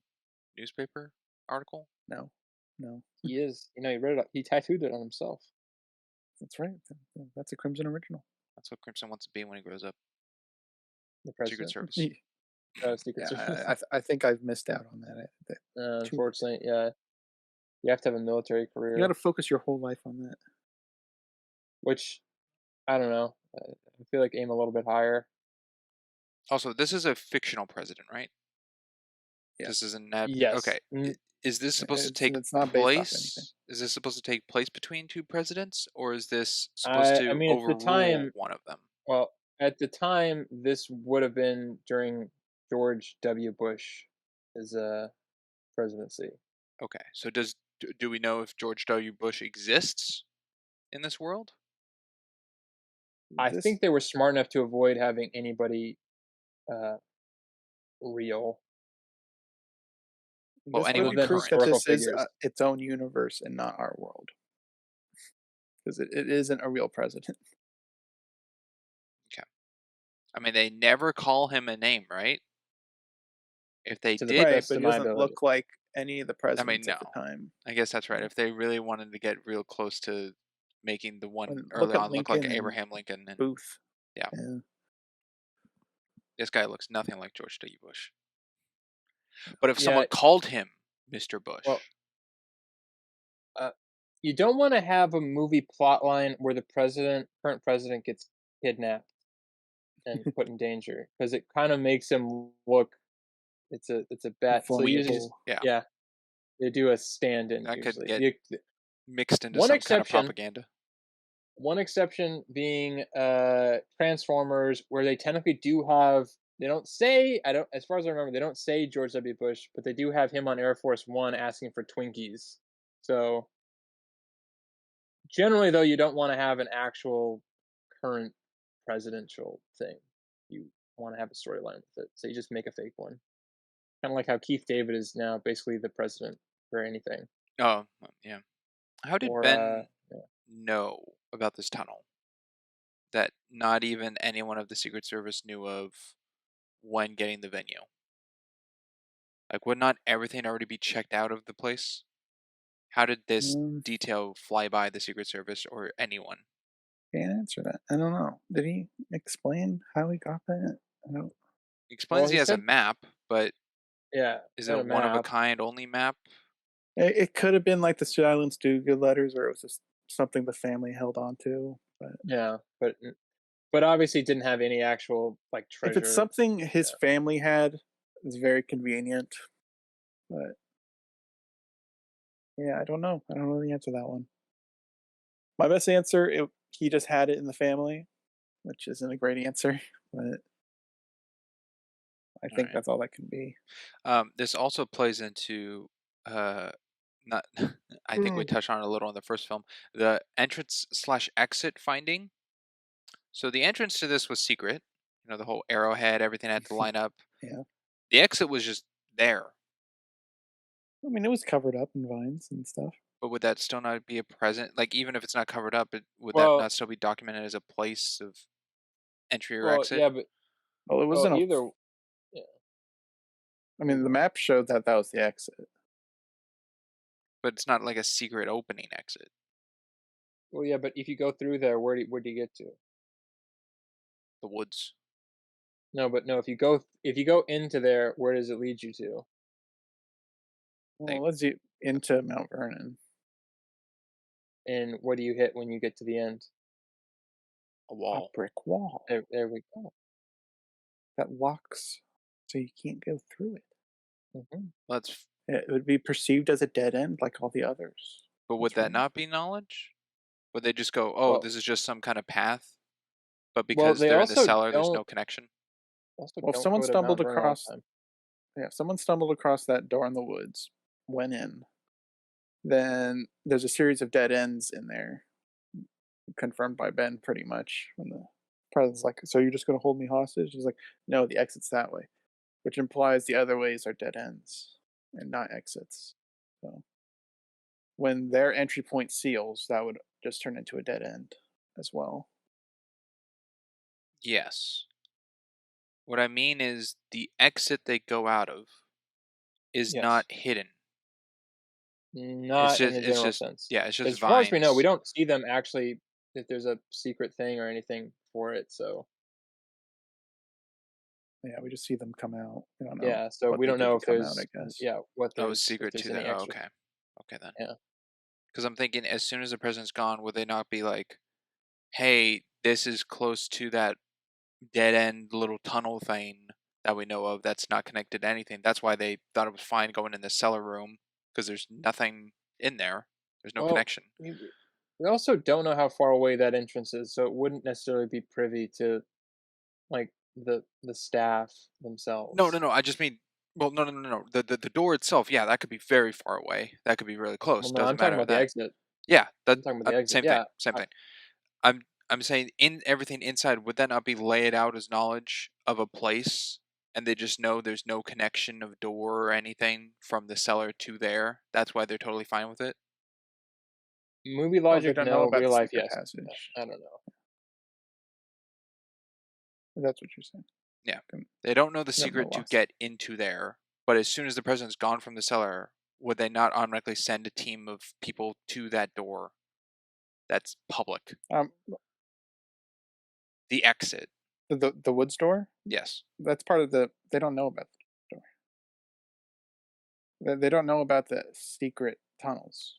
newspaper article? No. No. He is. He read it. He tattooed it on himself. That's right. That's a Crimson original. That's what Crimson wants to be when he grows up. The Secret president. Service. Secret Yeah, Service. I think I've missed out on that. Unfortunately, yeah. You have to have a military You career, got to focus your whole life on that. which I don't know. I feel like aim a little bit higher. Also, this is a fictional president, right? Yeah. This is an Yes. okay. Is this supposed to take It's not based off anything. place? Is this supposed to take place between two presidents, or is this supposed I to mean, at the overrule time, one of them? well, at the time, this would have been during George W. Bush's presidency. Okay, so do we know if George W. Bush exists in this world? I This think they were smart enough to avoid having anybody uh, real, Well, would other be anyone than proof that current. historical this is figures. its own universe and not our world, because it isn't a real president. Okay. I mean, they never call him a name, right? If they To the did, Right, best but of he my doesn't ability. look like any of the I mean, presidents no. of the time. I guess that's right. If they really wanted to get real close to making the one Look early at on look like Lincoln and Abraham Lincoln, and Booth. yeah, Yeah. this guy looks nothing like George W. Bush. But if Yeah. someone called him Mr. Bush, Well, you don't want to have a movie plotline where the current president, gets kidnapped and put in danger because it kind of makes him look. It's a bet. So you usually just Vulnerable. yeah, they do a stand-in that could usually. get mixed into One some kind of exception propaganda. One exception being Transformers, where they technically do have. They don't say. I don't. As far as I remember, they don't say George W. Bush, but they do have him on Air Force One asking for Twinkies. So generally, though, you don't want to have an actual current presidential thing. You want to have a storyline with it, so you just make a fake one. Kind of like how Keith David is now basically the president for anything. Oh, yeah. How did Or Ben yeah. know about this tunnel that not even anyone of the Secret Service knew of when getting the venue? Like, would not everything already be checked out of the place? How did this Um, detail fly by the Secret Service or anyone? Can't answer that. I don't know. Did he explain how he got that? I don't. He Well, explains he he has a said, map, but yeah, is it had a a one of a map. kind only map? It could have been like the Silence Do Good letters, or it was just something the family held on to. But Yeah, but obviously didn't have any actual like if it's treasure. something his Yeah. family had, it's very convenient. But yeah, I don't know. I don't know the answer to that one. My best answer, he just had it in the family, which isn't a great answer, but I All think right. that's all that can be. This also plays into not. I think we touched on it a little in the first film. The entrance slash exit finding. So the entrance to this was secret. You know, the whole arrowhead, everything had to line up. Yeah. The exit was just there. I mean, it was covered up in vines and stuff. But would that still not be a present? Like, even if it's not covered up, would that Well, not still be documented as a place of entry or well, exit? yeah, but Well, it well, wasn't a. either. Yeah, I mean, the map showed that that was the exit. But it's not like a secret opening exit. Well, yeah, but if you go through there, where do you get to? The woods. No, but no, if you go into there, where does it lead you to? Well, Like let's see into Mount Vernon. And what do you hit when you get to the end? a A wall. brick wall There we go. that locks so you can't go through it. Mhm. Let's. It would be perceived as a dead end like all the others. But would That's that right. not be knowledge? Would they just go, "Oh, Well this is just some kind of path," but well, because they they're in the also cellar, there's don't no connection? Well, if someone go to stumbled Mount Vernon all across the time. yeah, if someone stumbled across that door in the woods, went in, then there's a series of dead ends in there, confirmed by Ben pretty much. When the president's like, "So you're just going to hold me hostage?" He's like, "No, the exit's that way," which implies the other ways are dead ends and not exits. So when their entry point seals, that would just turn into a dead end as well. Yes. What I mean is the exit they go out of is not Yes. hidden. It's Not in just the it's general just sense. yeah, it's just As far as we know, we vines. don't see them actually if there's a secret thing or anything for it, so Yeah, we just see them come out. We don't know yeah, so what we they don't did know to if come out, there's I guess. yeah, what Oh, it's there's if secret there's to any the. Oh, extra okay. Okay then. yeah. Because I'm thinking as soon as the president's gone, would they not be like, "Hey, this is close to that dead end little tunnel thing that we know of that's not connected to anything." That's why they thought it was fine going in the cellar room because there's nothing in there. There's no Well, connection. we also don't know how far away that entrance is, so it wouldn't necessarily be privy to, like, the staff No, no, themselves. no. I just mean, well, no, no, no, no. The door itself, yeah, that could be very far away. That could be really close. Well, no, Doesn't I'm talking matter about the then. exit. Yeah, that I'm talking about the exit. same thing. Yeah, Same thing. I'm saying in everything inside, would that not be laid out as knowledge of a place, and they just know there's no connection of door or anything from the cellar to there? That's why they're totally fine with it. movie Oh, they logic, don't know no. about Real the life, secret yes. No, passage. I don't know. That's what you're saying. Yeah, Can- they don't know the You don't know secret to lost. get into there. But as soon as the president's gone from the cellar, would they not automatically send a team of people to that door? That's public. Um, The exit. the woods door. Yes. That's part of the. They don't know about the door. They don't know about the secret tunnels.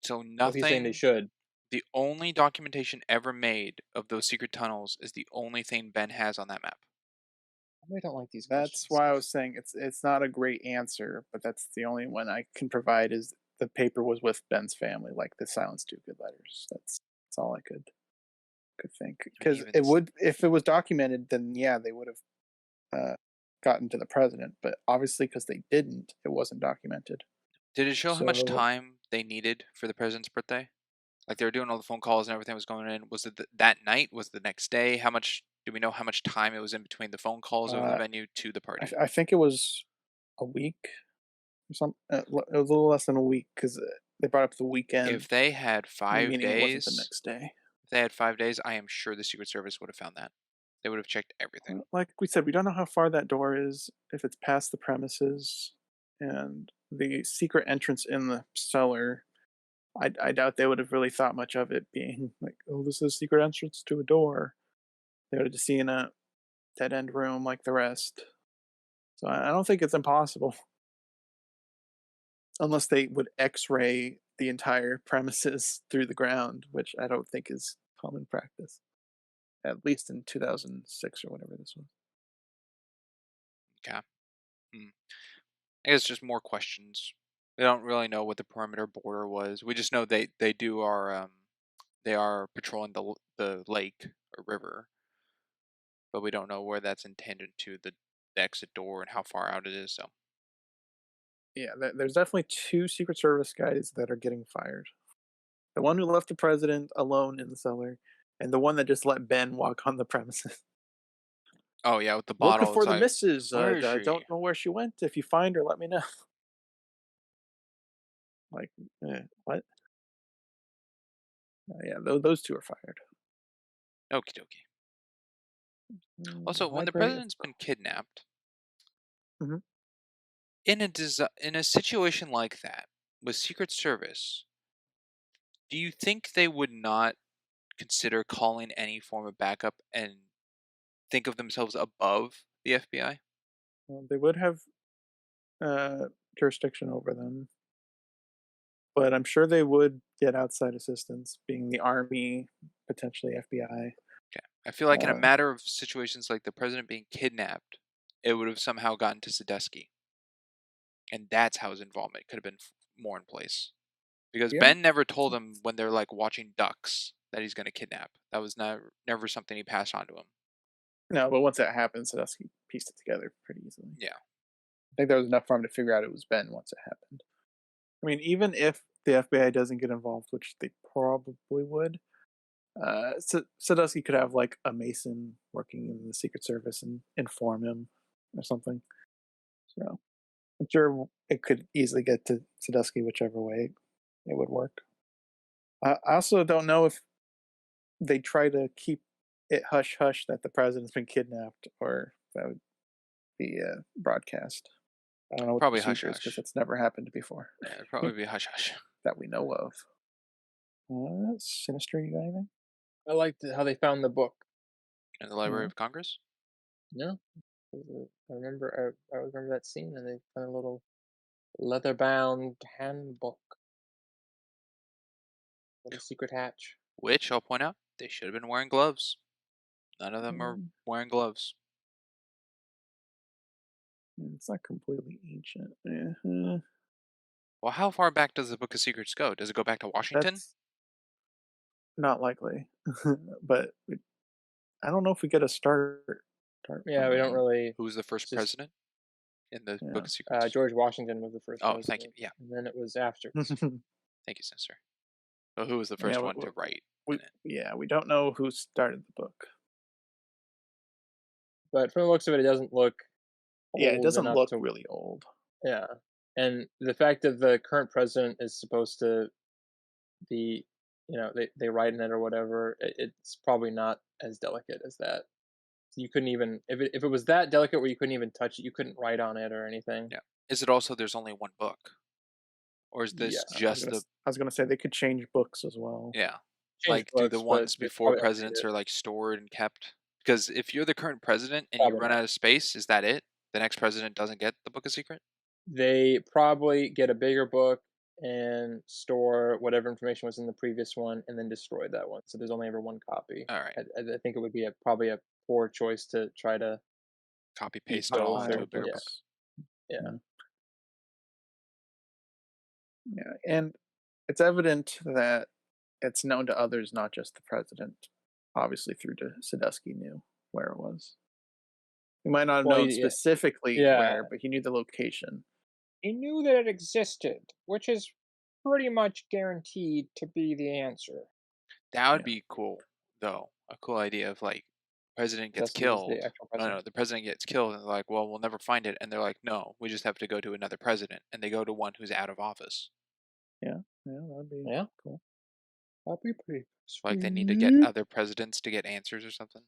So Well, he's saying they nothing. should. The only documentation ever made of those secret tunnels is the only thing Ben has on that map. I really don't like these That's questions. why I was saying it's not a great answer, but that's the only one I can provide. Is the paper was with Ben's family, like the Silence Two Good letters. That's all I could think. I mean, Because it would, if it was documented, then yeah, they would have gotten to the president. But obviously, because they didn't, it wasn't documented. did it show how much So time they needed for the president's birthday? Like they were doing all the phone calls and everything was going in. Was it that night? Was it the next day? How much do we know? How much time it was in between the phone calls over the uh, venue to the party? I think it was a week or something. It was a little less than a week because they brought up the If weekend, they had five meaning it wasn't the days, next day. if they had 5 days, I am sure the Secret Service would have found that. They would have checked everything. Like we said, we don't know how far that door is, if it's past the premises, and the secret entrance in the cellar. I doubt they would have really thought much of it being like, oh, this is a secret entrance to a door. They would have just seen a dead end room like the rest. So I don't think it's impossible, unless they would X-ray the entire premises through the ground, which I don't think is common practice, at least in 2006 or whatever this was. Okay. Hmm. I guess just more questions. We don't really know what the perimeter border was. We just know they do are they are patrolling the lake or river, but we don't know where that's intended to the exit door and how far out it is. So Yeah, there's definitely two Secret Service guys that are getting fired. The one who left the president alone in the cellar, and the one that just let Ben walk on the premises. oh yeah, with the Looking bottle, for it's the like missus. where is I she? don't know where she went. If you find her, let me know. Like, what? Yeah, those two are fired. Okie dokie. Also, when the Library of. president's been kidnapped Mhm. in a in a situation like that with Secret Service, Do you think they would not consider calling any form of backup and think of themselves above the FBI? Well, they would have uh, jurisdiction over them, but I'm sure they would get outside assistance, being the army, potentially FBI. Okay. I feel like in a Uh, matter of situations like the president being kidnapped, it would have somehow gotten to Sadusky, and that's how his involvement could have been more in place. Because yeah, Ben never told him when they're like watching ducks that he's going to kidnap. That was never something he passed on to him. no, but once that happened, Sadusky pieced it together pretty easily. Yeah, I think there was enough for him to figure out it was Ben once it happened. I mean, even if the FBI doesn't get involved, which they probably would, Sadusky could have like a Mason working in the Secret Service and inform him or something. So I'm sure it could easily get to Sadusky whichever way it would work. I also don't know if they try to keep it hush hush that the president's been kidnapped, or that would be broadcast. I don't know what the probably hush procedure is because hush. it's never happened before Yeah, it'd probably be hush hush. that we know of. Sinister, you got anything? I liked how they found the book. In the Library Yeah. of Congress. No, I remember. I remember that scene, and they found a little leather-bound handbook, little secret hatch. Which I'll point out, they should have been wearing gloves. None of them are Mm, wearing gloves. it's not completely ancient. Uh, Well, how far back does the Book of Secrets go? Does it go back to Washington? that's not likely, but I don't know if we get a start Yeah, we don't point. really. Who was the first It's just president in the Yeah. Book of Secrets? George Washington was the first Oh, thank you. president, Yeah, and then it was afterwards. thank you, Sensor. So who was the Yeah, first one to write we in it? yeah, we don't know who started the book. But from the looks of it, it doesn't look Yeah, it old doesn't enough look to. really old. Yeah, and the fact that the current president is supposed to be, they write in it or whatever, it's probably not as delicate as that. You couldn't even if it was that delicate where you couldn't even touch it, you couldn't write on it or anything. Yeah. Is it also there's only one book, or is Yeah, this just the I was gonna say they could change books as well. yeah? change Like, do the books, but ones they before probably update presidents it. are like stored and kept? Because if you're the current president and you Probably run not. out of space, is that it? The next president doesn't get the Book of Secret? They probably get a bigger book and store whatever information was in the previous one, and then destroy that one. So there's only ever one copy. All right. I think it would be probably a poor choice to try to Copy keep paste it all both. into Stockpile a Or bigger yeah, book. books. yeah. Yeah. Yeah, and it's evident that it's known to others, not just the president. Obviously, through to Sadusky knew where it was. He might not have Well, known yeah, specifically yeah. where, but he knew the location. He knew that it existed, which is pretty much guaranteed to be the answer. That would Yeah, be cool, though. A cool idea of like president gets Dusky was the killed. actual No, president. no, the president gets killed, and they're like, "Well, we'll never find it." And they're like, "No, we just have to go to another president." And they go to one who's out of office. yeah, yeah. That'd be Yeah, cool. that'd be pretty Like they need to get sweet. other presidents to get answers or something,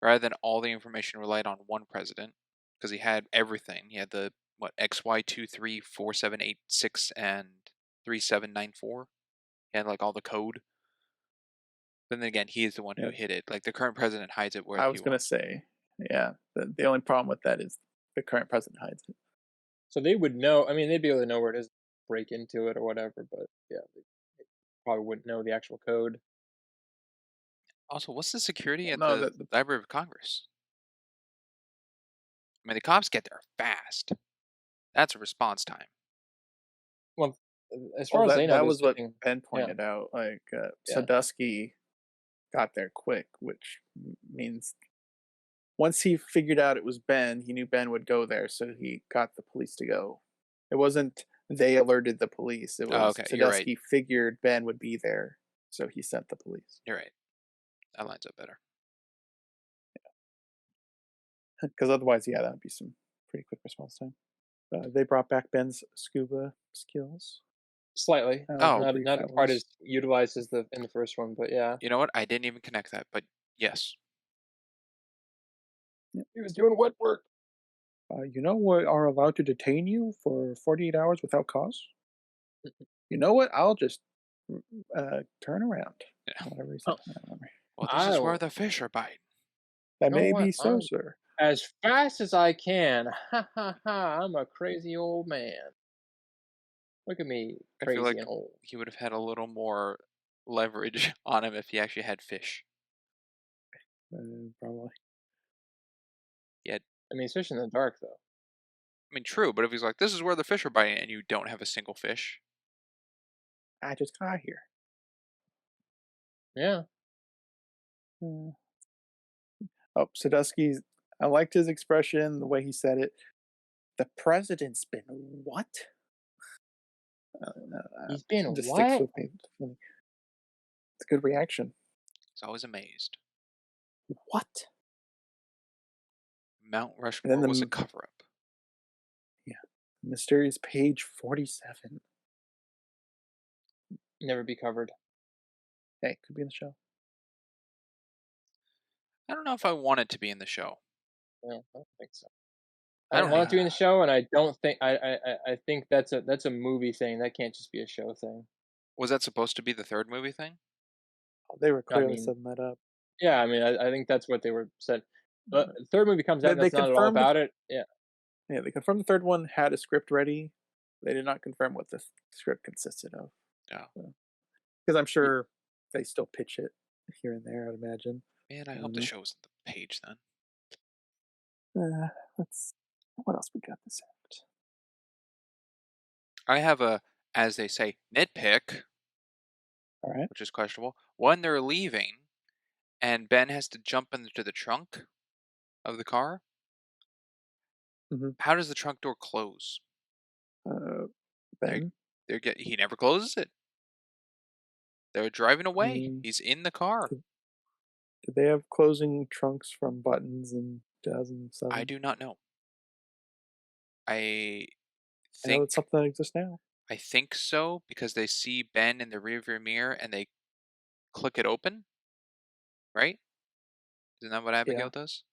rather than all the information relied on one president because he had everything. He had the what XY234786 and 3794. He had like all the code. But then again, he is the one who Yeah, hid it. Like the current president hides it where I he was gonna wants. say, yeah. The only problem with that is the current president hides it. So they would know. I mean, they'd be able to know where it is, break into it or whatever. But yeah, they probably wouldn't know the actual code. Also, what's the security Well, at no, the Library of Congress? I mean, the cops get there fast. That's a response time. Well, as well, far as they know, that they're was what sitting. Ben Yeah, pointed out. Like yeah. Sadusky got there quick, which means once he figured out it was Ben, he knew Ben would go there, so he got the police to go. It wasn't they alerted the police. It Oh, was okay, you're right. Sadusky figured Ben would be there, so he sent the police. You're right. That lines up better. Because otherwise, yeah, that would be some pretty quick response time. They brought back Ben's scuba skills. Slightly. However Oh, brief Not that quite as was. utilized as the in the first one, but yeah, you know what? I didn't even connect that, but yes. Yeah. he was doing wet work. You know, we are allowed to detain you for 48 hours without cause. You know what? I'll just Turn around. Yeah. Whatever he said. Huh, I don't remember. Well, this is where I'll the fish are biting. That you know may what? be so, I'm sir. as fast as I can. Ha ha ha! I'm a crazy old man. Look at me, I feel crazy like and old. he would have had a little more leverage on him if he actually had fish. Probably. Yet, I mean, especially in the dark, though. I mean, true, but if he's like, "This is where the fish are biting," and you don't have a single fish, I just got here. Yeah, Uh, oh, Sadusky. I liked his expression, the way he said it. The president's been what? he's been Just sticks what? with me. It's a good reaction. he's always amazed. What? Mount And then Rushmore was a the cover-up. yeah, mysterious page 47. Never be covered. Hey, could be in the show. I don't know if I want it to be in the show. Yeah, I don't think so. I I don't don't want it need. to be in the show, and I don't think I think that's a movie thing. That can't just be a show thing. Was that supposed to be the third movie thing? Oh, they were I clearly mean, setting that up. yeah, I mean, I think that's what they were said. But the third movie comes out, and They that's not at all confirmed. about it. Yeah, Yeah, they confirmed the third one had a script ready. They did not confirm what the script consisted of. Yeah. Because I'm y- sure they still pitch it here and there. I'd imagine. Man, I I hope don't the know. show's in the page then. Let's. What else we got this act? I have a, as they say, nitpick, All right. which is questionable. When they're leaving, and Ben has to jump into the trunk of the car, Mm-hmm. how does the trunk door close? Uh, They, Ben. he never closes it. They're driving away. Mm, He's in the car. did, did they have closing trunks from buttons in I 2007? do not know. I I know it's think something that exists now. I think so because they see Ben in the rearview mirror and they click it open, right? Isn't that what Yeah. Abigail does?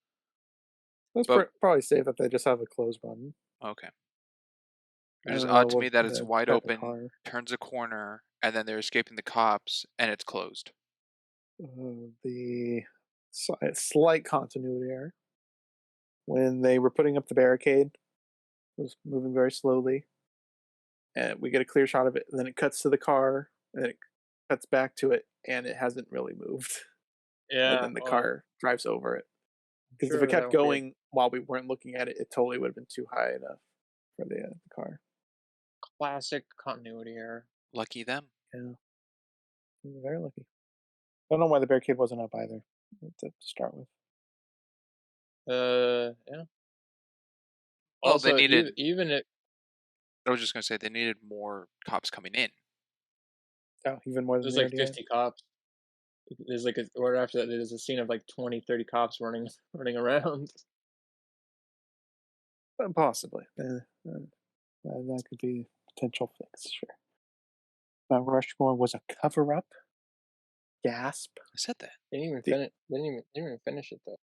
It's But probably safe that they just have a close button. okay. I It's just don't know odd to what me that it's the wide type of open, car. turns a corner, and then they're escaping the cops, and it's closed. The slight continuity error. When they were putting up the barricade, it was moving very slowly, and we get a clear shot of it. And then it cuts to the car, and it cuts back to it, and it hasn't really moved. And yeah. then the Well, car drives over it. I'm Because if it sure kept that'll be a going while we weren't looking at it, it totally would have been too high enough for the car. classic continuity error. Lucky them. Yeah, we were very lucky. I don't know why the barricade wasn't up either to start with. Yeah. Well, they Also, needed. even it, I was just gonna say they needed more cops coming in. Oh, even more than there's they like already had. 50 cops. There's like a or after that, there's a scene of like 20, 30 cops running running around. Possibly. That could be a potential fix, sure. Mount Rushmore was a cover up? Gasp. I said that. They didn't even The, finish. They didn't even finish it though.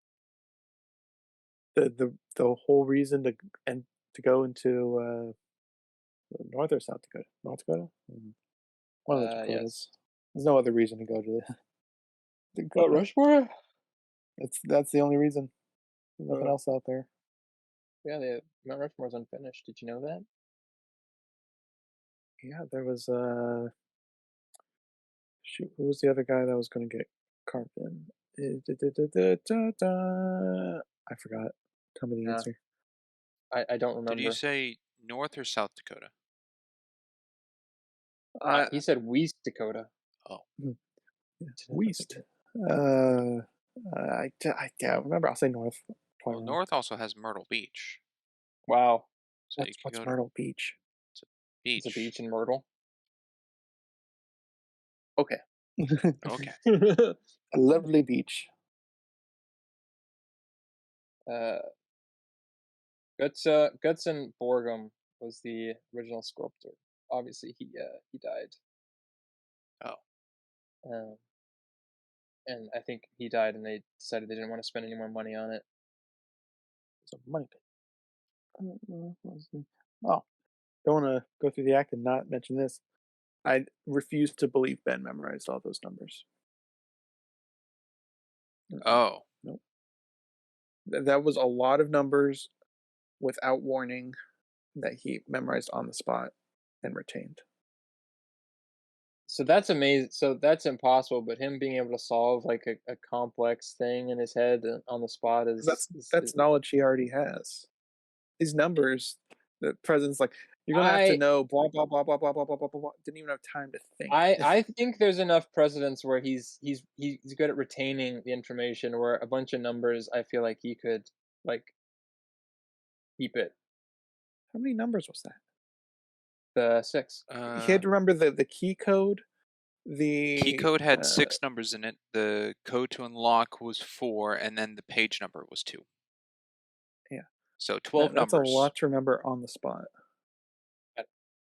the whole reason to go into North or South Dakota? North Dakota? One of the Yes. Dakotas. There's no other reason to go to Mount Dakota. Rushmore? That's the only reason. There's nothing Uh, else out there. yeah, Mount Rushmore's unfinished. Did you know that? Yeah, there was shoot, who was the other guy that was going to get carved in? I forgot. Tell me the Yeah, answer. I don't Did you remember. say North or South Dakota? I He said West Dakota. Oh, hmm, yeah, West. Uh, I can't remember. I'll say North. Probably well, wrong. North also has Myrtle Beach, Wow, so you could What's go to Myrtle Beach? it's a it's a beach. beach in Myrtle. Okay, Okay. a lovely beach. uh, Gutzon Borgum was the original sculptor. Obviously, he died, Oh, um, and I think he died, and they decided they didn't want to spend any more money on it. It's a money pit. What was the- Oh, don't want to go through the act and not mention this. I refuse to believe Ben memorized all those numbers. Mm-mm. Oh, Nope. That was a lot of numbers without warning that he memorized on the spot and retained. So that's amazing. So that's impossible, but him being able to solve like a complex thing in his head on the spot 'Cause is that's knowledge he already has. These numbers, the president's like, "You're gonna have to I know blah, blah, blah, blah, blah, blah, blah, blah, blah, blah." Didn't even have time to think. I think there's enough precedents where he's good at retaining the information where a bunch of numbers I feel like he could like keep it. How many numbers was that? The 6. He had to remember the key code, key the, code had 6 numbers in it. The code to unlock was 4, and then the page number was 2. yeah, So 12 that's a numbers. lot to remember on the spot.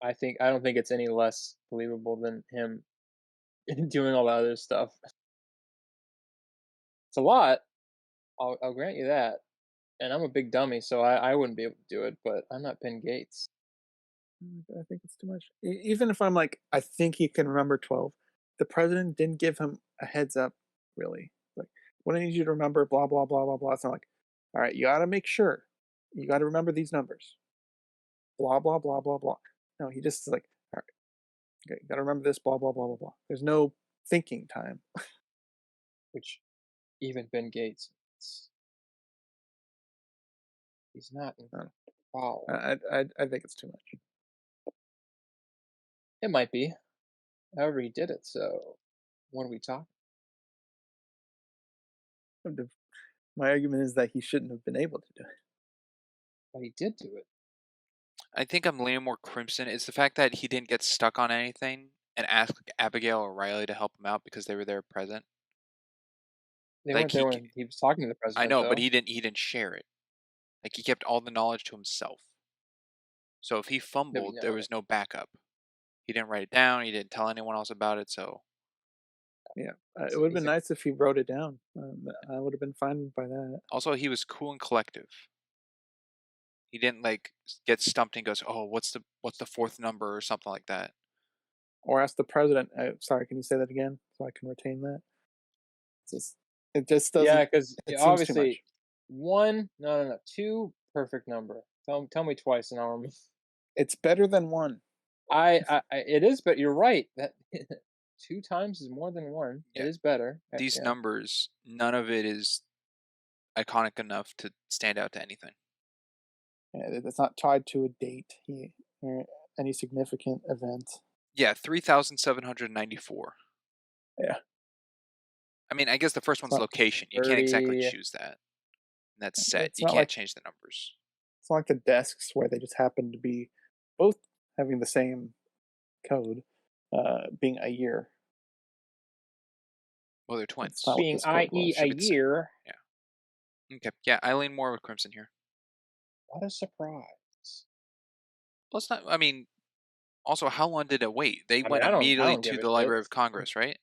I I don't think it's any less believable than him doing all the other stuff. It's a lot. I'll grant you that. And I'm a big dummy, so I wouldn't be able to do it, but I'm not Ben Gates. I think it's too much. Even if I'm like, I think he can remember 12, the president didn't give him a heads up, really. Like, what I need you to remember, blah, blah, blah, blah, blah. It's not like, all right, you got to make sure. You got to remember these numbers. Blah, blah, blah, blah, blah. No, he just is like, all right, okay, you got to remember this, blah, blah, blah, blah, blah. There's no thinking time. Which even Ben Gates, he's not No, involved. I think it's too much. It might be. However, he did it. So, what are we talking? My argument is that he shouldn't have been able to do it. But he did do it. I think I'm leaning more Crimson. It's the fact that he didn't get stuck on anything and ask like, Abigail or Riley to help him out because they were there present. They Like weren't there when he was talking to the I president, know, but though. he didn't share it. Like he kept all the knowledge to himself. So if he No, we fumbled, there know. was no backup. He didn't write it down. He didn't tell anyone else about it. So Yeah, it would have He's been a nice if he wrote it down. I would have been fine by that. also he was cool and collective. He didn't like get stumped and goes, "Oh, what's the fourth number?" or something like that. Or ask the president. Sorry, can you say that again so I can retain that? It just yeah, doesn't. because It seems too obviously much. one, no, 2, perfect number. Tell me twice, and I'll remember. It's better than one. It is, but you're right. That 2 times is more than 1. It Yeah, is better. these Yeah. numbers, none of it is iconic enough to stand out to anything. It's not tied to a date. Or any significant event. Yeah, 3,794. Yeah, I mean, I guess the first it's one's not. location. You can't exactly 30. choose that. That's set. It's You not can't like change the numbers. it's not like the desks where they just happen to be both having the same code, being a year. Well, they're That's twins. not what Being this code i.e. was. a Should be the same. year. Yeah. Okay. Yeah, I lean more with Crimson here. What a surprise. Well, it's not. I mean, also, how long did it wait? They I mean, went I immediately don't to give a the shit. Library of Congress, right?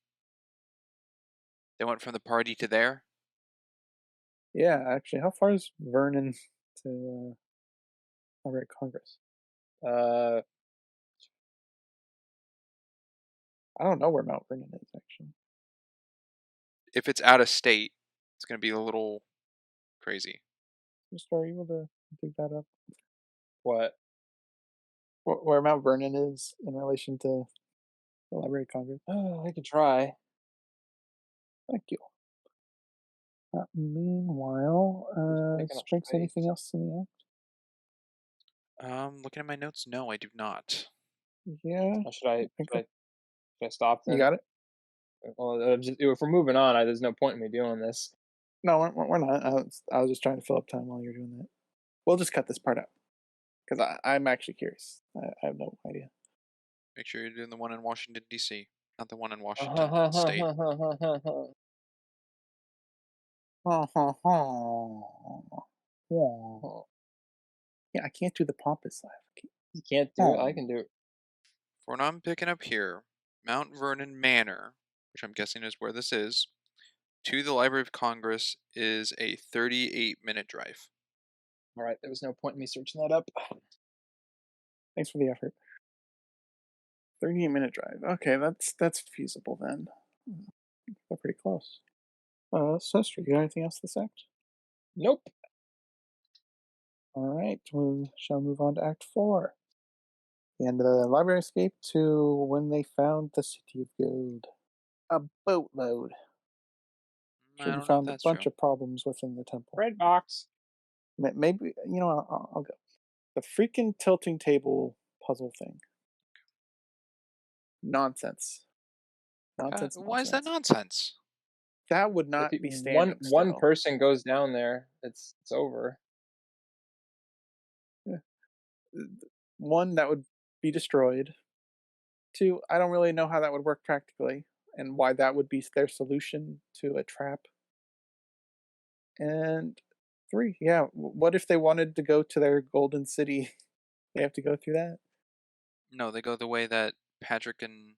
They went from the party to there. Yeah, actually, how far is Vernon to Library of Congress? Uh, I don't know where Mount Vernon is actually. If it's out of state, it's going to be a little crazy. Just are you able to dig that up? what? Where Mount Vernon is in relation to the Library of Congress? Oh, I could try. Thank you. Meanwhile, Just picking up strikes anything space. else in the act? Looking at my notes, no, I do not. Yeah, Should I think should I should I stop you then? got it. Well, if we're moving on, there's no point in me doing this. No, we're not. I was just trying to fill up time while you're doing that. We'll just cut this part out because I'm actually curious. I have no idea. Make sure you're doing the one in Washington D.C., not the one in Washington State. Yeah, I can't do the pompous laugh. You can't do it. I can do it. For what I'm picking up here, Mount Vernon Manor, which I'm guessing is where this is, to the Library of Congress is a 38-minute drive. All right, there was no point in me searching that up. Thanks for the effort. 30-minute drive. Okay, that's feasible then. They're pretty close. Sister, you got anything else to say? Nope. All right, we shall move on to Act 4. The end of the library escape to when they found the City of Gold. A boatload. I Sure, they don't know if found a that's bunch true. of problems within the temple. Red box. Maybe, I'll go. The freaking tilting table puzzle thing. Nonsense. Nonsense, Why is that nonsense. nonsense? That would If not you, be standing one still. person goes down there, it's over. Yeah. One, that would be destroyed. Two, I don't really know how that would work practically and why that would be their solution to a trap. And three, yeah, what if they wanted to go to their golden city? They have to go through that? No, they go the way that Patrick and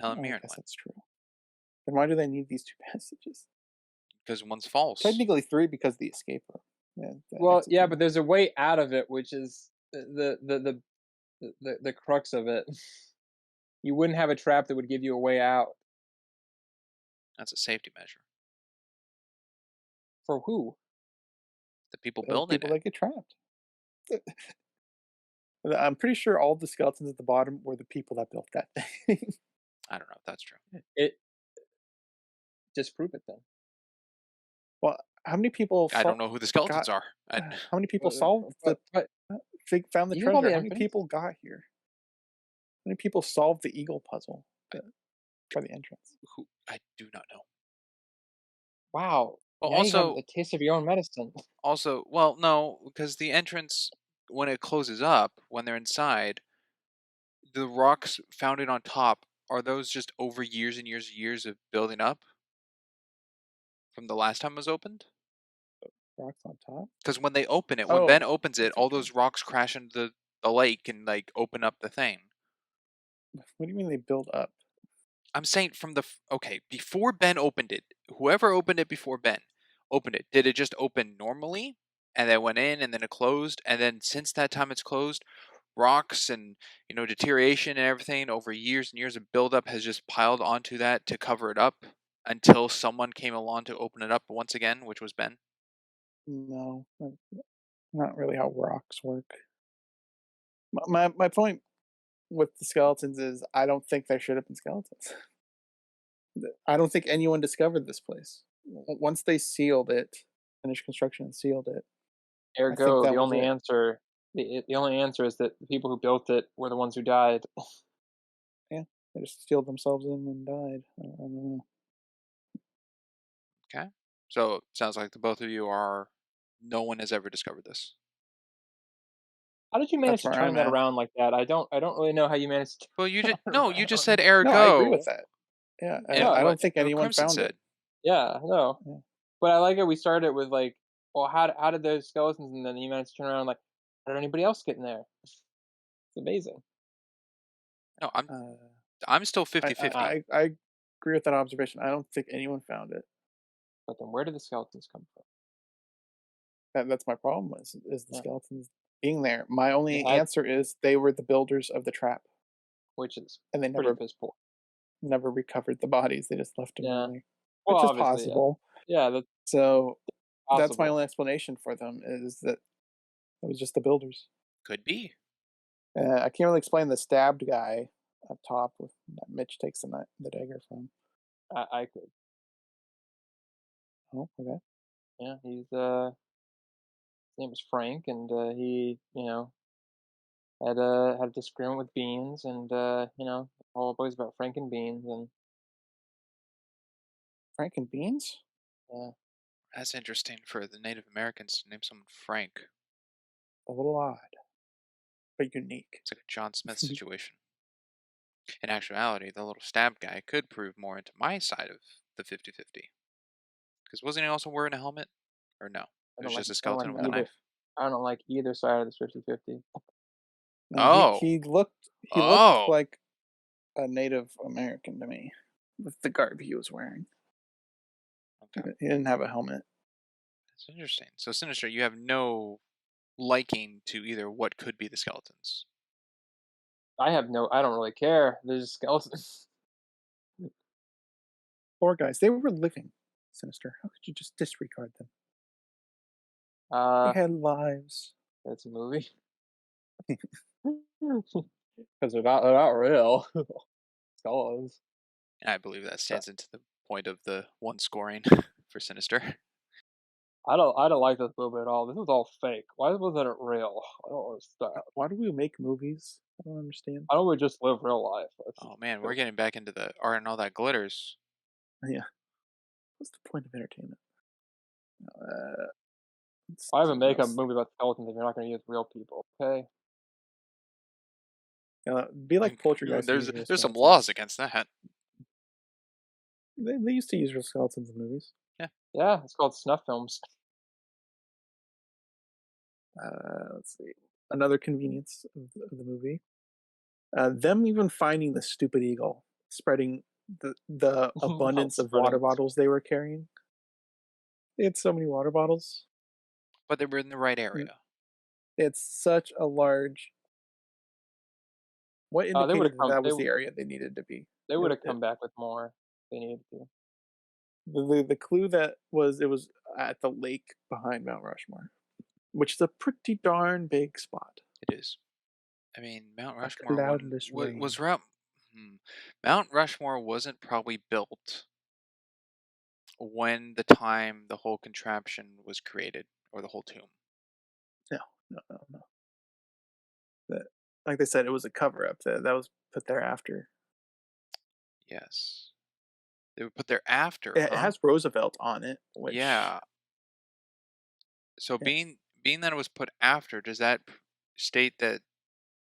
Helen I Mirren guess went, that's true. Then why do they need these two passages? because one's false. Technically three because the escape room. Yeah, the Well, exit yeah, from but that. there's a way out of it, which is the crux of it. You wouldn't have a trap that would give you a way out. That's a safety measure. For who? The people The building people it. that get trapped. I'm pretty sure all the skeletons at the bottom were the people that built that thing. I don't know if that's true. It disprove it then. Well, how many people I don't know who the skeletons got? are. How many people solved uh, found the you have all treasure? the How many entrance. people got here? How many people solved the eagle puzzle for the entrance? Who I do not know. Wow. Well, Now you have also, a taste of your own medicine. well, no, because the entrance when it closes up, when they're inside, the rocks founded on top are those just over years and years and years of building up from the last time it was opened? Rocks on top. Because when they open it, when Ben Oh, opens I it, all think. those rocks crash into the lake and like open up the thing. What do you mean they build up? I'm saying from okay, before Ben opened it, whoever opened it before Ben opened it, did it just open normally and then went in and then it closed, and then since that time it's closed, rocks and deterioration and everything over years and years of buildup has just piled onto that to cover it up until someone came along to open it up once again, which was Ben. No, not really how rocks work. My point with the skeletons is I don't think there should have been skeletons. I don't think anyone discovered this place. Once they sealed it, finished construction and sealed it, I think Ergo, that the was only it. answer the only answer is that the people who built it were the ones who died. Yeah, they just sealed themselves in and died. I don't know. Okay, so it sounds like the both of you are. No one has ever discovered this. How did you manage That's to where turn I'm that at. around like that? I don't really know how you managed to Well, you turn just that no, you just around. said No, I agree with ergo, that. Yeah, and I No, don't what think anyone Crimson found said. it. yeah, no. Yeah. But I like it we started with like, well, how did those skeletons, and then you managed to turn around like, how did anybody else get in there? It's amazing. No, I'm Uh, I'm still I, 50-50. I agree with that observation. I don't think anyone found it. But then where did the skeletons come from? That's my problem is the Yeah. skeletons being there. My They only had, answer is they were the builders of the trap, which is and they pretty never piss poor. never recovered the bodies. They just left them in Yeah. there, Well, which is obviously, yeah. possible. Yeah, that's So that's my possible. only explanation for them is that it was just the builders. Could be. I can't really explain the stabbed guy up top with that Mitch takes the dagger from. I could. Oh, okay. Yeah, his name is Frank, and he, had a disagreement with Beans, and all boys about Frank and Beans, and Frank and Beans? yeah, That's interesting for the Native Americans to name someone Frank. A little odd, but unique. It's like a John Smith situation. In actuality, the little stab guy could prove more into my side of the 50-50. Because wasn't he also wearing a helmet? Or no? I It don't was like just a I don't like skeleton with a No. either knife. I don't like either side of this 50-50. No, Oh. he looked Oh. like a Native American to me with the garb he was wearing. Okay. He didn't have a helmet. That's interesting. So, Sinister, you have no liking to either what could be the skeletons. I don't really care. There's skeletons. Poor guys, they were living, Sinister. How could you just disregard them? They Uh, had lives. it's a movie. Because they're not real. Skeletons. I believe that Uh, stands into the point of the one scoring for Sinister. I don't like this movie at all. This was all fake. Why wasn't it real? I don't understand. why do we make movies? I don't understand. Why don't we just live real life? Let's Oh just man, we're go. getting back into the art and all that glitters. Yeah. What's the point of entertainment? Uh, let's Why see even what make a else. movie about skeletons if you're not going to use real people? Okay. Be like Poltergeist and use real There's some laws skeletons. against that. They used to use real skeletons in movies. Yeah. Yeah, it's called snuff films. Let's see. Another convenience of the movie. Them even finding the stupid eagle, spreading the Not abundance of water spreading. bottles they were carrying. They had so many water bottles. But they were in the right And area. it's such a large. What They would indicated have that come. that was the area they needed to be? They would have come back with more. If they needed to. The clue that was it was at the lake behind Mount Rushmore, which is a pretty darn big spot. It is. I mean, Mount A Rushmore when cloudless was rain. Mount Rushmore wasn't probably built when the time the whole contraption was created or the whole tomb. No, no. That, like they said, it was a cover up. That was put there after. Yes. They were put there after, It huh? has Roosevelt on it, which Yeah. So yes. being that it was put after, does that state that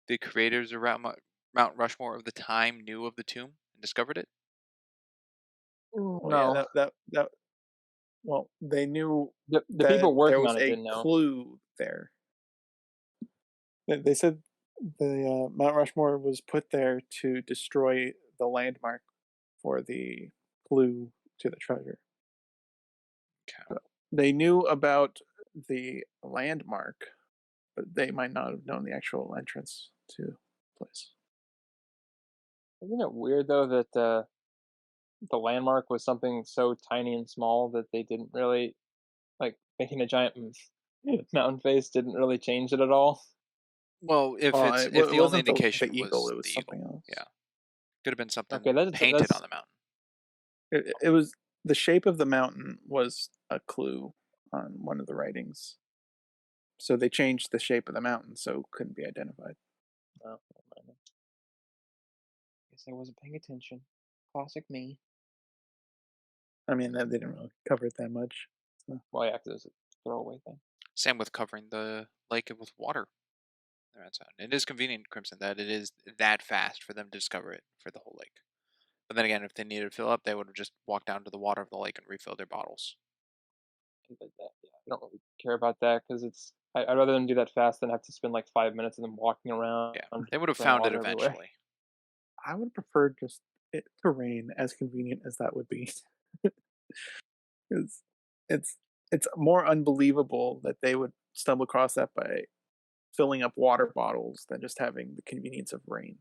the creators around Mount Rushmore of the time knew of the tomb and discovered it? Oh yeah, No, that well, they knew the that people there working was on it a didn't know. clue there. They said the Mount Rushmore was put there to destroy the landmark for the clue to the treasure. Okay. They knew about the landmark, but they might not have known the actual entrance to the place. Isn't it weird though that the landmark was something so tiny and small that they didn't really like making a giant mountain face didn't really change it at all. Well, if It the only wasn't the indication eagle; was it was the something eagle, else. yeah, could have been something Okay, painted on the mountain. It was the shape of the mountain was a clue on one of the writings, so they changed the shape of the mountain so it couldn't be identified. Oh, never mind. Guess I wasn't paying attention. Classic me. I mean, they didn't really cover it that much. So. Well, yeah, 'cause it was a throwaway thing. Same with covering the lake with water. That's out. It is convenient, Crimson, that it is that fast for them to discover it for the whole lake. But then again, if they needed to fill up, they would have just walked down to the water of the lake and refilled their bottles. Things like that. Yeah, I don't really care about that because I'd rather them do that fast than have to spend like 5 minutes of them walking around Yeah, they would have throwing found it water everywhere. eventually. I would prefer just it to rain, as convenient as that would be. It's it's it's more unbelievable that they would stumble across that by filling up water bottles than just having the convenience of rain.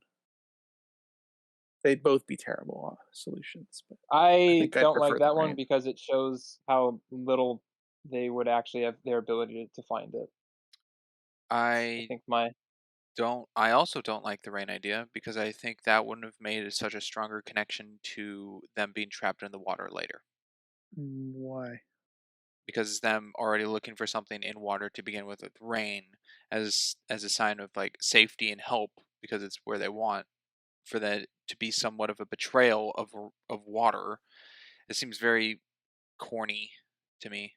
They'd both be terrible solutions, but I I think I'd don't like prefer the that one rain. because it shows how little they would actually have their ability to find it. I I think my I also don't like the rain idea because I think that wouldn't have made it such a stronger connection to them being trapped in the water later. Why? Because them already looking for something in water to begin with rain as a sign of like safety and help because it's where they want for that to be somewhat of a betrayal of water. It seems very corny to me.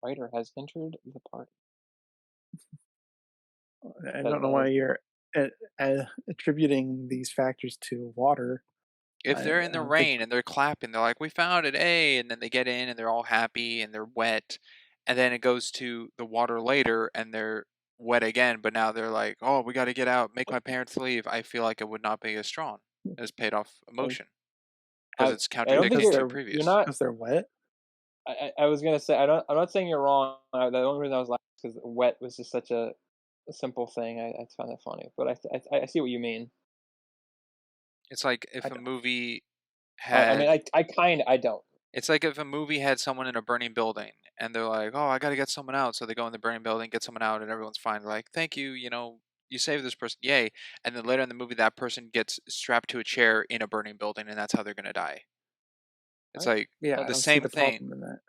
writer has entered the party. I That don't know why you're attributing these factors to water. If they're in I the don't think rain and they're clapping, they're like, "We found it, hey!" And then they get in and they're all happy and they're wet, and then it goes to the water later and they're wet again, but now they're like, "Oh, we got to get out, make my parents leave." I feel like it would not be as strong as paid off like emotion because I it's I don't think because contradicting to they're you're previous. not. because they're wet. I was gonna say I'm not saying you're wrong. The only reason I was laughing is because wet was just such a a simple thing. I find that funny, but I see what you mean. It's like I if a don't. movie I mean, had I don't. it's like if a movie had someone in a burning building and they're like, "Oh, I gotta get someone out." So they go in the burning building, get someone out, and everyone's fine. They're like, "Thank you, you saved this person, yay!" And then later in the movie, that person gets strapped to a chair in a burning building, and that's how they're gonna die. It's I like Yeah, I the don't see same the thing. problem in that.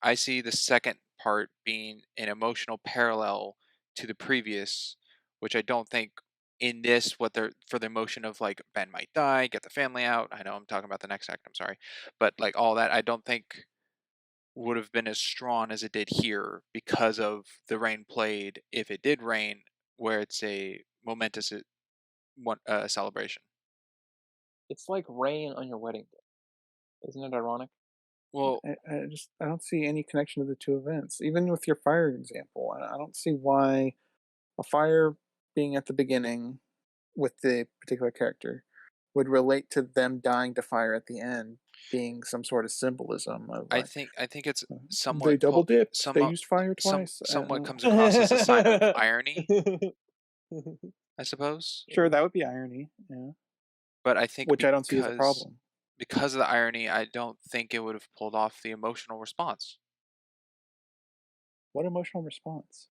I see the second part being an emotional parallel to the previous, which I don't think in this what they're for the emotion of like Ben might die, get the family out. I know I'm talking about the next act, I'm sorry. But like all that I don't think would have been as strong as it did here because of the rain played if it did rain, where it's a momentous celebration. It's like rain on your wedding day. Isn't it ironic? Well, I don't see any connection to the two events. Even with your fire example, I don't see why a fire being at the beginning with the particular character would relate to them dying to fire at the end being some sort of symbolism of like I think it's they double dipped, they somewhat used fire twice. I don't somewhat know. comes across as a sign of irony, I suppose. Sure, that would be irony, yeah, But I think which I don't see as a problem. because of the irony, I don't think it would have pulled off the emotional response What emotional response?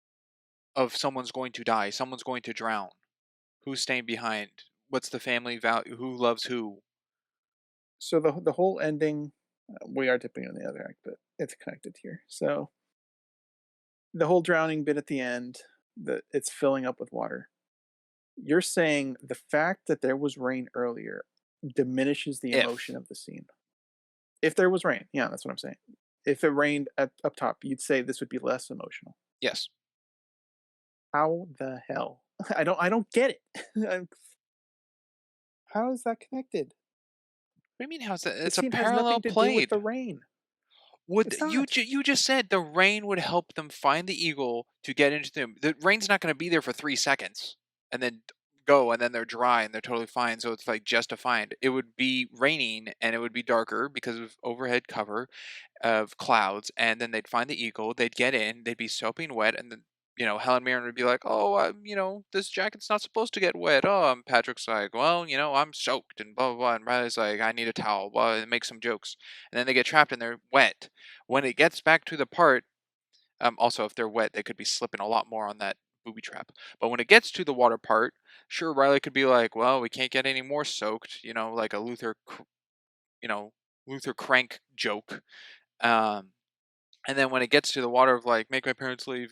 of someone's going to die, someone's going to drown, who's staying behind, what's the family value, who loves who. So the whole ending, we are dipping in the other act, but it's connected here. So the whole drowning bit at the end, the it's filling up with water. You're saying the fact that there was rain earlier diminishes the emotion If of the scene. If there was rain, yeah, that's what I'm saying. If it rained at up top, you'd say this would be less emotional. yes, How the hell? I don't get it. How is that connected? what do you mean? How's that? The It's a scene has parallel nothing to do with played. the rain. Would It's you not. you just said the rain would help them find the eagle to get into them? The rain's not going to be there for 3 seconds and then go, and then they're dry and they're totally fine. So it's like just to find. It would be raining and it would be darker because of overhead cover of clouds, and then they'd find the eagle. They'd get in. They'd be soaping wet, and then Helen Mirren would be like, "Oh, this jacket's not supposed to get wet." Oh, and Patrick's like, "Well, I'm soaked," and blah blah blah. And Riley's like, "I need a towel." Well, and make some jokes, and then they get trapped and they're wet. When it gets back to the part, also if they're wet, they could be slipping a lot more on that booby trap. But when it gets to the water part, sure, Riley could be like, "Well, we can't get any more soaked," like a you know, Luther Crank joke. Um, and then when it gets to the water of like make my parents leave,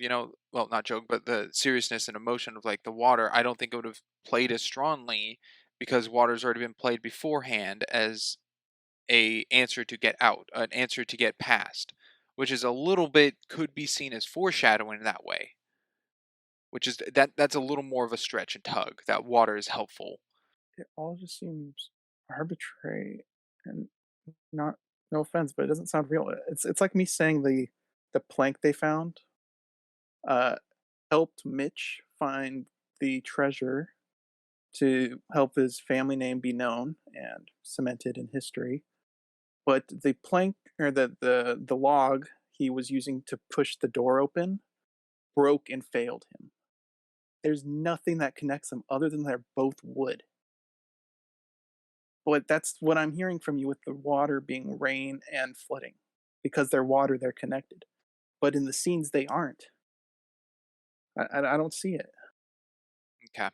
well, not joke, but the seriousness and emotion of like the water, I don't think it would have played as strongly because water's already been played beforehand as a answer to get out, an answer to get past, which is a little bit could be seen as foreshadowing that way, which is that's a little more of a stretch and tug. That water is helpful. It all just seems arbitrary and not, no offense, but it doesn't sound real. It's like me saying the plank they found uh helped Mitch find the treasure to help his family name be known and cemented in history. But the plank or the log he was using to push the door open broke and failed him. There's nothing that connects them other than they're both wood. But that's what I'm hearing from you with the water being rain and flooding. Because they're water, they're connected. But in the scenes, they aren't. I don't see it. Okay.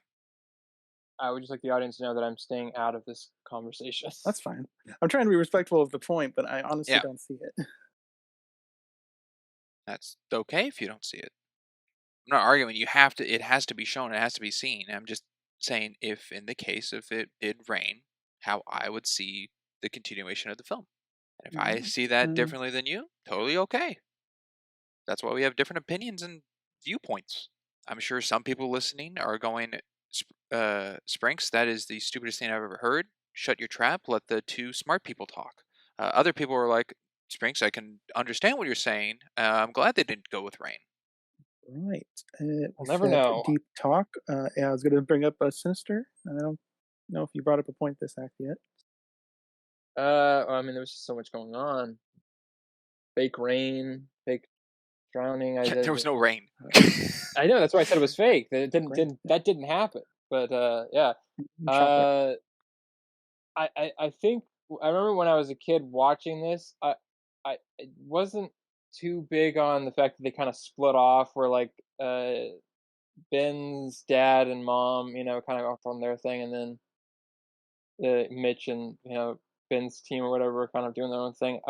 I would just like the audience to know that I'm staying out of this conversation. That's fine. I'm trying to be respectful of the point, but I honestly Yeah, don't see it. that's okay if you don't see it. I'm not arguing. You have to. It has to be shown. It has to be seen. I'm just saying, if in the case if it did rain, how I would see the continuation of the film. And if I Mm, see that uh, differently than you, totally okay. That's why we have different opinions and viewpoints. I'm sure some people listening are going, Sprinks, that is the stupidest thing I've ever heard. Shut your trap. Let the two smart people talk. Other people are like, Sprinks, I can understand what you're saying. I'm glad they didn't go with rain. right. We'll With never that know. deep talk, yeah, I was going to bring up a Sinister. I don't know if you brought up a point this act yet. I mean, there was just so much going on. Fake rain, fake drowning. I Yeah, there was did. no rain. I know, that's why I said it was fake. That it didn't Great. didn't that didn't happen. But, yeah. Chocolate. Uh, I think I remember when I was a kid watching this, I wasn't too big on the fact that they kinda split off where, like, Ben's dad and mom, kinda off on their thing, and then, Mitch and, Ben's team or whatever are kind of doing their own thing.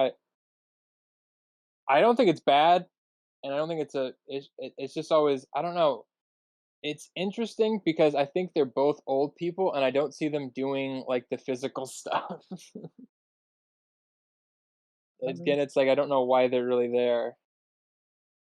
I don't think it's bad, and I don't think it's just always I don't know. It's interesting because I think they're both old people, and I don't see them doing, like, the physical stuff. I mean, Again, it's like, I don't know why they're really there.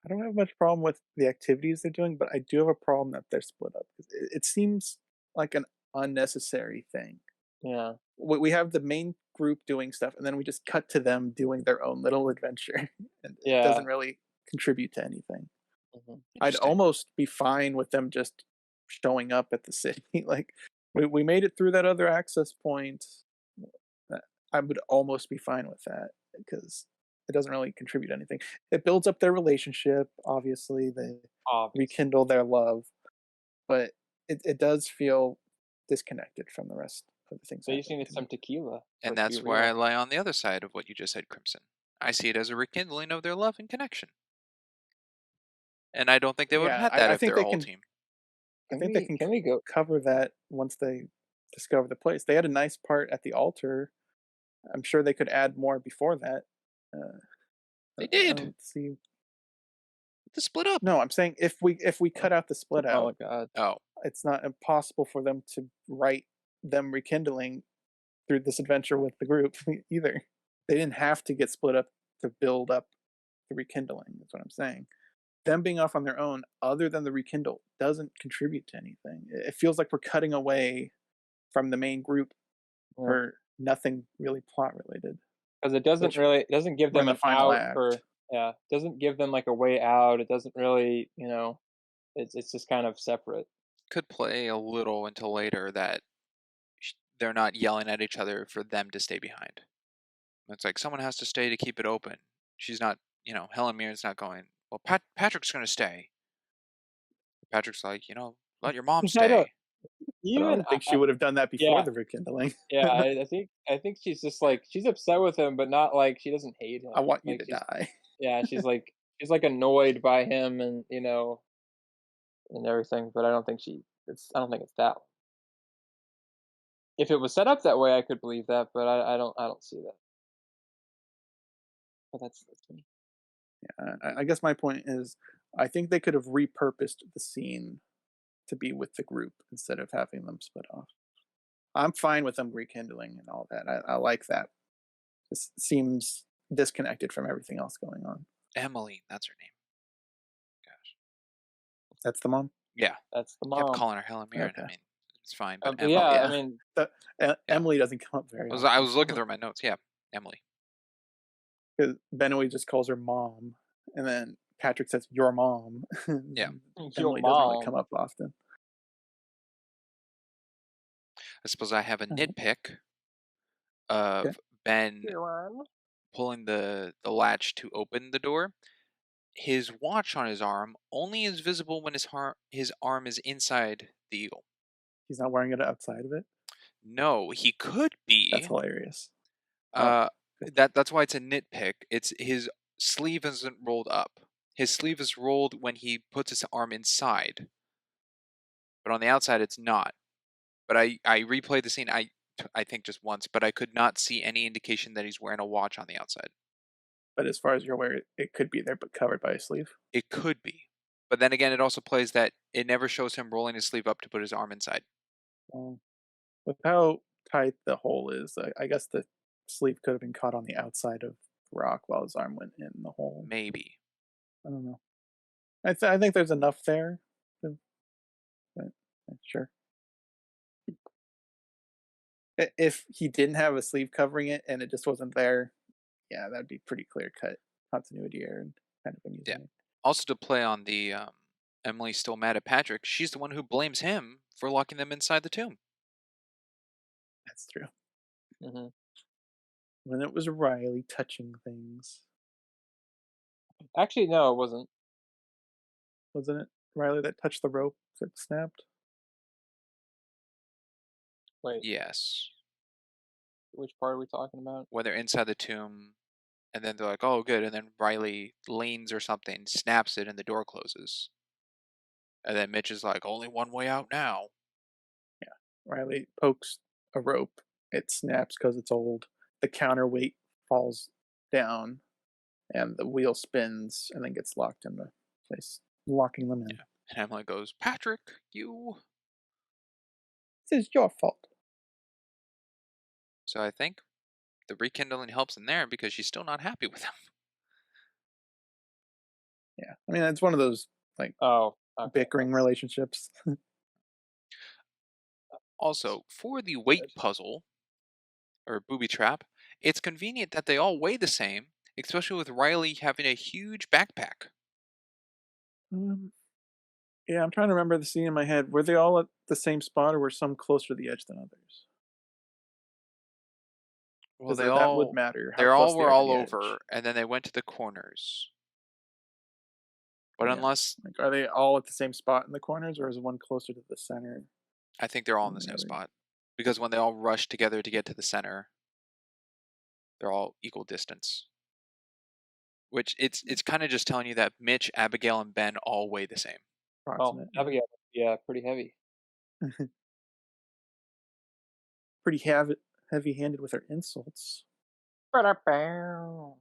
I don't have much problem with the activities they're doing, but I do have a problem that they're split up. It seems like an unnecessary thing. Yeah, We have the main group doing stuff, and then we just cut to them doing their own little adventure, and it yeah, doesn't really contribute to anything. mhm. I'd Interesting. almost be fine with them just showing up at the city. Like we made it through that other access point. uh, I would almost be fine with that because it doesn't really contribute anything. It builds up their relationship. Obviously, they Obviously. rekindle their love, but it does feel disconnected from the rest of the things So you just happening needed to me. some tequila for And it to be that's where I real. lie on the other side of what you just said, Crimson. I see it as a rekindling of their love and connection. And I don't think they would have Yeah, had that I if think they're a they whole can. team. I Can think they we can can we go cover that once they discover the place. They had a nice part at the altar. I'm sure they could add more before that. Uh, They I did. don't see. The split up. No, I'm saying if we oh, cut out the split oh my out, god. Oh, it's not impossible for them to write them rekindling through this adventure with the group either. They didn't have to get split up to build up the rekindling. That's what I'm saying. Them being off on their own, other than the rekindle, doesn't contribute to anything. It feels like we're cutting away from the main group Yeah. for nothing really plot related. 'Cause Which it doesn't give we're in them the an final out act. for yeah, it doesn't give them, like, a way out, it doesn't really, it's just kind of separate. could play a little until later that they're not yelling at each other for them to stay behind. It's like someone has to stay to keep it open. She's not, Helen Mirren's not going, well, Patrick's going to stay. Patrick's like, let your mom I don't stay. But I even don't think she would have done that before yeah, the rekindling. yeah, I think she's just, like she's upset with him, but not, like she doesn't hate I him. want you Like, to die. yeah, she's, like, annoyed by him and, and everything, but I don't think it's that. If it was set up that way, I could believe that, but I don't see that. But that's me. I guess my point is, I think they could have repurposed the scene to be with the group instead of having them split off. I'm fine with them rekindling and all that. I like that. This seems disconnected from everything else going on. Emily, that's her name. Gosh. That's the mom. Yeah. That's the Kept mom. calling her Helen Mirren. I Okay. mean, it's fine, but But Oh Emily. yeah, I yeah. mean, Yeah. Emily doesn't come up very I often. was looking through my notes. Yeah. Emily. 'Cause Benoit just calls her mom, and then Patrick says your mom. Yeah. your Emily doesn't really come mom. up often. I suppose I have a Uh-huh. nitpick Okay. of Ben Iran? pulling the latch to open the door. His watch on his arm only is visible when his arm is inside the eagle. He's not wearing it outside of it. No, he could That's be. hilarious. Oh, Uh, good. that's why it's a nitpick. It's his sleeve isn't rolled up. His sleeve is rolled when he puts his arm inside, but on the outside it's not. But I replayed the scene. I think just once, but I could not see any indication that he's wearing a watch on the outside. But as far as you're aware, it could be there, but covered by a sleeve. It could be, but then again, it also plays that it never shows him rolling his sleeve up to put his arm inside. Um, with how tight the hole is, I guess the sleeve could have been caught on the outside of the rock while his arm went in the hole. Maybe. I don't know. I think there's enough there. But, sure. If he didn't have a sleeve covering it and it just wasn't there, yeah, that'd be pretty clear cut continuity error and kind of Yeah. amusing. Also, to play on the Emily's still mad at Patrick. She's the one who blames him for locking them inside the tomb. That's true. Mhm. When it was Riley touching things. Actually, no, it wasn't. wasn't it? Riley that touched the rope that snapped. Wait, Yes. which part are we talking about? When they're inside the tomb, and then they're like, "Oh, good," and then Riley leans or something, snaps it, and the door closes. And then Mitch is like, "Only one way out now." Yeah, Riley pokes a rope. It snaps because it's old. The counterweight falls down, and the wheel spins and then gets locked into place, locking them in. Yeah. And Emily goes, "Patrick, you." This is your fault. So I think the rekindling helps in there because she's still not happy with him. Yeah, I mean it's one of those like Oh, okay. bickering relationships. Also, for the weight Good. puzzle or booby trap, it's convenient that they all weigh the same, especially with Riley having a huge backpack. um, yeah, I'm trying to remember the scene in my head. Were they all at the same spot, or were some closer to the edge than others? Well, Because that would matter they how all close they were are to all the over, edge. and then they went to the corners. But Yeah, unless like are they all at the same spot in the corners, or is one closer to the center I think they're all in than the the same other? spot, because when they all rush together to get to the center, they're all equal distance. Which it's kind of just telling you that Mitch, Abigail, and Ben all weigh the same. Oh, Approximate, yeah. Abigail, yeah, pretty heavy. Pretty heavy-handed with her insults. Ba-da-bow.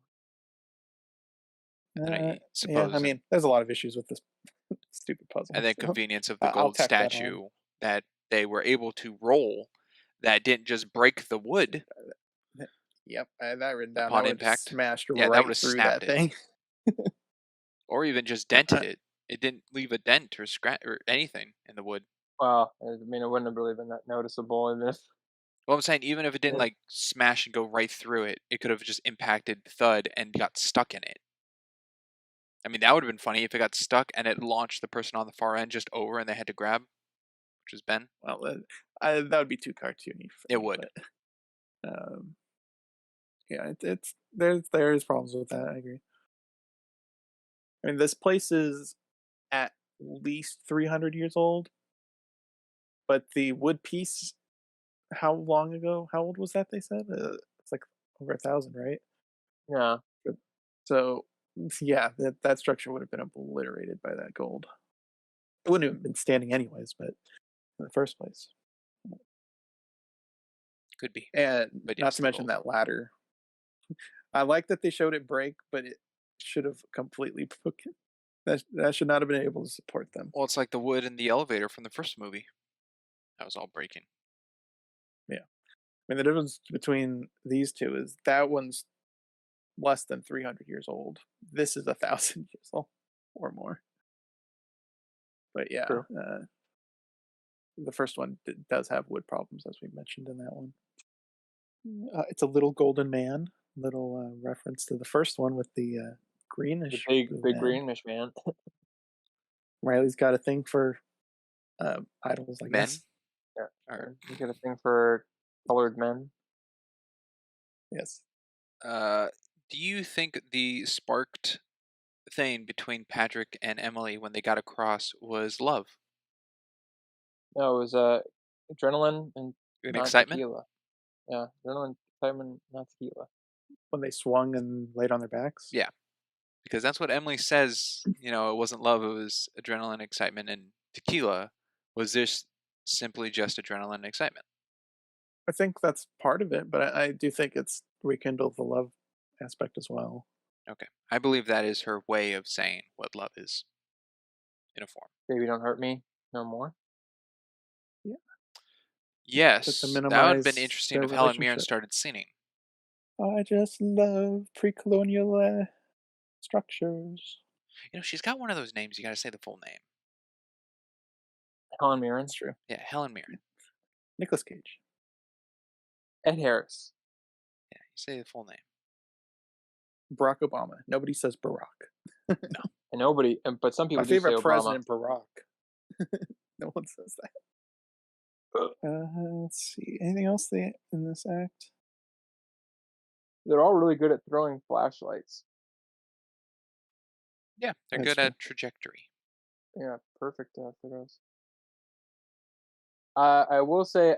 And then I Yeah, I suppose, mean, there's a lot of issues with this stupid and puzzle. then So convenience of the I'll gold tack that on. statue that they were able to roll, that didn't just break the wood Yep, I had that written down. That upon would have just impact. smashed Yeah, that would right have through snapped that it, thing. or even just dented Uh, it. It didn't leave a dent or scratch or anything in the wood. Well, I mean, it wouldn't have really been that noticeable even if Well, I'm saying even if it didn't it like smash and go right through it, it could have just impacted thud and got stuck in it. I mean, that would have been funny if it got stuck and it launched the person on the far end just over and they had to grab, which is Ben. well, that would be too cartoony for It me, would. but um, yeah, it's there's problems with that. I agree. I mean, this place is at least 300 years old, but the wood piece, how long ago? How old was that? They said it's like over 1,000, right? yeah. But- So yeah, that structure would have been obliterated by that gold. It wouldn't have been standing anyways, but in the first place. Could be. And But not yes, to the mention gold. that ladder. I like that they showed it break, but it should have completely broken. That should not have been able to support them. Well, it's like the wood in the elevator from the first movie. That was all breaking. Yeah. I mean, the difference between these two is that one's less than 300 years old. This is 1,000 years old or more. But yeah, True. the first one does have wood problems, as we mentioned in that one. It's a little golden man, little reference to the first one with the The greenish blue big man. greenish man. Riley's got a thing for idols, I Men? guess. Yeah. Or, You get a thing for colored men. Yes. uh, do you think the sparked thing between Patrick and Emily when they got across was love No, it was adrenaline and and not excitement? tequila. Yeah, adrenaline, excitement, not tequila. When they swung and laid on their backs. Yeah, because that's what Emily says. It wasn't love; it was adrenaline, excitement, and tequila. Was this simply just adrenaline and excitement? I think that's part of it, but I do think it's rekindled the love aspect as well. Okay, I believe that is her way of saying what love is in a form. Baby, don't hurt me no more. Yeah. To Yes, that would have been minimize interesting their if Helen Mirren relationship. started singing. I just love pre-colonial structures. She's got one of those names. You got to say the full name. Helen That's Mirren, true. Yeah, Helen Mirren. Nicolas Cage. Ed Harris, Yeah, you say the full name. Barack Obama. Nobody says Barack. No. and nobody, but some My people do say favorite Obama. president, Barack. No one says that. Let's see. Anything else in this act? They're all really good at throwing flashlights. Yeah, they're That's good true. at trajectory. Yeah, perfect for those. I will say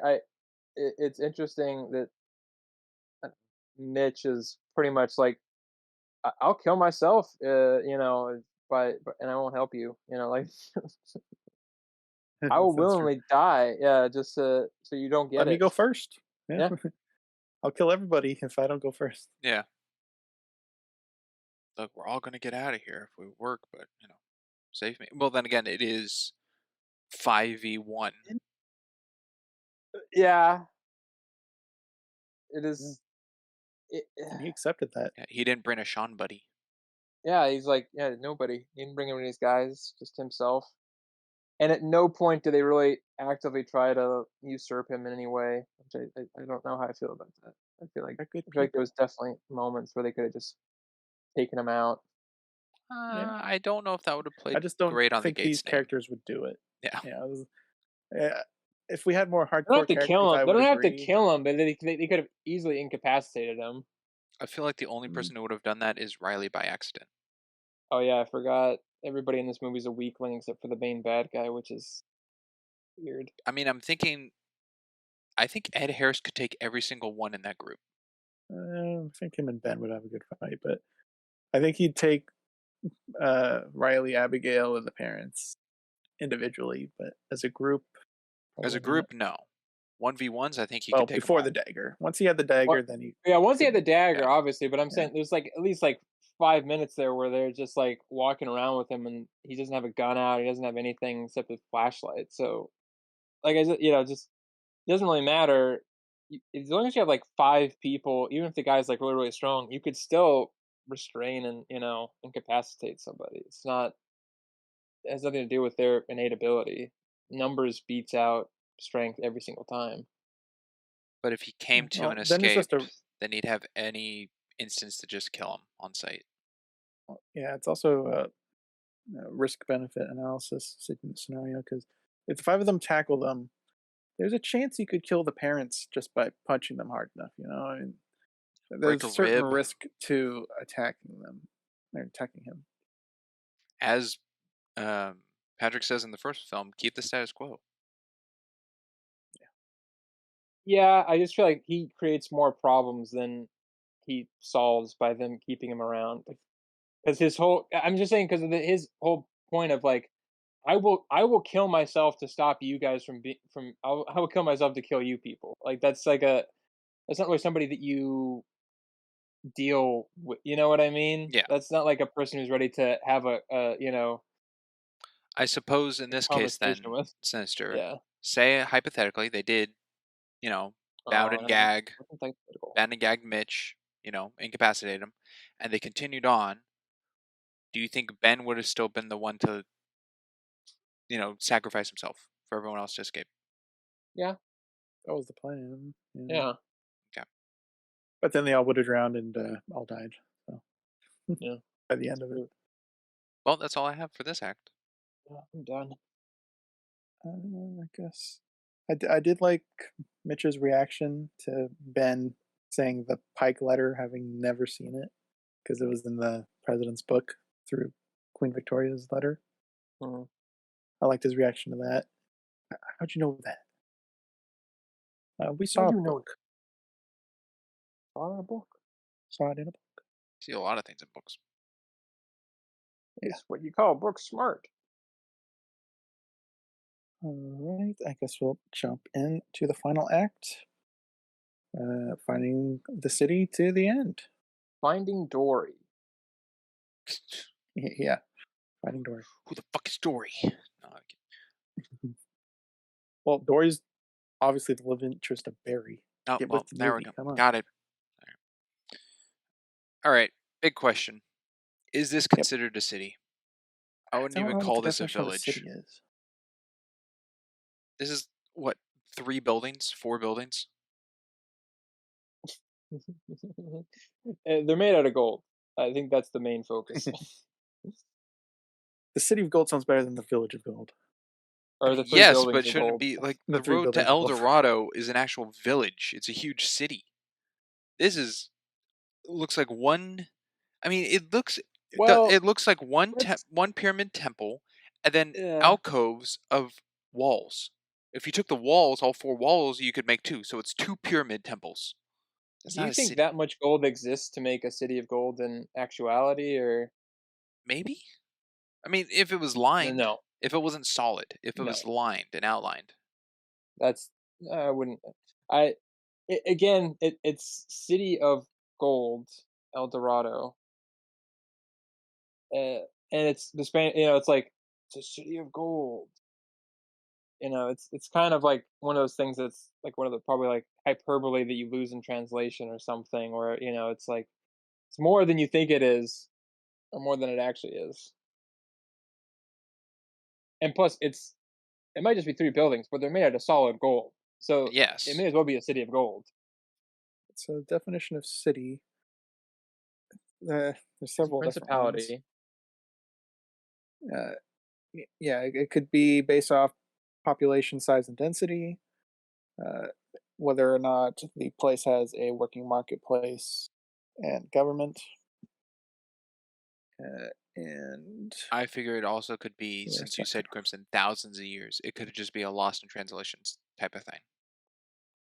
it's interesting that uh, Mitch is pretty much like, I'll kill myself, and I won't help you, like I will That's true. willingly die, yeah, just so you don't Let get me it. go first. Yeah, Yeah, I'll kill everybody if I don't go first. Yeah. Look, we're all gonna get out of here if we work, but save me. Well, then again, it is 5v1. yeah, it Yeah, is. It, and he accepted that. Yeah, he didn't bring a Sean buddy. yeah, he's like, yeah, nobody. He didn't bring any of these guys, just himself. And at no point do they really actively try to usurp him in any way, which I don't know how I feel about that. I feel like They're good I feel like there was people. definitely moments where they could have just taken him out. Yeah, I don't know if that would have I played just don't great on the think these Gates name. characters would do it. Yeah, Yeah, if we had more They don't have hardcore to characters, kill him. I They would don't have to agree. kill him, but they could have easily incapacitated him. I feel like the only Mm, person who would have done that is Riley by accident. Oh yeah, I forgot. Everybody in this movie is a weakling except for the main bad guy, which is weird. I mean, I think Ed Harris could take every single one in that group. I think him and Ben would have a good fight, but I think he'd take Riley, Abigail, and the parents individually, but as a group, As a probably not. group, no. 1v1s, I think he Well, could take them before the all. dagger. Once he had the What? dagger, then he Yeah, once he had could. the dagger, Yeah. obviously, but I'm Yeah, saying there's like at least like 5 minutes there where they're just like walking around with him, and he doesn't have a gun out. He doesn't have anything except a flashlight. So, like I said, just it doesn't really matter. As long as you have like 5 people, even if the guy's like really really strong, you could still restrain and incapacitate somebody. It's not It has nothing to do with their innate ability. Numbers beats out strength every single time. But if he yeah. came to and Well, then it's just a. escaped, then he'd have any instance to just kill him on sight. Yeah, it's also a risk benefit analysis scenario because if the five of them tackle them, there's a chance you could kill the parents just by punching them hard enough. I mean, Break there's a a certain rib, risk to attacking them or attacking him. as Patrick says in the first film, keep the status quo. Yeah, I just feel like he creates more problems than he solves by them keeping him around. Because his whole I'm just saying because of his whole point of like, I will kill myself to stop you guys from being from I will kill myself to kill you people. Like that's not really somebody that you deal with. You know what I mean? Yeah. That's not like a person who's ready to have I suppose in a this case, conversation then, with. Sinister, Yeah. say hypothetically they did, you know, bound Oh, and no. gag, Nothing hypothetical. bound and gag Mitch, incapacitate him, and they continued on. Do you think Ben would have still been the one to, sacrifice himself for everyone else to escape? Yeah. That was the plan. Yeah. Yeah. Okay. But then they all would have drowned and all died. So Yeah. by the end of it, Well, that's all I have for this act. Yeah, I'm done. I guess I did like Mitch's reaction to Ben saying the Pike letter, having never seen it because it was in the president's book through Queen Victoria's letter. Mhm. I liked his reaction to that. How'd you know that? We How saw do a you know book. saw a book? Saw it in a book. See a lot of things in books. Yeah. Is what you call a book smart. All right. I guess we'll jump into the final act. Finding the city to the end. Finding Dory. Yeah. Finding Dory. Who the fuck is Dory? No, I'm kidding. Well, Dory's obviously the love interest of Barry. Oh, Get well, with the there we movie. go. Come on. Got it. All right. Big question. Is this Yep. considered a city? I I wouldn't don't even know what call the this a definition of a village. city is. This is what, 3 buildings, 4 buildings? They're made out of gold. I think that's the main focus. The city of gold sounds better than the village of gold. I Or mean, the three yes, but buildings of shouldn't it gold. be like The the three road to buildings of El gold. Dorado is an actual village? It's a huge city. This looks like one. I mean, it looks Well, like one let's one pyramid temple and then Yeah. alcoves of walls. If you took the walls, all 4 walls, you could make 2, so it's 2 pyramid temples. That's Do not you a think city. that much gold exists to make a city of gold in actuality, or Maybe? I mean, if it was lined, no? if it wasn't solid, if it No, was lined and outlined. that's I wouldn't. I again, it's city of gold, El Dorado, and it's the Span. It's like it's a city of gold. It's kind of like one of those things that's like one of the probably like hyperbole that you lose in translation or something, where it's like it's more than you think it is, or more than it actually is. And plus, it might just be 3 buildings, but they're made out of solid gold, so it Yes. may as well be a city of gold. So the definition of city, there's It's a several different ones. principality. Uh, yeah, it could be based off population size and density, uh, whether or not the place has a working marketplace and government, and I figure it also could be, the since you second said Crimson, thousands of years, it could just be a lost in translations type of thing.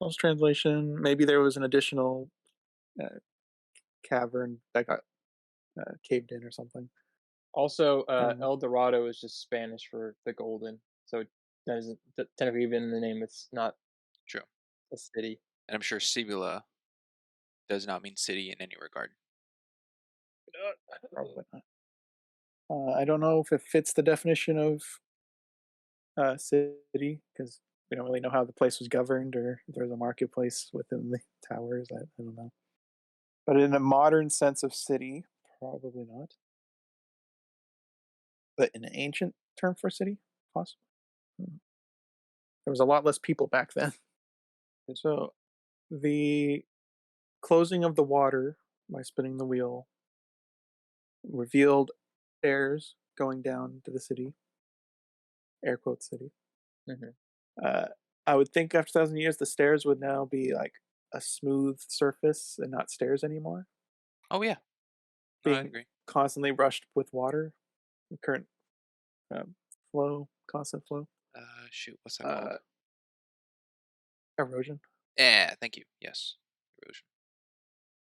Lost translation. Maybe there was an additional uh, cavern that got caved in or something. Also, I don't know. El Dorado is just Spanish for the golden, so it doesn't technically even in the name, it's not True. a city. And I'm sure Sibula does not mean city in any regard. Probably not. I don't know if it fits the definition of city because we don't really know how the place was governed or if there was a marketplace within the towers. I don't know. But in a modern sense of city, probably not. But in an ancient term for city, possibly. Mm. There was a lot less people back then. So the closing of the water by spinning the wheel revealed stairs going down to the city, air quote city. Mhm. Uh, I would think after 1,000 years, the stairs would now be like a smooth surface and not stairs anymore, Oh, yeah. No, I being agree. constantly rushed with water, the current um, flow, constant flow, Shoot, what's that called? uh, erosion. Yeah, thank you. Yes. Erosion.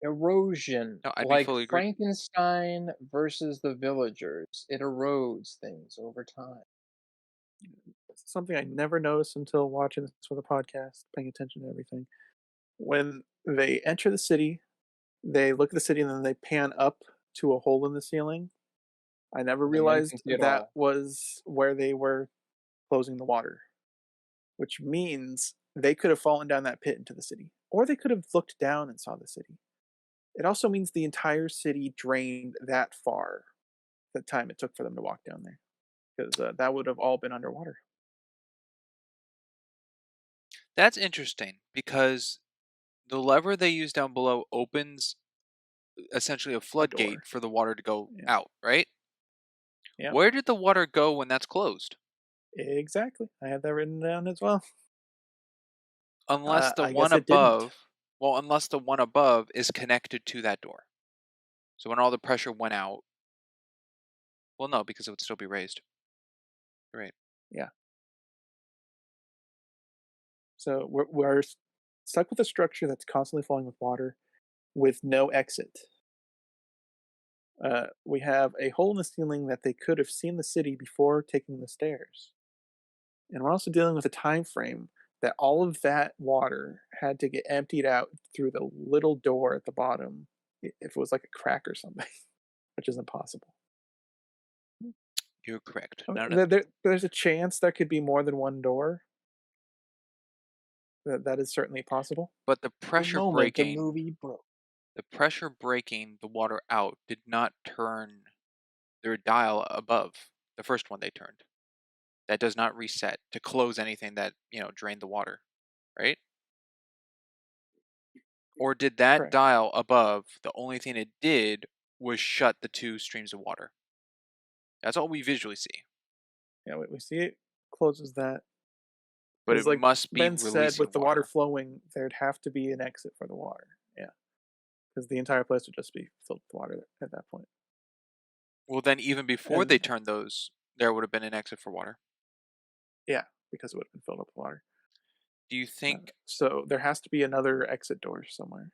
Erosion, No, I'd be like fully agree. Frankenstein versus the villagers. It erodes things over time. It's something I never noticed until watching this for the podcast, paying attention to everything. When they enter the city, they look at the city and then they pan up to a hole in the ceiling. I never And then none can realized see it that all. was where they were closing the water, which means they could have fallen down that pit into the city, or they could have looked down and saw the city. It also means the entire city drained that far, the time it took for them to walk down there, because that would have all been underwater. That's interesting because the lever they use down below opens essentially a A floodgate door. for the water to go Yeah. out, right? Yeah. Where did the water go when that's closed? Exactly. I had that written down as well. Unless the I one guess it didn't. above, well, unless the one above is connected to that door. So when all the pressure went out, well, no, because it would still be raised. Right. Yeah. So we're stuck with a structure that's constantly filling with water with no exit. We have a hole in the ceiling that they could have seen the city before taking the stairs. And we're also dealing with a time frame that all of that water had to get emptied out through the little door at the bottom if it was like a crack or something, which is impossible. You're correct. I mean, No, no. there's a chance there could be more than one door. That is certainly possible. But the The pressure moment the breaking, movie broke. the water out did not turn their dial above the first one they turned. That does not reset to close anything that, drained the water, right? Or did that Correct. dial above, the only thing it did was shut the 2 streams of water? That's all we visually see, Yeah, we see it closes that but because, it like must be Ben said, with releasing the water water. flowing, there'd have to be an exit for the water. Yeah, because the entire place would just be filled with water at that point. Well, then even before they And turned those there would have been an exit for water. Yeah, because it would have been filled up with water. Do you think So there has to be another exit door somewhere.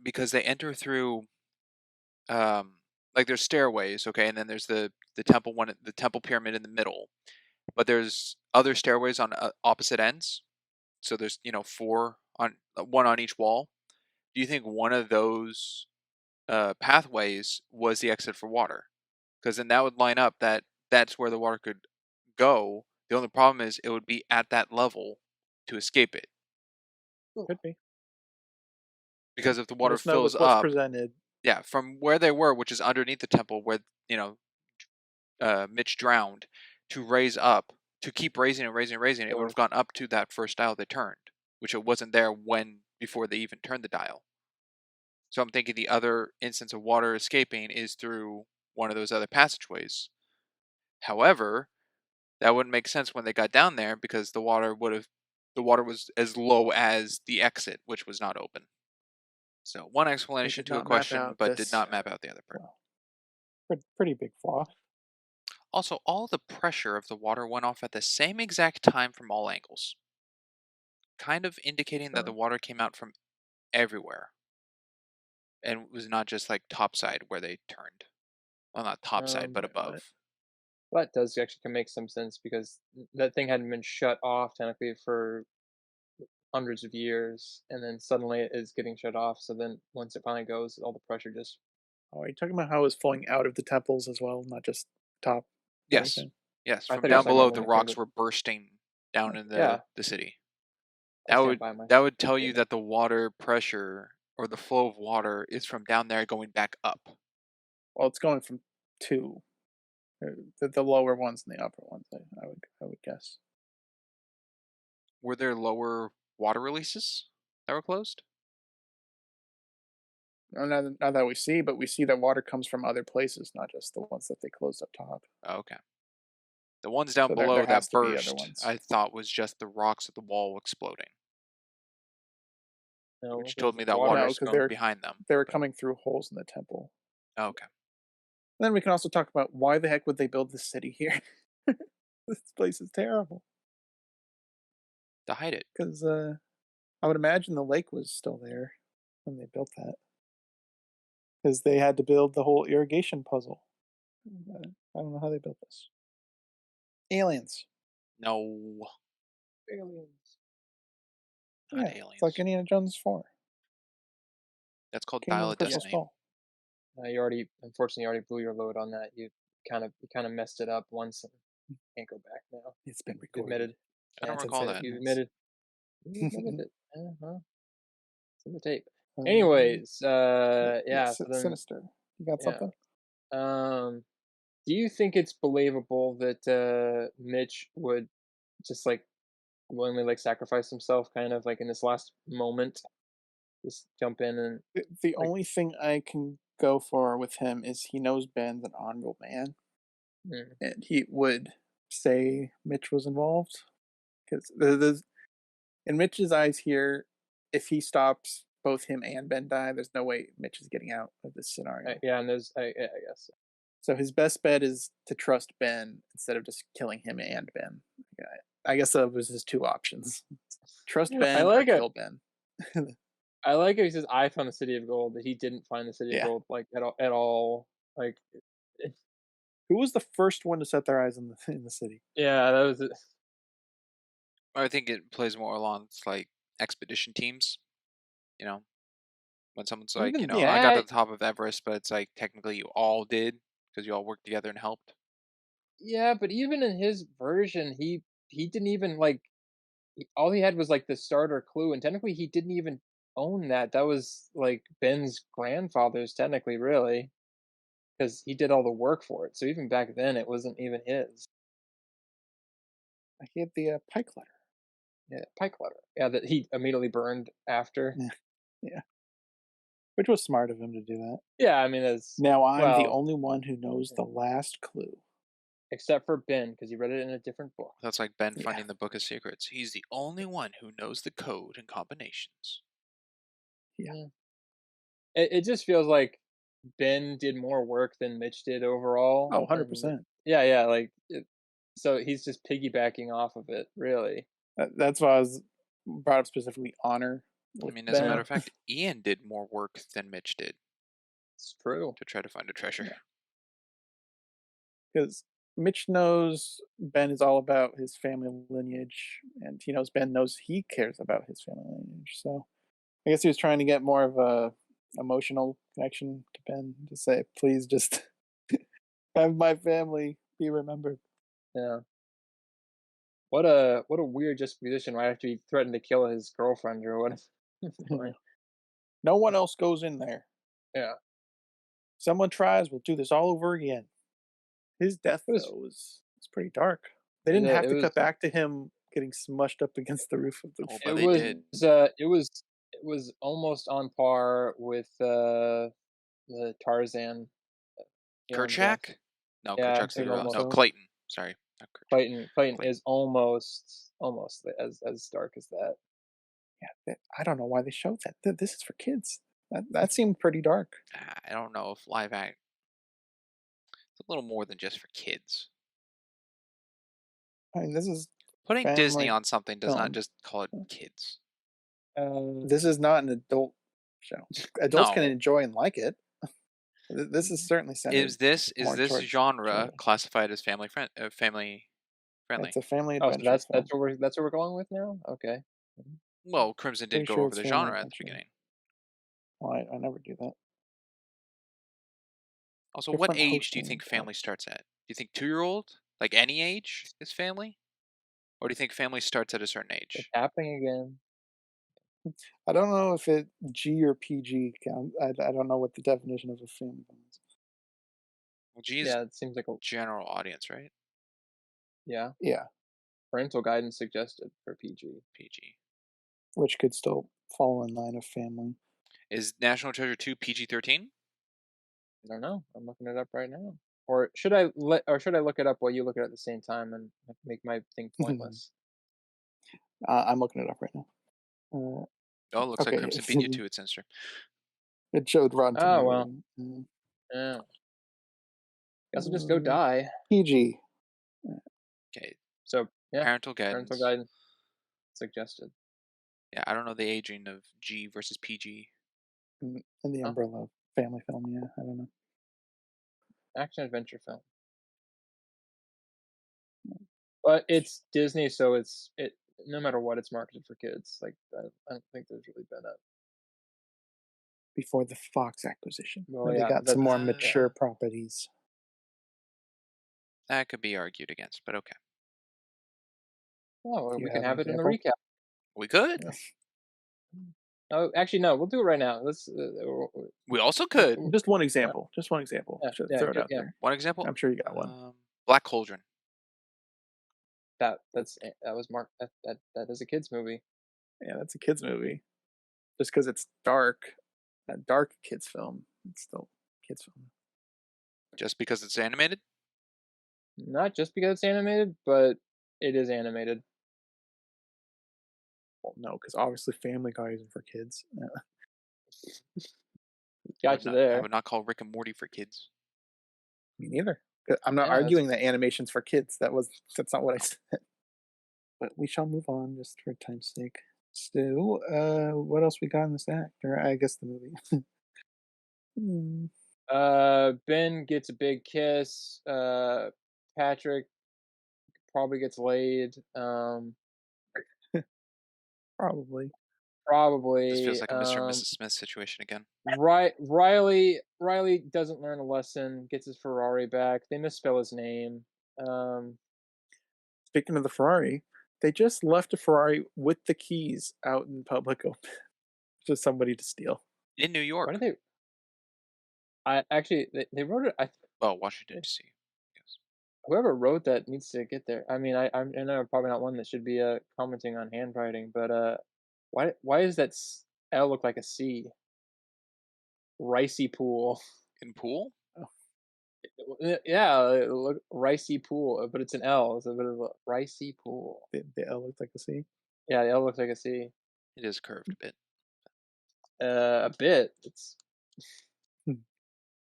because they enter through um like there's stairways, okay, and then there's the temple one, the temple pyramid in the middle, but there's other stairways on opposite ends. So there's four on one on each wall. Do you think one of those pathways was the exit for water? Because then that would line up that that's where the water could go. The only problem is it would be at that level to escape it. Could be. Because if the Let water us know fills with what's up, presented. yeah, from where they were, which is underneath the temple, where Mitch drowned, to raise up, to keep raising and raising and raising, it would Or have gone up to that first dial they turned, which it wasn't there when before they even turned the dial. So I'm thinking the other instance of water escaping is through one of those other passageways. However, that wouldn't make sense when they got down there because the water was as low as the exit, which was not open. So one They explanation did to a not map question, out but did this. not map out the other part. Well, pretty big flaw. Also, all the pressure of the water went off at the same exact time from all angles, kind of indicating that the Sure. water came out from everywhere and was not just like topside where they turned. Well, not topside, but Wait, above. that does actually can make some sense because that thing hadn't been shut off technically for hundreds of years, and then suddenly it is getting shut off. So then once it finally goes, all the pressure just oh, are you talking about how it was flowing out of the temples as well, not just top of Yes. everything? Yes. I From thought he was down talking below, about the when it came rocks to were bursting down in yeah, the city. I That stand would by my that would tell you statement. that the water pressure or the flow of water is from down there going back up. Well, it's going from two, the lower ones and the upper ones. I would guess. Were there lower water releases that were closed? Not that we see, but we see that water comes from other places, not just the ones that they closed up top. Oh, okay. The ones down So there below has that to be other burst, ones. I thought was just the rocks of the wall exploding, No, which told because me the that water No, water's because going behind them. they were But coming through holes in the temple. oh, okay. And then we can also talk about why the heck would they build this city here? This place is terrible. To hide it. Because I would imagine the lake was still there when they built that. Because they had to build the whole irrigation puzzle. I don't know how they built this. Aliens. No, aliens. not Yeah, it's like aliens. Indiana Jones 4, That's called Kingdom Dial of the of Crystal Yeah, Destiny. Skull. you already unfortunately you already blew your load on that. You kind of messed it up once and can't go back now. It's been You recorded. admitted. I Yeah, don't It's recall that. you unsafe. admitted. You admitted it. Uh-huh. It's in the tape. Um, Anyways, yeah, yeah. So then, sinister. You got yeah. something? Um, do you think it's believable that Mitch would just like willingly like sacrifice himself, kind of like in this last moment, just jump in and The like, only thing I can go for with him is he knows Ben's an honorable man, mm, and he would say Mitch was involved. Because the in Mitch's eyes here, if he stops, both him and Ben die. There's no way Mitch is getting out of this scenario. yeah, and there's I guess. So his best bet is to trust Ben instead of just killing him and Ben. Yeah, I guess that was his two options: trust I Ben or like it. kill Ben. I like it. He says, "I found the city of gold." That he didn't find the city of Yeah. gold like at all. At all. Like, Who was the first one to set their eyes in the city? yeah, that was it. I think it plays more along like expedition teams. You know, when someone's like, Even I got yeah, to the top of Everest, but it's like technically you all did because you all worked together and helped. yeah, but even in his version, he didn't even like all he had was like the starter clue, and technically he didn't even own that. That was like Ben's grandfather's, technically, really, because he did all the work for it. So even back then, it wasn't even his. He had the pike letter. Yeah, pike letter. Yeah, that he immediately burned after. Yeah, yeah, which was smart of him to do that. Yeah, I mean, that's Now I'm the well, only one who knows the last clue. except for Ben because he read it in a different book. That's like Ben Yeah, finding the Book of Secrets. He's the only one who knows the code and combinations. yeah. Yeah. It just feels like Ben did more work than Mitch did overall, Oh, and 100%. Yeah, yeah, like, so he's just piggybacking off of it, really. That's why I was brought up specifically honor I with mean, as a matter Ben. of fact, Ian did more work than Mitch did It's true. to try to find a treasure. Yeah, because Mitch knows Ben is all about his family lineage, and he knows Ben knows he cares about his family lineage. So I guess he was trying to get more of a emotional connection to Ben to say, please just have my family be remembered. Yeah. What a weird juxtaposition right after he threatened to kill his girlfriend or what. Like, No one else goes in there. yeah. Someone tries, we'll do this all over again. His death, It was though, was pretty dark. They didn't have it to was cut back to him getting smushed up against the roof of the Oh, but it they was, did. it was almost on par with, the Tarzan, death. Kerchak? No, Yeah, I Kerchak's the think gorilla. No, so. Clayton. Sorry, not Kerchak. Clayton Clayton. is almost as dark as that. I don't know why they showed that. This is for kids. That seemed pretty dark. I don't know if live act. It's a little more than just for kids. I mean, this is Putting Disney family on something does not film. just call it kids. This is not an adult show. Adults can No. enjoy and like it. This is certainly centered Is more this towards genre children. classified as family It's friendly? a family Oh, so adventure film. that's what we're going with now? Okay. Mhm. Well, Crimson did Pretty go sure over it's the family genre at the adventure. beginning. Well, I never do that. Also, what Different age do you hosting. think family starts at? Do you think 2-year-old? Like any age is family? Or do you think family starts at a certain It's age? happening again. I don't know if it G or PG count. I don't know what the definition of a family film is. Well, G is Yeah, it seems like a general audience, right? yeah. Yeah, Parental guidance suggested for PG. PG. which could still fall in line of family. Is National Treasure 2 PG-13? I don't know. I'm looking it up right now. Or should I look it up while you look it up at the same time and make my thing pointless? I'm looking it up right now. Oh, it looks like Okay, Crimson beat you to it, Sinister. it showed Rotten Oh well. Tomato. Yeah. Guess I'll just go die. PG. Okay, So yeah, parental parental guidance. guidance suggested. Yeah, I don't know the aging of G versus PG. In the Huh? umbrella of family film. Yeah, I don't know. Action adventure film. But it's Disney, so it no matter what, it's marketed for kids. Like I don't think there's really been a Before the Fox acquisition, well, where they yeah, got some that's more yeah. mature properties. That could be argued against, but okay. Oh, Do well, you we can have an have it in the example? recap. We could. Oh, actually, no, we'll do it right now. We also could. Just one Yeah, example. Just one example. yeah, Just yeah, throw it out yeah. there. One example? I'm sure you got one. Black Cauldron. That was Mark. That is a kids movie. Yeah, that's a kids movie. Just because it's dark, a dark kids film, it's still a kids film. Just because it's animated? Not just because it's animated, but it is animated. Well, no, because obviously Family Guy isn't for kids. Got you I there. would not call Rick and Morty for kids. Me neither. I'm not Yeah, that's arguing that animation's for kids. That's not what I said. But we shall move on just for time's sake. So, what else we got in this act? Or I guess the movie. Hmm, Ben gets a big kiss. Patrick probably gets laid. probably. This feels Probably. like a Mr. and Mrs. Smith situation again. Riley doesn't learn a lesson. Gets his Ferrari back. They misspell his name. Um, Speaking of the Ferrari, they just left a Ferrari with the keys out in public open for somebody to steal. In New why York. did they? I actually they wrote it. Oh, Washington, D.C. Yes. Whoever wrote that needs to get there. I mean, I know I'm probably not one that should be commenting on handwriting, but why does that L look like a C? Ricey pool. In Pool? Oh, Yeah, look ricey pool, but it's an L. It's a bit of a ricey pool. the L looked like a C. Yeah, the L looks like a C. It is curved a bit. A bit. It's Hmm.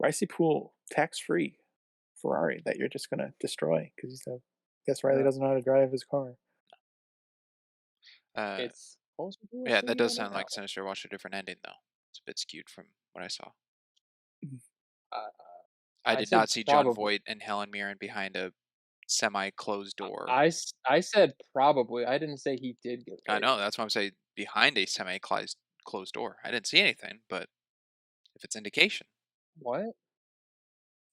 Ricey Pool, tax free Ferrari that you're just gonna destroy because you said, guess Riley Uh, doesn't know how to drive his car. Uh, it's supposed to be a yeah, that does serial sound now. like Sinister watched a different ending though. It's a bit skewed from what I saw. Mhm. Uh, I I did said not see John probably. Voight and Helen Mirren behind a semi-closed door. I said probably. I didn't say he did get I laid. know, that's why I'm saying behind a semi-closed door. I didn't see anything, but if it's indication. What?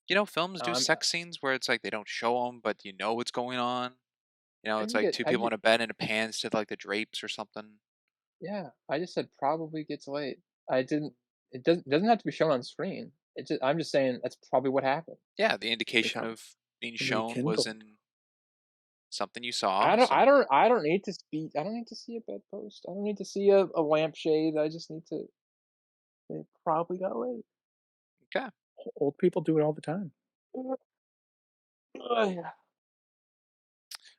You know, films do I'm sex scenes where it's like they don't show them, but you know what's going on. You know, I it's didn't like get two I people ju in a bed and it pans to like the drapes or something. yeah, I just said probably gets laid. I didn't it doesn't have to be shown on screen. I'm just saying that's probably what happened. Yeah, the They indication come of being and shown was rekindled. in something you saw. So I don't need to see a bedpost. I don't need to see a lampshade. I just need to they probably got laid. okay. Old people do it all the time. Yeah.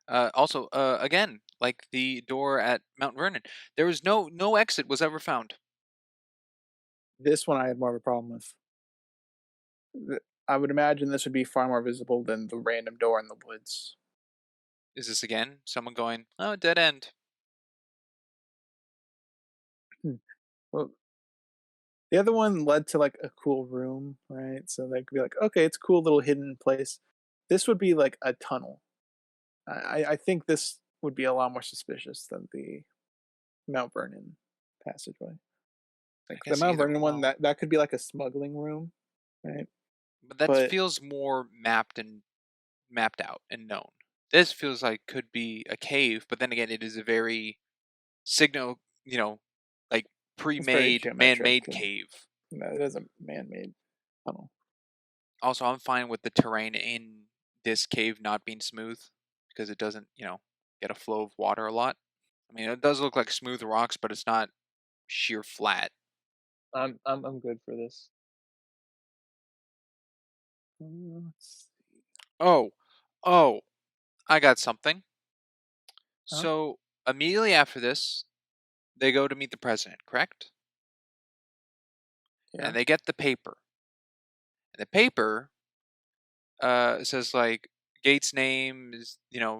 Also, again, like the door at Mount Vernon, there was no exit was ever found. This one I had more of a problem with. I would imagine this would be far more visible than the random door in the woods. Is this again someone going, oh, dead end? Hmm. Well, the other one led to like a cool room, right? So they could be like, okay, it's a cool little hidden place. This would be like a tunnel. I think this would be a lot more suspicious than the Mount Vernon passageway. I Like the guess Mount either. Vernon one, Well, that could be like a smuggling room, right? but that But feels more mapped out and known. This feels like could be a cave, but then again, it is a very signal, you know, like it's very pre-made, geometric. man-made cave. It is a man-made tunnel. Also, I'm fine with the terrain in this cave not being smooth because it doesn't, get a flow of water a lot. I mean, it does look like smooth rocks, but it's not sheer flat. I'm good for this. Let's see. Oh, oh, I got something. Huh? So immediately after this, they go to meet the president, correct? Yeah. And they get the paper. And the paper says like Gates' name is,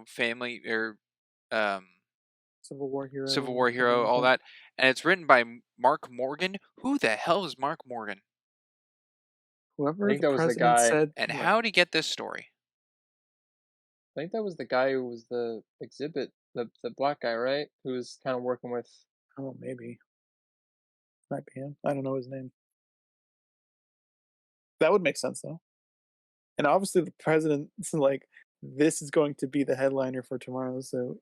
family or um, Civil War Civil hero, War something hero, like all that. that, and it's written by Mark Morgan. Who the hell is Mark Morgan? I Whoever think the that was the president guy. said And wrote how it. did he get this story? I think that was the guy who was the exhibit, the black guy, right? Who was kind of working with. Oh, maybe. Might be him. I don't know his name. That would make sense though. And obviously the president's like, this is going to be the headliner for tomorrow, so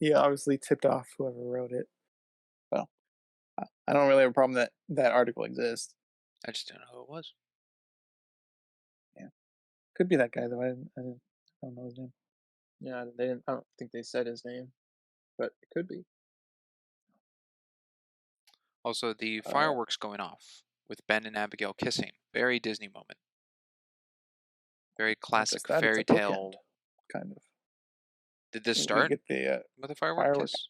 he obviously tipped off whoever wrote it. Well, I don't really have a problem that that article exists. I just don't know who it was. Yeah, could be that guy though. I don't know his name. Yeah, they didn't. I don't think they said his name, but it could be. Also, the Uh, fireworks going off with Ben and Abigail kissing. Very Disney moment. Very not just classic that, it's a fairy bookend, tale. kind of. Did this We start get the with a firework firework. kiss?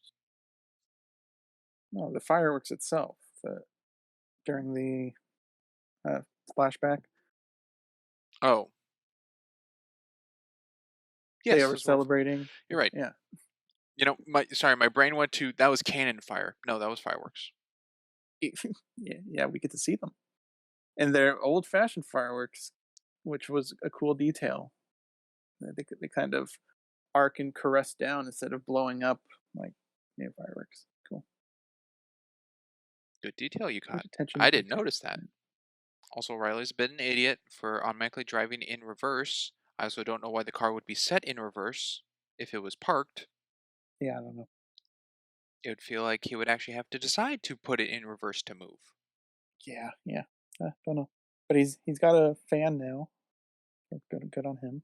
No, the fireworks itself during the uh, flashback. Oh, They yes, were those were. celebrating. You're right. Yeah, My brain went to that was cannon fire. No, that was fireworks. yeah, we get to see them, and they're old-fashioned fireworks, which was a cool detail. They kind of arc and caress down instead of blowing up like fireworks. Cool. Good detail you Good got. attention I to didn't detail. notice that. Also, Riley's a bit an idiot for automatically driving in reverse. I also don't know why the car would be set in reverse if it was parked. Yeah, I don't know. It would feel like he would actually have to decide to put it in reverse to move. Yeah. Don't know. But he's got a fan now. Good on him.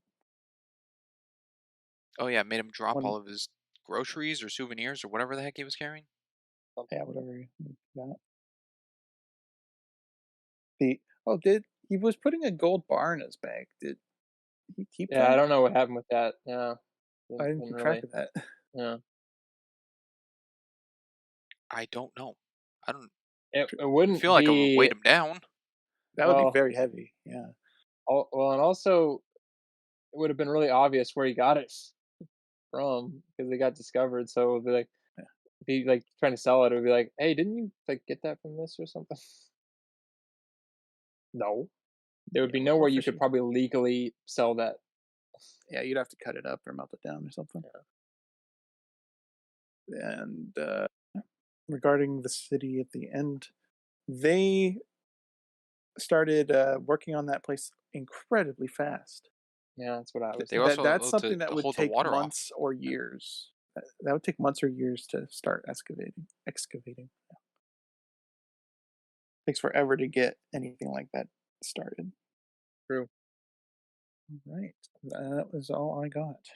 Oh yeah, made him drop One, all of his groceries or souvenirs or whatever the heck he was carrying. yeah, whatever he got. The did he was putting a gold bar in his bag? Did he keep Yeah, I that? don't know what happened with that. Yeah, I didn't didn't keep track really. of that. Yeah, I don't know. I don't it feel wouldn't like it would be weight him down. That would be well. very heavy. Yeah. Well, and also it would have been really obvious where he got it from because they got discovered. So it'd be like, Yeah. if he like trying to sell it, it would be like, hey, didn't you like get that from this or something? No, there would Yeah, be we're nowhere you could fishing. probably legally sell that. Yeah, you'd have to cut it up or melt it down or something. Yeah. And regarding the city at the end, they started working on that place incredibly fast. Yeah, that's what I was They That thinking. also that's something that to would hold the take water off. months or Yeah. years. That would take months or years to start excavating. Excavating. Takes forever to get anything like that started. True. Right. That was all I got.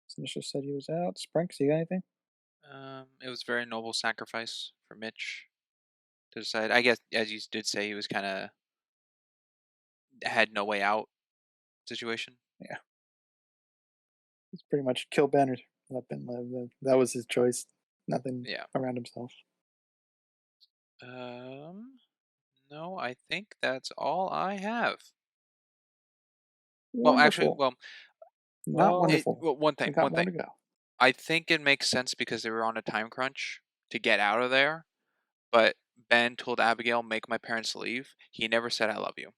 Sinistra said he was out. Spranks, you got anything? It was a very noble sacrifice for Mitch to decide. I guess, as you did say, he was kind of had no way out situation. Yeah. It's pretty much kill Ben or let Ben live. That was his choice. Nothing Yeah. around himself. No, I think that's all I have. Well, actually, Wonderful. well, Not Well, wonderful. one We thing, got one more thing. to go. I think it makes sense because they were on a time crunch to get out of there. But Ben told Abigail, "Make my parents leave." He never said, "I love you."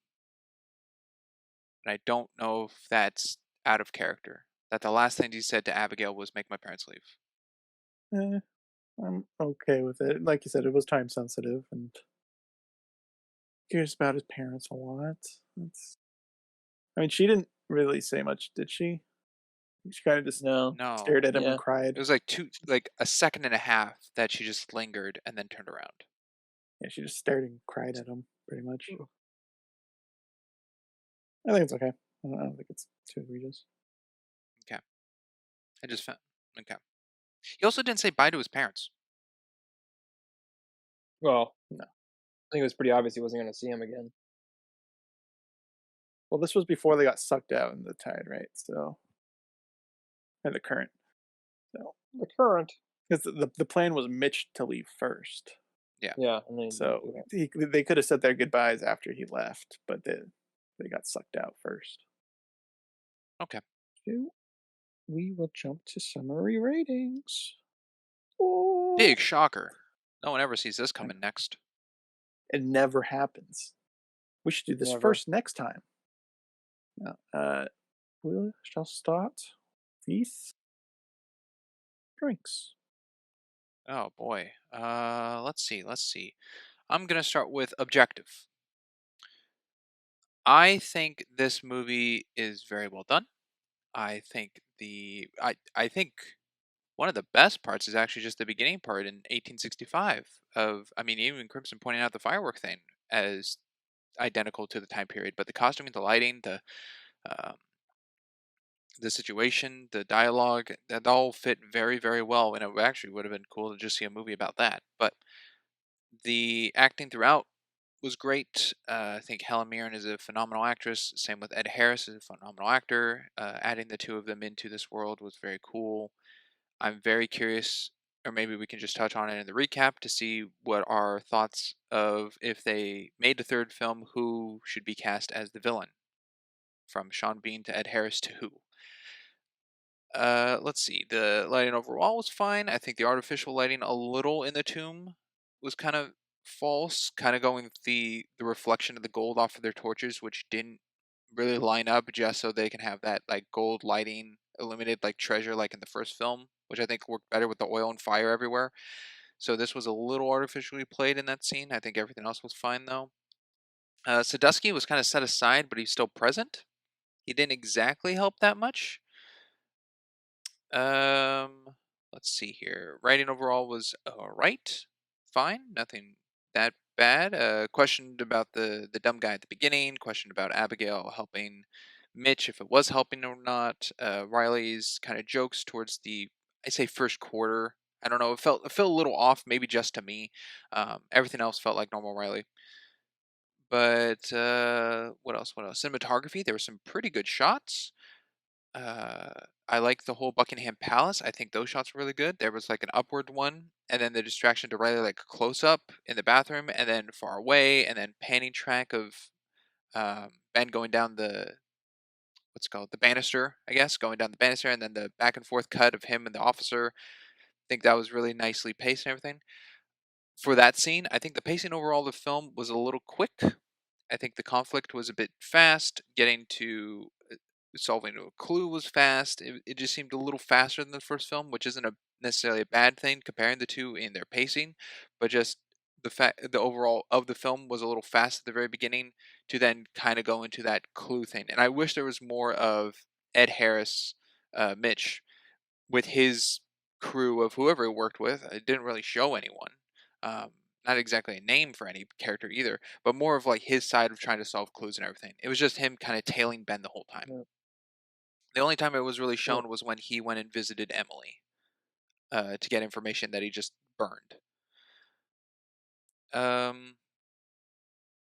And I don't know if that's out of character. That the last thing he said to Abigail was, "Make my parents leave." Eh, I'm okay with it. Like you said, it was time sensitive and cares about his parents a lot. It's, I mean, she didn't really say much, did she? She kind of just no. stared No, at him and Yeah. it cried. was like like a second and a half that she just lingered and then turned around. Yeah, she just stared and cried at him, pretty much. I think it's okay. I don't think it's too egregious. Okay, I just found. Okay, he also didn't say bye to his parents. Well, No. I think it was pretty obvious he wasn't going to see him again. Well, this was before they got sucked out in the tide, right? So, and the current. So, The current. because the plan was Mitch to leave first. Yeah. Yeah, and then he didn't So do that. they could have said their goodbyes after he left, but they got sucked out first. Okay. So we will jump to summary ratings. Oh, Big shocker. No one ever sees this coming next. it never happens. We should do this Never. first next time. Now, we shall start with drinks. Oh boy. Let's see. Let's see. I'm gonna start with objective. I think this movie is very well done. I think I think one of the best parts is actually just the beginning part in 1865 of I mean even Crimson pointing out the firework thing as identical to the time period, but the costuming, the lighting, um, the situation, the dialogue, that all fit very, very well. And it actually would have been cool to just see a movie about that. But the acting throughout was great. I think Helen Mirren is a phenomenal actress. Same with Ed Harris is a phenomenal actor. Adding the two of them into this world was very cool. I'm very curious, or maybe we can just touch on it in the recap to see what our thoughts of if they made a third film, who should be cast as the villain, from Sean Bean to Ed Harris to who. Let's see. The lighting overall was fine. I think the artificial lighting a little in the tomb was kind of false, kind of going with the reflection of the gold off of their torches, which didn't really line up just so they can have that like gold lighting illuminated like treasure like in the first film, which I think worked better with the oil and fire everywhere. So this was a little artificially played in that scene. I think everything else was fine though. Sadusky was kind of set aside, but he's still present. He didn't exactly help that much. Um, let's see here. Writing overall was all right, fine, nothing that bad. Questioned about the dumb guy at the beginning. Questioned about Abigail helping Mitch if it was helping or not. Riley's kind of jokes towards the I say first quarter. I don't know. It felt a little off, maybe just to me. Everything else felt like normal Riley. But what else? What else? Cinematography. There were some pretty good shots. Uh, I like the whole Buckingham Palace. I think those shots were really good. There was like an upward one, and then the distraction to Riley, like close up in the bathroom, and then far away, and then panning track of Ben going down the what's it called, the banister, I guess, going down the banister, and then the back and forth cut of him and the officer. I think that was really nicely paced and everything. For that scene, I think the pacing overall of the film was a little quick. I think the conflict was a bit fast. Getting to solving a clue was fast. It just seemed a little faster than the first film, which isn't necessarily a bad thing comparing the two in their pacing, but just the overall of the film was a little fast at the very beginning to then kind of go into that clue thing. And I wish there was more of Ed Harris, Mitch, with his crew of whoever he worked with. It didn't really show anyone. Um, Not exactly a name for any character either, but more of like his side of trying to solve clues and everything. It was just him kind of tailing Ben the whole time. Yeah, The only time it was really yeah. shown was when he went and visited Emily to get information that he just burned. Um,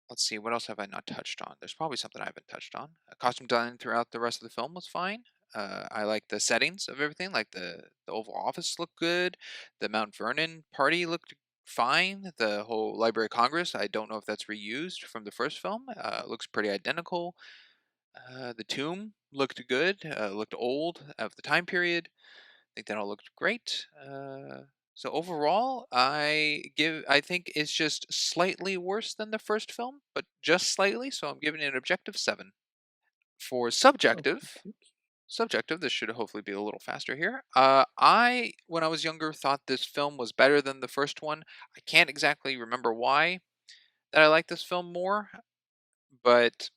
let's see, what else have I not touched on? There's probably something I haven't touched on. Costume design throughout the rest of the film was fine. I like the settings of everything. Like the Oval Office looked good. The Mount Vernon party looked fine. The whole Library of Congress, I don't know if that's reused from the first film. Looks pretty identical. The tomb looked good. Looked old of the time period. I think that all looked great. So overall, I think it's just slightly worse than the first film, but just slightly. So I'm giving it an objective 7. For subjective, Okey-dokey. this should hopefully be a little faster here. I when I was younger thought this film was better than the first one. I can't exactly remember why that I like this film more, but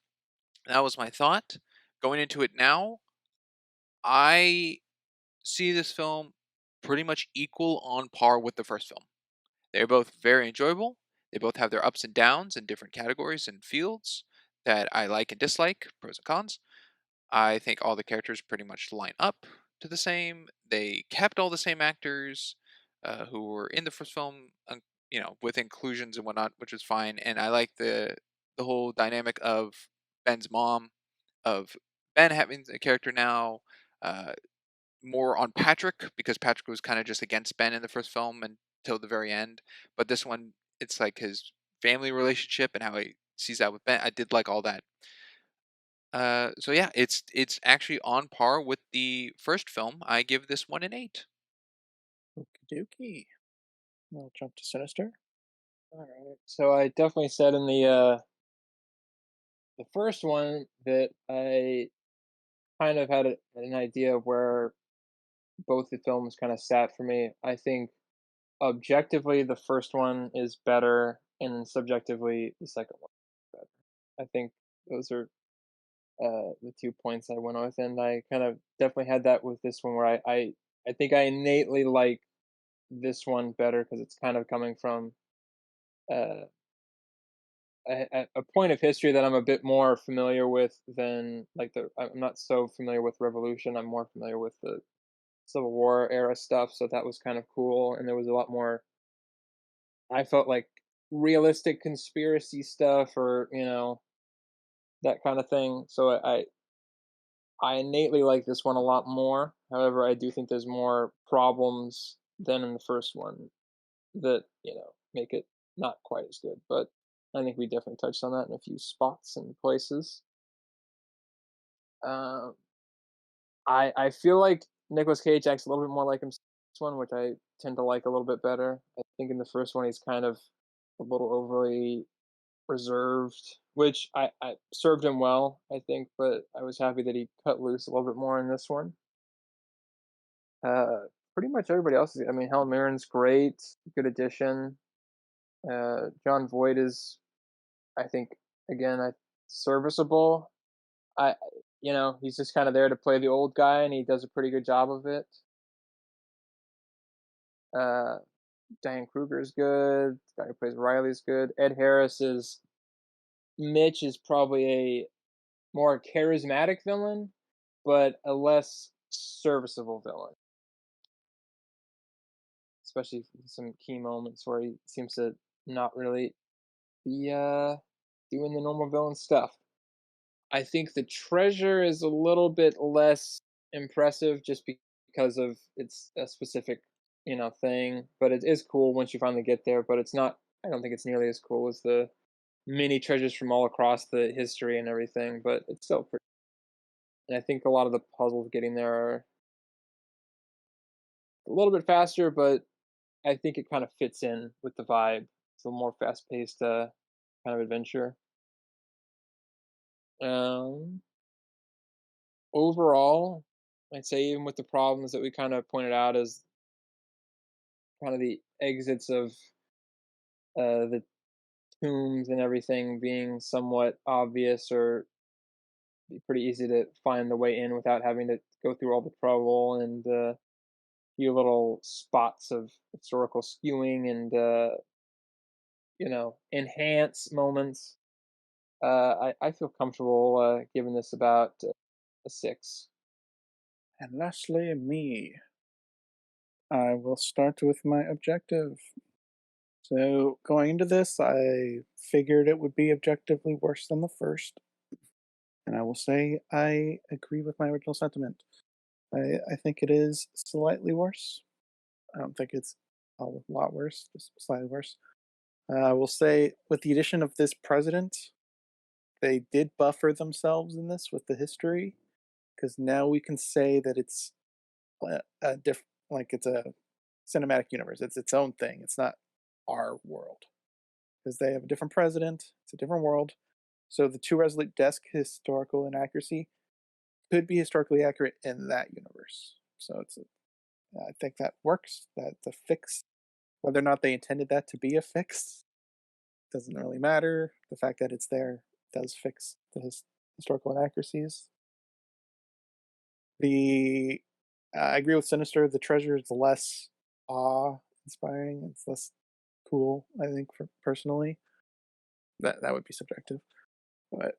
that was my thought. Going into it now, I see this film pretty much equal on par with the first film. They're both very enjoyable. They both have their ups and downs in different categories and fields that I like and dislike, pros and cons. I think all the characters pretty much line up to the same. They kept all the same actors who were in the first film, with inclusions and whatnot, which was fine. And I like the whole dynamic of Ben's mom, of Ben having a character now, uh, more on Patrick because Patrick was kind of just against Ben in the first film until the very end. But this one, it's like his family relationship and how he sees that with Ben. I did like all that. So yeah, it's actually on par with the first film. I give this one an 8. Okey-dokey. I'll jump to Sinister. All right. So I definitely said in the first one that I kind of had an idea of where both the films kind of sat for me. I think objectively the first one is better, and subjectively the second one is better. I think those are the 2 points I went with, and I kind of definitely had that with this one where I think I innately like this one better because it's kind of coming from uh, a point of history that I'm a bit more familiar with than like I'm not so familiar with Revolution. I'm more familiar with the Civil War era stuff, so that was kind of cool, and there was a lot more. I felt like realistic conspiracy stuff, or that kind of thing. So I innately like this one a lot more. However, I do think there's more problems than in the first one that make it not quite as good. But I think we definitely touched on that in a few spots and places. Um, I feel like Nicolas Cage acts a little bit more like himself in this one, which I tend to like a little bit better. I think in the first one he's kind of a little overly reserved, which I served him well, I think, but I was happy that he cut loose a little bit more in this one. Pretty much everybody else is. I mean, Helen Mirren's great, good addition. John Voight is, I think, again, serviceable. I, he's just kind of there to play the old guy, and he does a pretty good job of it. Uh, Diane Kruger's good. The guy who plays Riley's good. Ed Harris is Mitch is probably a more charismatic villain, but a less serviceable villain, especially some key moments where he seems to not really be doing the normal villain stuff. I think the treasure is a little bit less impressive just because of its a specific thing, but it is cool once you finally get there. But it's not. I don't think it's nearly as cool as the mini treasures from all across the history and everything. But it's still pretty. and I think a lot of the puzzles getting there are a little bit faster, but I think it kind of fits in with the vibe. It's a more fast-paced, kind of adventure. Um, Overall, I'd say even with the problems that we kind of pointed out as kind of the exits of the tombs and everything being somewhat obvious or be pretty easy to find the way in without having to go through all the trouble and few little spots of historical skewing and enhance moments. I feel comfortable giving this about a 6. And lastly, me. I will start with my objective. So, going into this, I figured it would be objectively worse than the first, and I will say I agree with my original sentiment. I think it is slightly worse. I don't think it's a lot worse, just slightly worse. I will say, with the addition of this president, they did buffer themselves in this with the history, because now we can say that it's like it's a cinematic universe. It's its own thing. It's not our world because they have a different president. It's a different world. So the two resolute desk historical inaccuracy could be historically accurate in that universe. So I think that works. That's a fix. Whether or not they intended that to be a fix doesn't really matter. The fact that it's there does fix the historical inaccuracies. The I agree with Sinister. The treasure is less awe-inspiring. It's less cool. I think, for personally, that would be subjective. But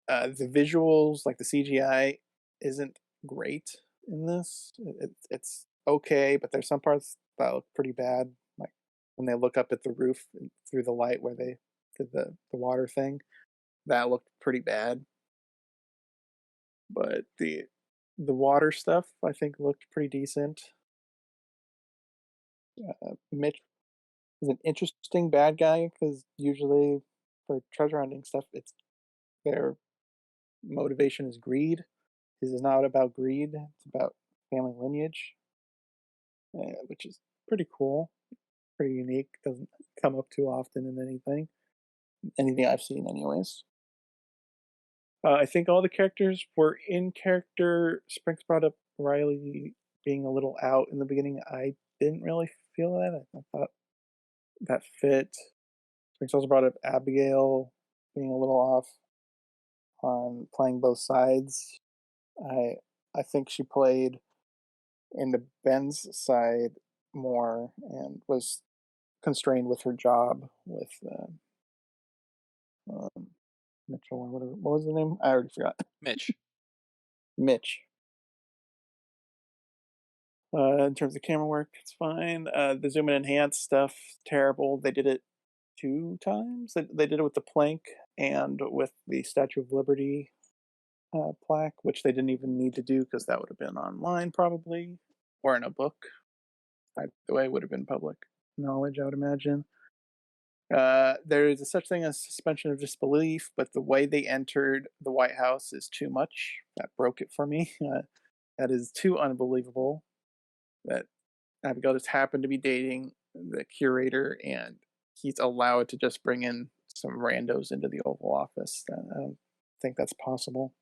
the visuals, like the CGI, isn't great in this. It's okay, but there's some parts that look pretty bad. Like when they look up at the roof through the light where they did the water thing, that looked pretty bad. But the water stuff, I think, looked pretty decent. Mitch is an interesting bad guy because usually for treasure hunting stuff, it's their motivation is greed. His is not about greed; it's about family lineage, which is pretty cool, pretty unique. Doesn't come up too often in anything I've seen, anyways. I think all the characters were in character. Sprinks brought up Riley being a little out in the beginning. I didn't really feel that. I thought that fit. Sprinks also brought up Abigail being a little off on playing both sides. I I think she played into Ben's side more and was constrained with her job with um, Mitchell or whatever. What was the name? I already forgot. Mitch. Mitch. In terms of camera work, it's fine. The zoom and enhance stuff, terrible. They did it two times. They did it with the plank and with the Statue of Liberty plaque, which they didn't even need to do because that would have been online probably or in a book. Either way, would have been public knowledge, I would imagine. There is a such thing as suspension of disbelief, but the way they entered the White House is too much. That broke it for me. That is too unbelievable. That Abigail just happened to be dating the curator, and he's allowed to just bring in some randos into the Oval Office. I don't think that's possible.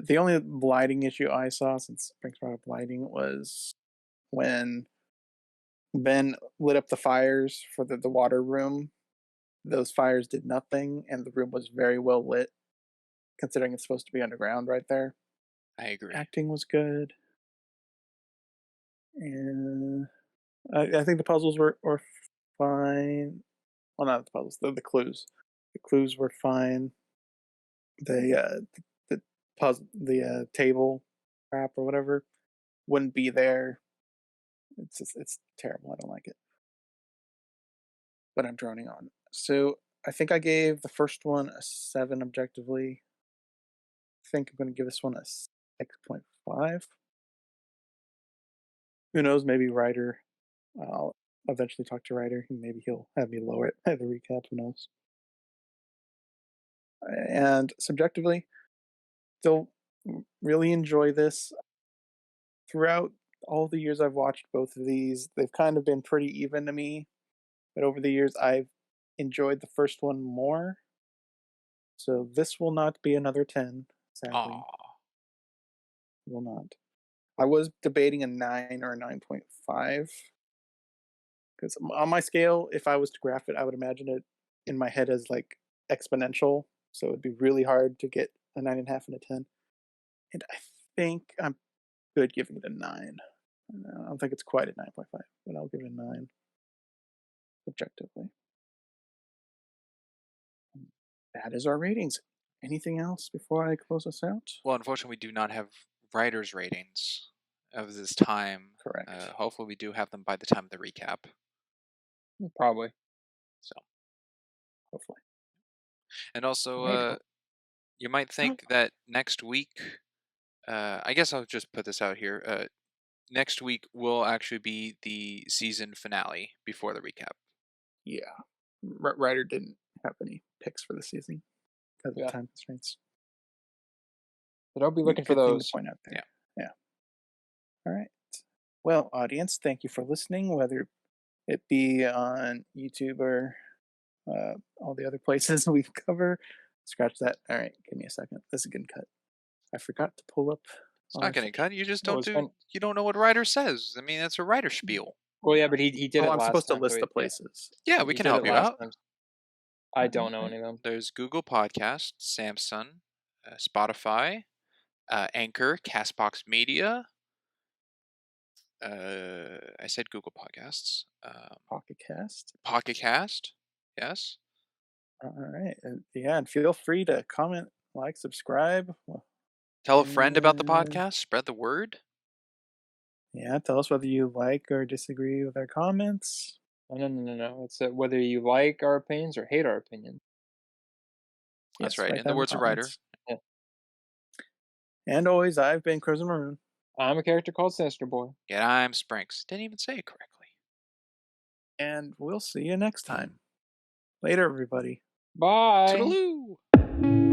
The only lighting issue I saw, since Frank brought up lighting, was when Ben lit up the fires for the water room. Those fires did nothing, and the room was very well lit, considering it's supposed to be underground right there. I agree. Acting was good, and I think the puzzles were fine. Well, not the puzzles, the clues. The clues were fine. The puzzle, the table crap or whatever wouldn't be there. It's terrible. I don't like it, but I'm droning on. So I think I gave the first one a 7 objectively. I think I'm going to give this one a 6.5. Who knows? Maybe Ryder. I'll eventually talk to Ryder. Maybe he'll have me lower it at the recap. Who knows? And subjectively, still Really enjoy this. Throughout all the years I've watched both of these, they've kind of been pretty even to me, but over the years, I've enjoyed the first one more. So this will not be another 10, sadly. Aw. Will not. I was debating a 9 or a 9.5 because on my scale, if I was to graph it, I would imagine it in my head as like exponential. So it'd be really hard to get a 9.5 and a 10. And I think I'm good giving it a 9. I don't think it's quite a 9.5, but I'll give it a 9 objectively. That is our ratings. Anything else before I close us out? Well, unfortunately, we do not have writers' ratings of this time. Correct. Hopefully, we do have them by the time of the recap. Probably. So, Hopefully. and also, Right. Oh, you might oh, think that next week. I guess I'll just put this out here. Next week will actually be the season finale before the recap. yeah. Ryder didn't have any picks for the season because of Yeah. time constraints. But I'll be looking for Good thing to those. point out there. Yeah. Yeah. All right. Well, audience, thank you for listening, whether it be on YouTube or all the other places we cover. Scratch that. All right, give me a second. This is getting cut. I forgot to pull up It's not our getting thing. cut. You just Well, don't do. You don't know what writer says. I mean, that's a writer spiel. well, yeah, but he did Oh, it I'm last supposed to time, so list the places. Yeah, we he can did help it you last out. time. I Oh, don't know okay. any of them. There's Google Podcast, Samsung, Spotify, Anchor, Castbox Media. I said Google Podcasts. Pocket Cast. Pocket Cast. Yes. All right. Yeah, and feel free to comment, like, subscribe. Tell a friend about the And podcast. Spread the word. yeah, tell us whether you like or disagree with our comments. Oh, no. It's whether you like our opinions or hate our opinions. That's Yes, right. write In the down in the words of writer. comments. Yeah. And always, I've been Crimson Maroon. I'm a character called Sinister Boy. Yeah, I'm Sprinks. Didn't even say it correctly. And we'll see you next time. Later, everybody. Bye. Toodaloo!